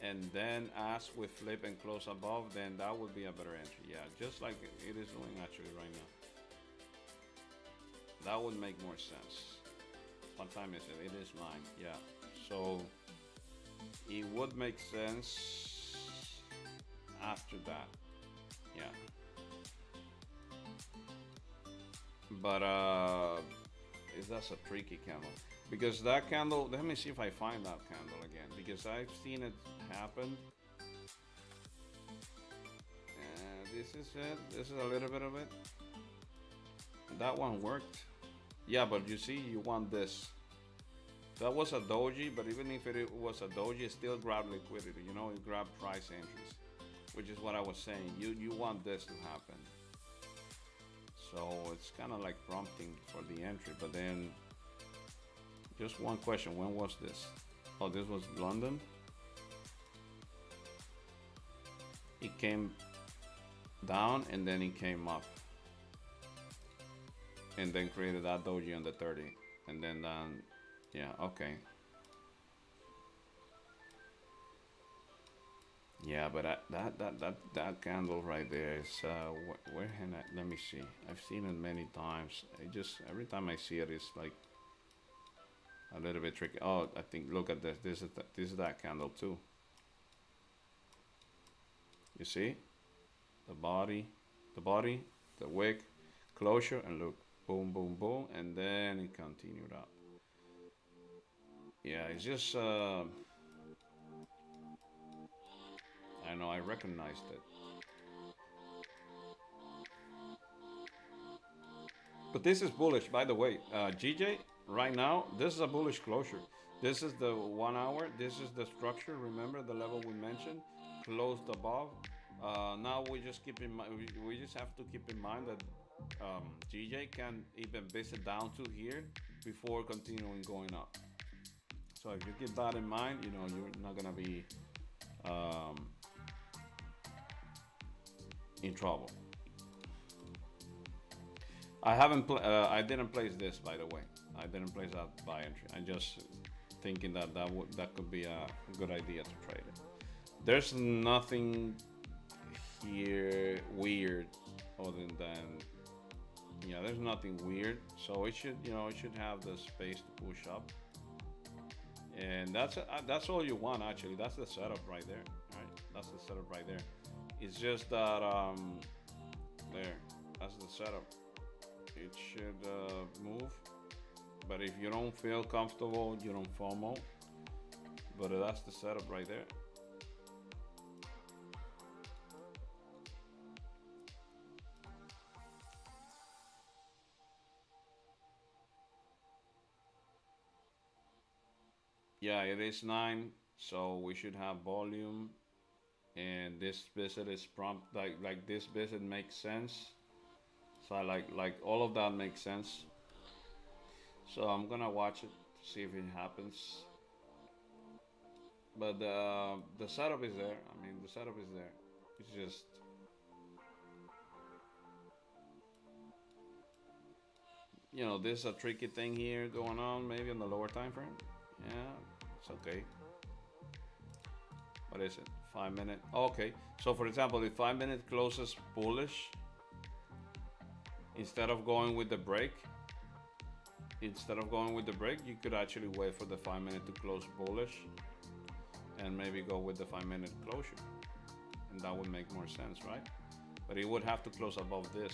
and then as we flip and close above, then that would be a better entry. Yeah, just like it is doing actually right now. That would make more sense. What time is it? It is 9. Yeah. So it would make sense after that. Yeah. But is that's a tricky candle because that candle. Let me see if I find that candle again because I've seen it happen. This is it. This is a little bit of it. That one worked. Yeah, but you see, you want this. That was a doji, but even if it was a doji, it still grabbed liquidity. It grabbed price entries, which is what I was saying. You want this to happen. So it's kind of like prompting for the entry. But then, just one question: when was this? Oh, this was London. It came down and then it came up, and then created that doji on the 30, and then yeah, okay. Yeah, but that candle right there is where can I, let me see. I've seen it many times. I just every time I see it, it's like a little bit tricky. Oh, I think look at this. This is that candle too. You see, the body, the wick, closure, and look, boom, boom, boom, and then it continued up. Yeah, it's just I know I recognized it. But this is bullish, by the way. GJ, right now, this is a bullish closure. This is the 1 hour. This is the structure. Remember the level we mentioned, closed above. Now we just keep in mind. We just have to keep in mind that GJ can even visit down to here before continuing going up. So if you keep that in mind, you're not gonna be um, in trouble. I didn't place this, by the way. I didn't place that buy entry. I just thinking that could be a good idea to trade it. There's nothing here weird other than yeah. There's nothing weird, so it should have the space to push up, and that's all you want actually. That's the setup right there. Right, that's the setup right there. It's just that there. That's the setup. It should move, but if you don't feel comfortable, you don't FOMO. But that's the setup right there. Yeah, it is 9. So we should have volume, and this visit is prompt, like this visit makes sense. So I like all of that makes sense. So I'm gonna watch it to see if it happens. But the setup is there. I mean, the setup is there. It's just, there's a tricky thing here going on, maybe on the lower time frame. Yeah, it's okay. What is it? 5 minute. Okay. So for example, if 5 minute closes bullish, instead of going with the break, you could actually wait for the 5 minute to close bullish, and maybe go with the 5 minute closure, and that would make more sense, right? But it would have to close above this.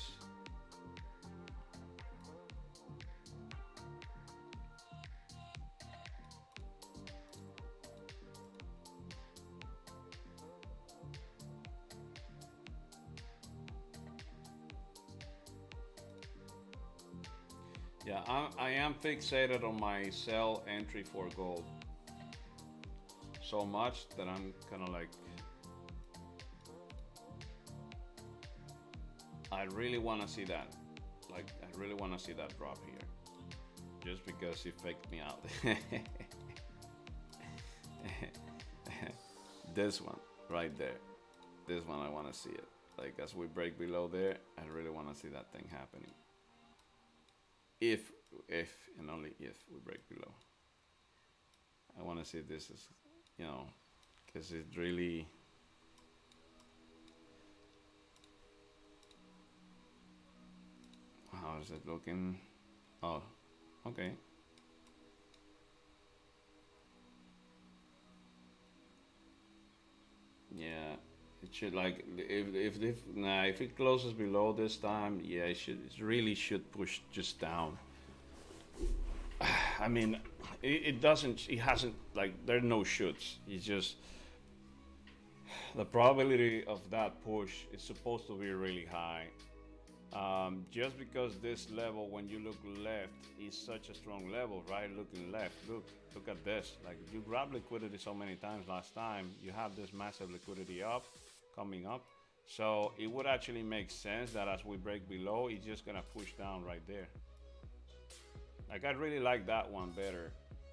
Yeah, I am fixated on my sell entry for gold so much that I'm kind of like, I really want to see that. Like, I really want to see that drop here, just because it faked me out. This one right there, this one I want to see it. Like, as we break below there, I really want to see that thing happening. If, and only if we break below, I want to see this is, because it really. How is it looking? Oh, okay. Yeah, it should, like, if nah, if it closes below this time, yeah, it really should push just down. I mean, it doesn't, it hasn't, like, there are no shoots. It's just the probability of that push is supposed to be really high. Just because this level, when you look left, is such a strong level, right? Looking left, look at this. Like, you grab liquidity so many times last time, you have this massive liquidity up, coming up. So it would actually make sense that as we break below, it's just gonna push down right there. Like, I really like that one better,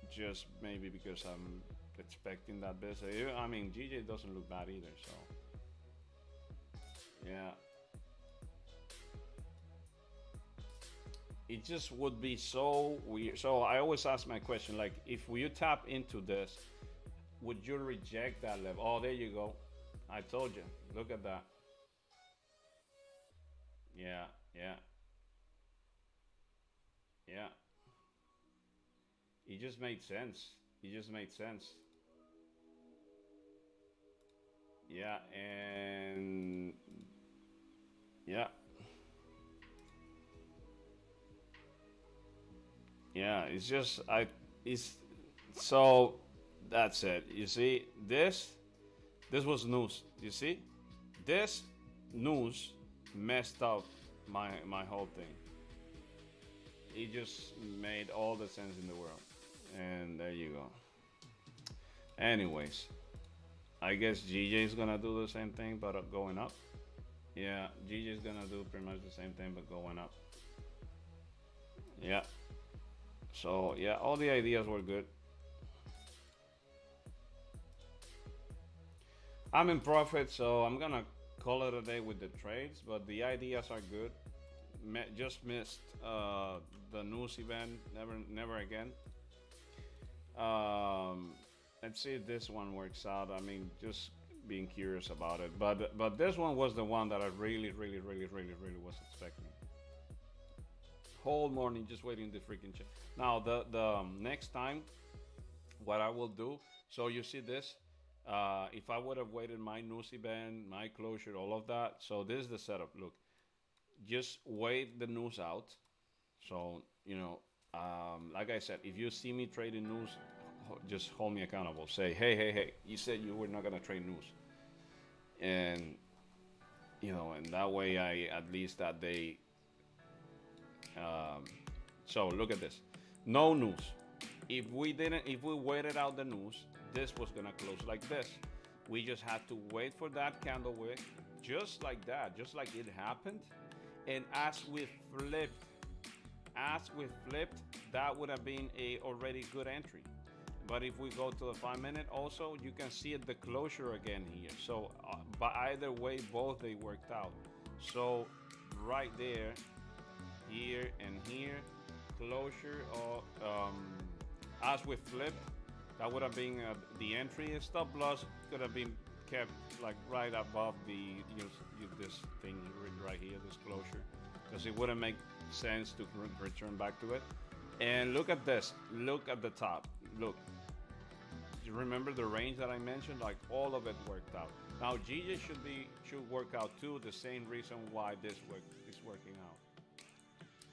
just maybe because I'm expecting that bit. I mean, GJ doesn't look bad either, so yeah. It just would be so weird. So I always ask my question, like, if you tap into this, would you reject that level? Oh, there you go. I told you. Look at that. Yeah, yeah, yeah. It just made sense. It just made sense. Yeah, and yeah, yeah. It's just it's so that's it. You see, this was news. You see, this news messed up my whole thing. It just made all the sense in the world. And there you go. Anyways, I guess GJ is gonna do the same thing, but going up. Yeah, GJ is gonna do pretty much the same thing, but going up. Yeah. So yeah, all the ideas were good. I'm in profit, so I'm gonna call it a day with the trades. But the ideas are good. Just missed the news event. Never again. Um, let's see if this one works out. I mean, just being curious about it. But this one was the one that I really was expecting. Whole morning just waiting the freaking check. Now the next time, what I will do. So you see this. If I would have waited my news event, my closure, all of that. So this is the setup. Look, just wait the news out. So like I said, if you see me trading news, just hold me accountable. Say, hey, you said you were not gonna trade news, and and that way I at least that day. Um, so look at this, no news. if we waited out the news, this was gonna close like this. We just had to wait for that candle wick, just like that, just like it happened. And as we flipped, that would have been a already good entry. But if we go to the 5 minute, also you can see it, the closure again here. So, but either way, both they worked out. So, right there, here and here, closure of as we flipped, that would have been the entry. Stop loss could have been kept like right above the this thing right here, this closure, because it wouldn't make sense to return back to it. And look at this. Look at the top. Look. You remember the range that I mentioned? Like all of it worked out. Now GJ should work out too. The same reason why this is working out.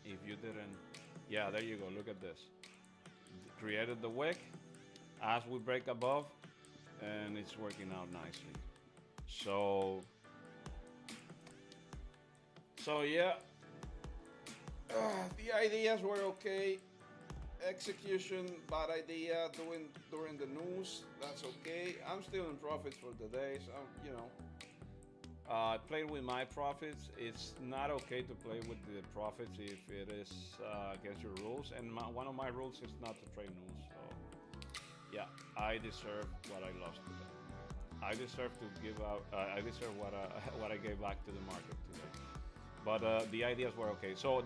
If you didn't, yeah, there you go. Look at this. Created the wick as we break above, and it's working out nicely. So, yeah, the ideas were okay. Execution, bad idea. Doing during the news, that's okay. I'm still in profits for the day, so I played with my profits. It's not okay to play with the profits if it is against your rules. And one of my rules is not to trade news. So yeah, I deserve what I lost today. I deserve to give out. I deserve what what I gave back to the market today. But the ideas were okay. So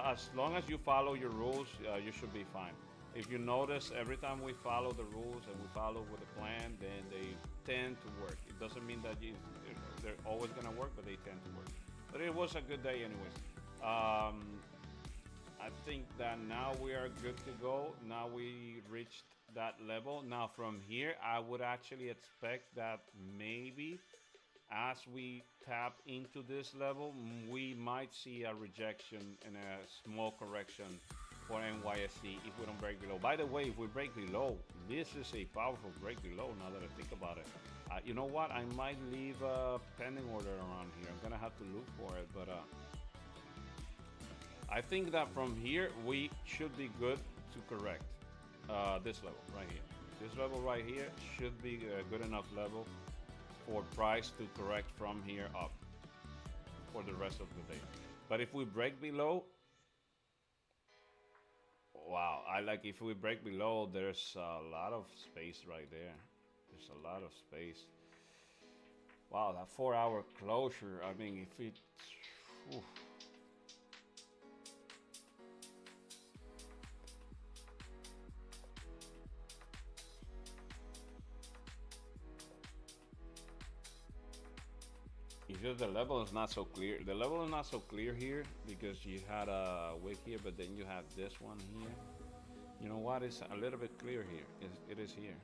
as long as you follow your rules, you should be fine. If you notice, every time we follow the rules and we follow with a plan, then they tend to work. It doesn't mean that they're always gonna work, but they tend to work. But it was a good day anyways. I think that now we are good to go. Now we reached that level. Now from here, I would actually expect that maybe as we tap into this level, we might see a rejection and a small correction for NYSE if we don't break below. By the way, if we break below, this is a powerful break below now that I think about it. You know what? I might leave a pending order around here. I'm gonna have to look for it, but I think that from here we should be good to correct this level right here. This level right here should be a good enough level for price to correct from here up for the rest of the day. But if we break below, wow, I like if we break below, there's a lot of space right there. There's a lot of space. Wow, that 4 hour closure. I mean, if it, whew. It's just the level is not so clear. The level is not so clear here because you had a wick here, but then you have this one here. You know what? It's a little bit clear here. It is here.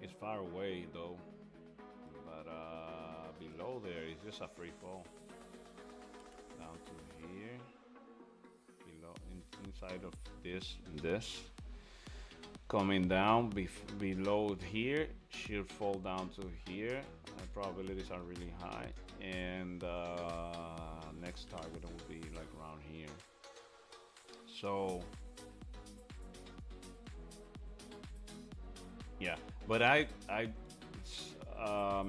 It's far away though, but below there is just a free fall down to here. Below, inside of this. Coming down below here, should fall down to here. Probabilities are really high, and next target will be like around here. So yeah, but I'm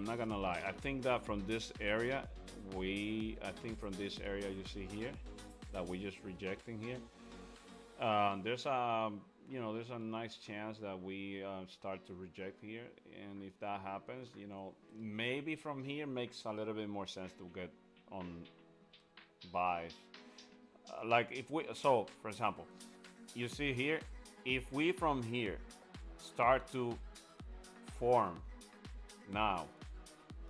not gonna lie. I think that from this area, I think from this area you see here that we're just rejecting here. There's a nice chance that we start to reject here, and if that happens, maybe from here makes a little bit more sense to get on buys. Like if we, so for example, you see here, if we from here start to form now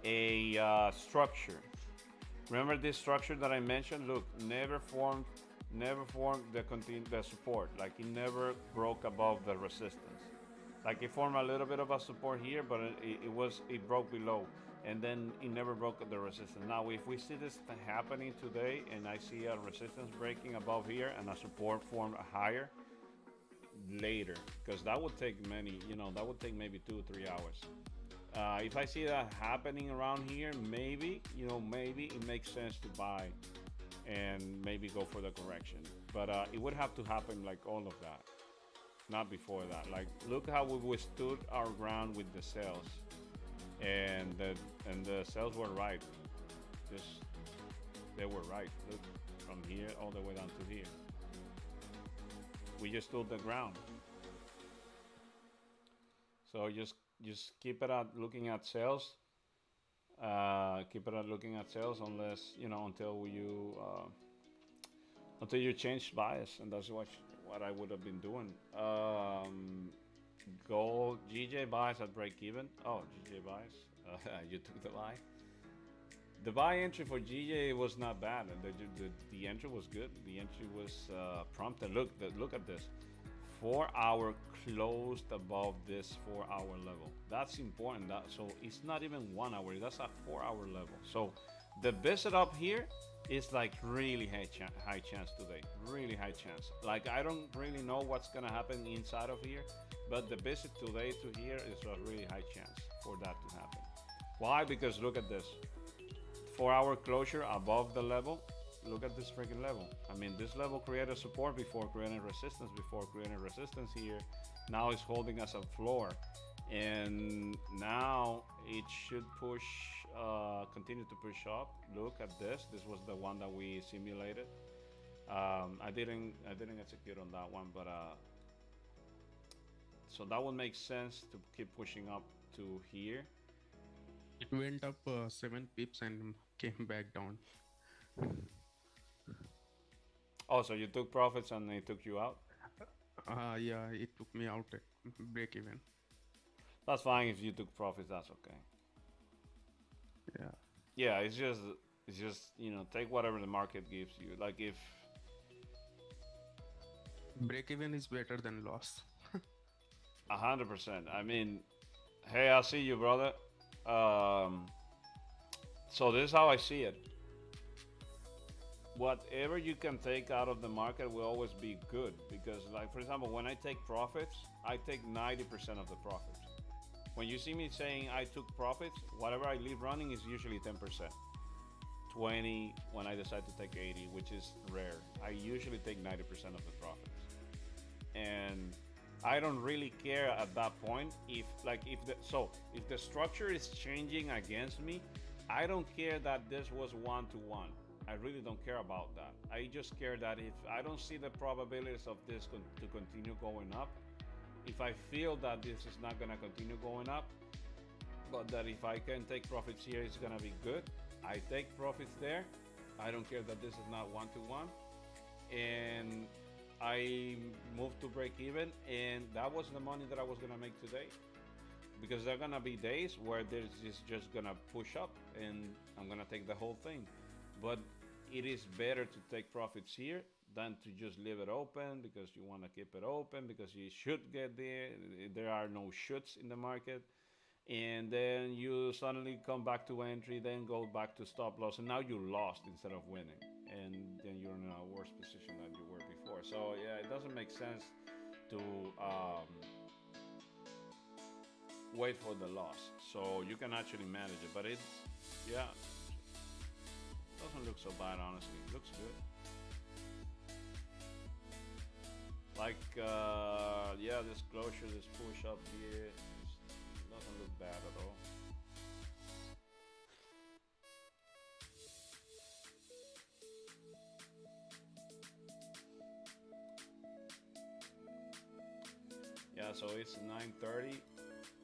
a structure. Remember this structure that I mentioned? Look, never formed the support. Like it never broke above the resistance. Like it formed a little bit of a support here, but it broke below, and then it never broke the resistance. Now, if we see this happening today, and I see a resistance breaking above here and a support formed higher later, because that would take maybe 2 or 3 hours. If I see that happening around here, maybe it makes sense to buy and maybe go for the correction. but it would have to happen like all of that, not before that. Like, look how we withstood our ground with the sales, and the sales were right. Just they were right. Look, from here all the way down to here, we just stood the ground. So just keep it at looking at sales. Keep it at looking at sales unless until you change bias, and that's what I would have been doing. Gold GJ buys at break even. Oh, GJ buys. You took the buy. The buy entry for GJ was not bad, and the entry was good. The entry was prompted. Look at this. 4 hour closed above this 4 hour level. That's important. So it's not even 1 hour. That's a 4 hour level. So the visit up here is like really high chance today. Really high chance. Like, I don't really know what's gonna happen inside of here, but the visit today to here is a really high chance for that to happen. Why? Because look at this. 4 hour closure above the level. Look at this freaking level. I mean, this level created support before, creating resistance here. Now it's holding us a floor, and now it should push, continue to push up. Look at this. This was the one that we simulated. I didn't execute on that one, but so that would make sense to keep pushing up to here. It went up 7 pips and came back down. Oh, so you took profits and they took you out? Yeah, it took me out at break even. That's fine if you took profits. That's okay. Yeah. Yeah, it's just take whatever the market gives you. Like, if Break even is better than loss. 100%. I mean, hey, I see you, brother. So this is how I see it. Whatever you can take out of the market will always be good, because, like, for example, when I take profits, I take 90% of the profits. When you see me saying I took profits, whatever I leave running is usually 10%. 20 when I decide to take 80, which is rare. I usually take 90% of the profits. And I don't really care at that point if the structure is changing against me. I don't care that this was 1-to-1. I really don't care about that. I just care that if I don't see the probabilities of this to continue going up, if I feel that this is not going to continue going up, but that if I can take profits here, it's going to be good, I take profits there. I don't care that this is not 1-to-1. And I moved to break even, and that was the money that I was going to make today. Because there are going to be days where this is just going to push up, and I'm going to take the whole thing. But it is better to take profits here than to just leave it open, because you want to keep it open, because you should get there. There are no shoulds in the market. And then you suddenly come back to entry, then go back to stop loss, and now you lost instead of winning. And then you're in a worse position than you were before. So yeah, it doesn't make sense to wait for the loss. So you can actually manage it, but yeah, doesn't look so bad, honestly. It looks good. Like, yeah, this closure, this push up here, doesn't look bad at all. Yeah, so it's 9:30.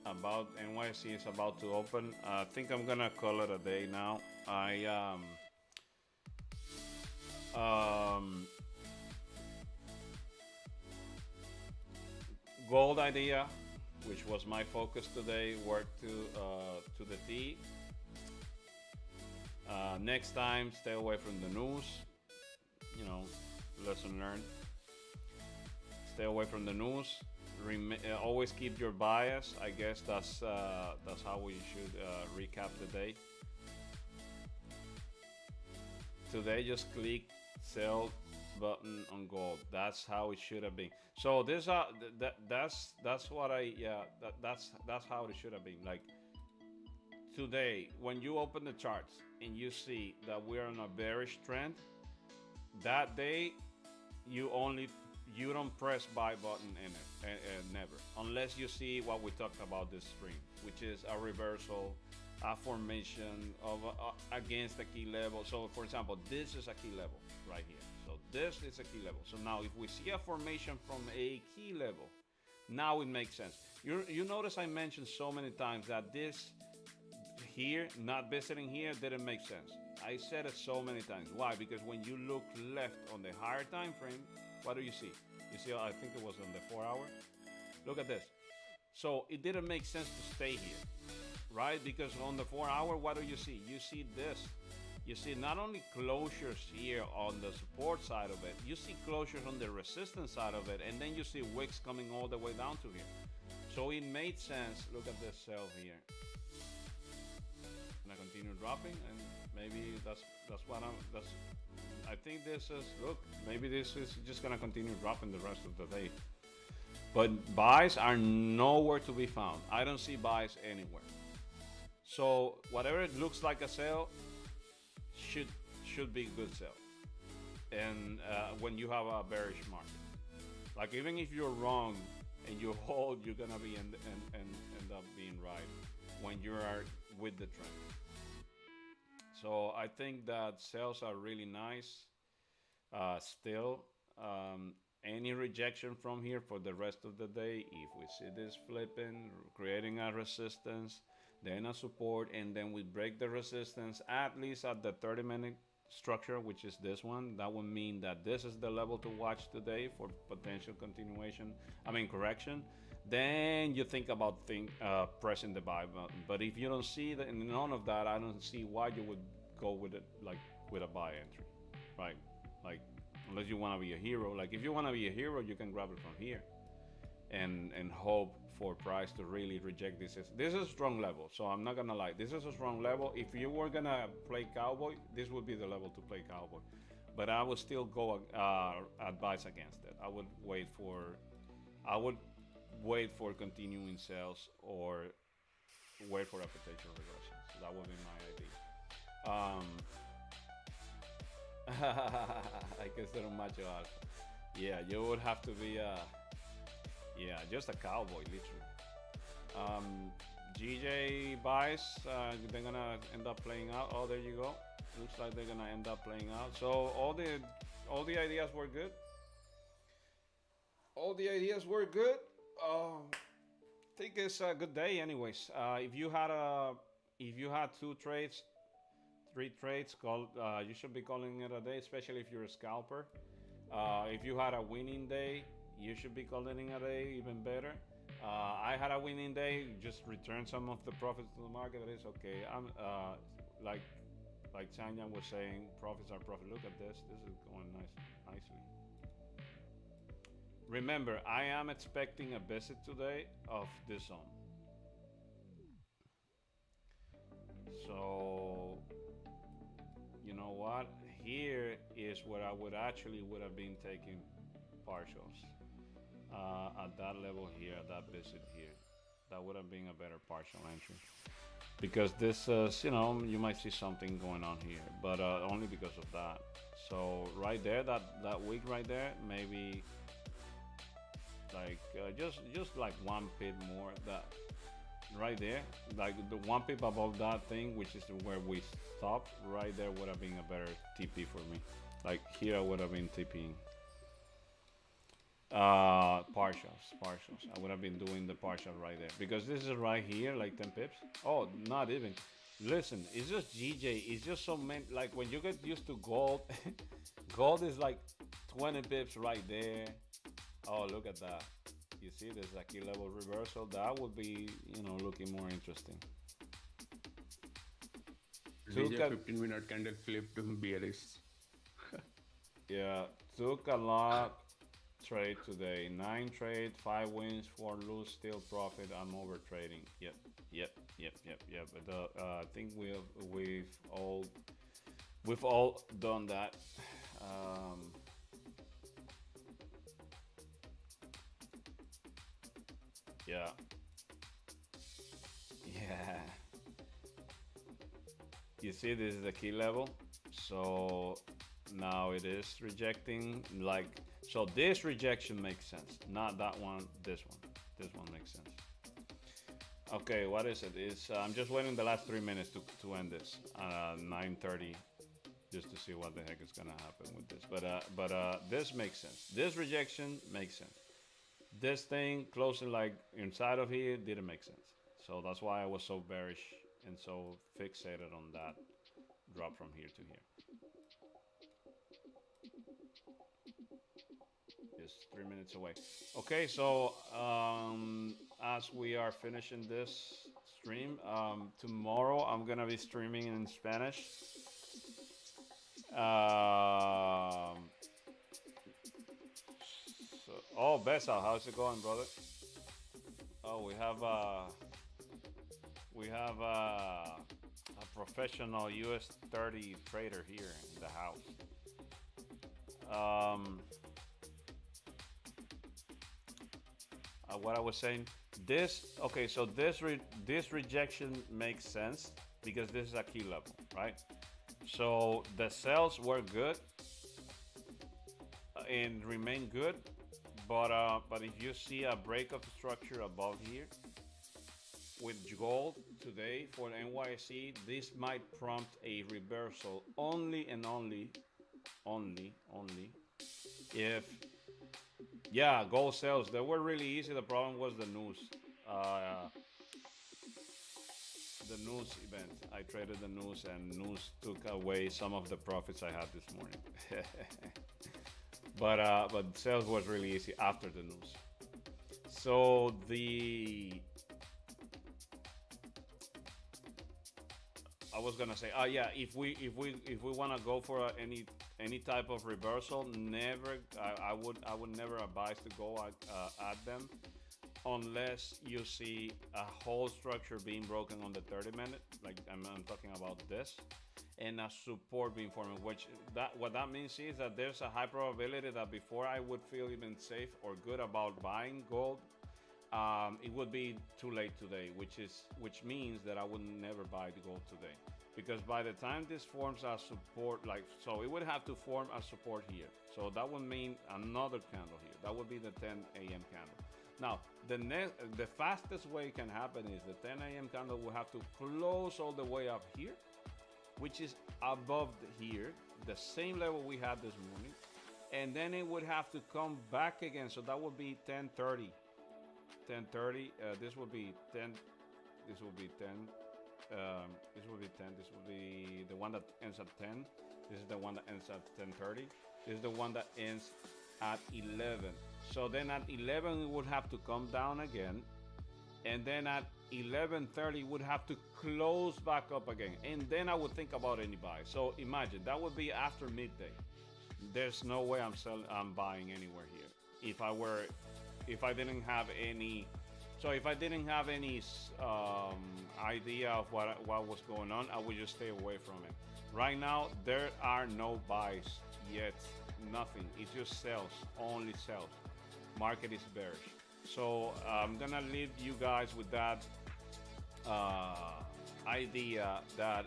About NYC is about to open. I think I'm gonna call it a day now. Um, Gold idea, which was my focus today, worked to the T. Next time, stay away from the news. Lesson learned. Stay away from the news. Always keep your bias. I guess that's how we should recap the day. Today, just click sell button on gold. That's how it should have been. So this that's what that's how it should have been. Like, today, when you open the charts and you see that we're on a bearish trend, that day you only you don't press buy button in it, never, unless you see what we talked about this stream, which is a reversal, a formation of against a key level. So for example, this is a key level right here, so this is a key level. So now if we see a formation from a key level, now it makes sense. You notice I mentioned so many times that this here, not visiting here, didn't make sense. I said it so many times. Why? Because when you look left on the higher time frame, what do you see? You see, I think it was on the 4 hour. Look at this. So it didn't make sense to stay here, right? Because on the 4 hour, what do you see? You see this. You see not only closures here on the support side of it, you see closures on the resistance side of it, and then you see wicks coming all the way down to here. So it made sense. Look at this sell here. Gonna continue dropping, and maybe that's what that's. I think this is, look, maybe this is just gonna continue dropping the rest of the day. But buys are nowhere to be found. I don't see buys anywhere. So whatever it looks like a sell should should be a good sell. And when you have a bearish market, like even if you're wrong and you hold, you're gonna be end up being right when you are with the trend. So I think that sales are really nice. Still, any rejection from here for the rest of the day, if we see this flipping, creating a resistance, then a support, and then we break the resistance at least at the 30-minute structure, which is this one, that would mean that this is the level to watch today for potential continuation, correction. Then you think about pressing the buy button. But if you don't see that, none of that, I don't see why you would go with it, like with a buy entry, right? Like, unless you want to be a hero. Like if you want to be a hero, you can grab it from here and hope for price to really reject this. This is a strong level, so I'm not gonna lie, this is a strong level. If you were gonna play cowboy, this would be the level to play cowboy, but I would still go advise against it. I would wait for continuing sales or wait for a potential reversal. So that would be my idea. I consider macho alpha. Yeah, you would have to be just a cowboy, literally. GJ buys, they're gonna end up playing out. Oh, there you go. Looks like they're gonna end up playing out. So all the ideas were good. All the ideas were good. I think it's a good day, anyways. If you had 2 trades, 3 trades, you should be calling it a day, especially if you're a scalper. If you had a winning day, you should be calling it a day, even better. I had a winning day, just return some of the profits to the market. That is okay. I'm like Tanya was saying, profits are profit. Look at this. This is going nicely. Remember, I am expecting a visit today of this zone. So you know what? Here is where I would have been taking partials at that level here, at that visit here. That would have been a better partial entry because this is, you might see something going on here, but only because of that. So right there, that wick right there, maybe like just like 1 pip more, that right there, like the 1 pip above that thing, which is where we stopped. Right there would have been a better TP for me. Like here I would have been TPing partials. I would have been doing the partial right there because this is right here, like 10 pips. Oh, not even. Listen, it's just GJ. It's just so many. Like when you get used to gold, gold is like 20 pips right there. Oh, look at that. You see, there's a key level reversal. That would be, looking more interesting. DJ 15-minute candle flip to bearish. Yeah, took a lot trade today. 9 trade, 5 wins, 4 lose, still profit. I'm over trading. Yep. But I think we've all done that. Yeah. You see, this is the key level. So now it is rejecting. Like So this rejection makes sense. Not that one. This one. This one makes sense. Okay, what is it? It's I'm just waiting the last 3 minutes to end this. 9:30, just to see what the heck is gonna happen with this. But this makes sense. This rejection makes sense. This thing closing like inside of here didn't make sense. So that's why I was so bearish and so fixated on that drop from here to here. Just 3 minutes away. Okay, so as we are finishing this stream, tomorrow I'm gonna be streaming in Spanish. Um, oh, Besa, how's it going, brother? Oh, we have a professional US 30 trader here in the house. Um, what I was saying, this okay, so this rejection makes sense because this is a key level, right? So the sales were good and remain good, but if you see a break of structure above here with gold today for the NYSE, this might prompt a reversal only and only if yeah, gold sales they were really easy. The problem was uh, the news event. I traded the news, and news took away some of the profits I had this morning. But sales was really easy after the news. So the I was gonna say, yeah, if we wanna go for any type of reversal, never, I would never advise to go at them unless you see a whole structure being broken on the 30 minute, like I'm talking about this, and a support being formed. Which that what that means is that there's a high probability that before I would feel even safe or good about buying gold, it would be too late today, which means that I would never buy the gold today, because by the time this forms a support, like so, it would have to form a support here. So that would mean another candle here. That would be the 10 a.m. candle. Now, the fastest way it can happen is the 10 a.m. candle will have to close all the way up here, which is above here, the same level we had this morning, and then it would have to come back again. So that would be 10:30. 10:30. This will be 10. This will be 10. This will be 10. This will be the one that ends at 10. This is the one that ends at 10:30. This is the one that ends at 11. So then at 11 it would have to come down again, and then at 11:30 it would have to close back up again, and then I would think about any buy. So imagine that would be after midday. There's no way I'm buying anywhere here. If I didn't have any, so if I didn't have any idea of what was going on, I would just stay away from it. Right now, there are no buys yet, nothing. It just sells, only sells. Market is bearish. So I'm gonna leave you guys with that idea that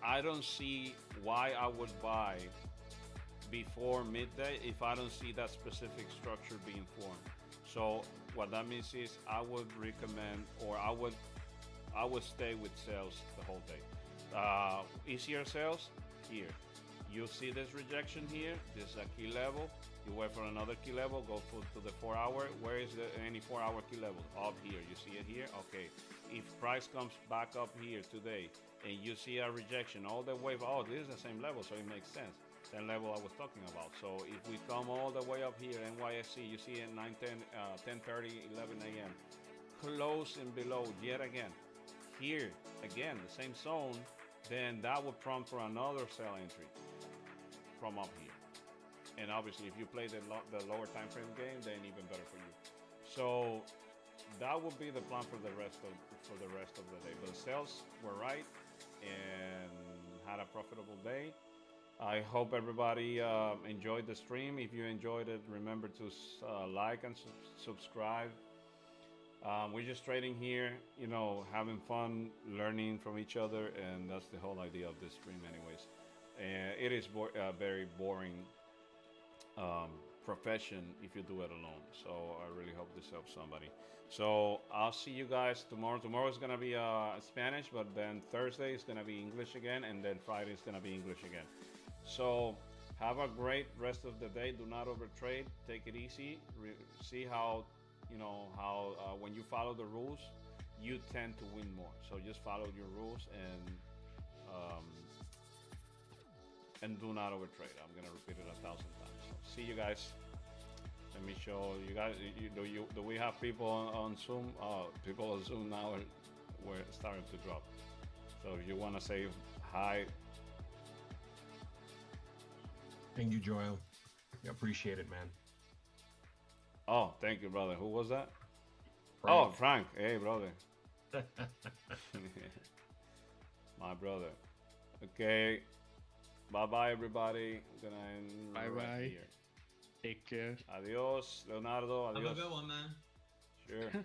I don't see why I would buy before midday if I don't see that specific structure being formed. So what that means is I would recommend, or I would stay with sales the whole day. Easier sales here. You see this rejection here. This is a key level. You wait for another key level. Go to the 4-hour. Where is any 4-hour key level? Up here. You see it here. Okay. If price comes back up here today, and you see a rejection all the way, oh, this is the same level, so it makes sense. Same level I was talking about. So if we come all the way up here, NYSE, you see at 9, 10, 10:30, 11 a.m. Closing below yet again. Here again, the same zone. Then that would prompt for another sell entry from up here. And obviously, if you play the lower time frame game, then even better for you. So that would be the plan for the rest of the day. But the sales were right and had a profitable day. I hope everybody enjoyed the stream. If you enjoyed it, remember to like and subscribe. We're just trading here, having fun, learning from each other, and that's the whole idea of this stream anyways. It is very boring profession if you do it alone. So I really hope this helps somebody. So I'll see you guys tomorrow. Tomorrow is gonna be Spanish, but then Thursday is gonna be English again, and then Friday is gonna be English again. So have a great rest of the day. Do not overtrade. Take it easy. See how when you follow the rules, you tend to win more. So just follow your rules um, and do not overtrade. I'm gonna repeat it 1,000 times. So see you guys. Let me show you guys. Do we have people on Zoom? People on Zoom now we're starting to drop. So if you want to say hi, Thank you, Joel. I appreciate it, man. oh, thank you, brother. Who was that? Frank. Oh, Frank. Hey, brother. My brother. Okay. Bye bye, everybody. I'm gonna end Bye right bye. here. Take care. Adios, Leonardo. Have a Adios. good one, man. Sure.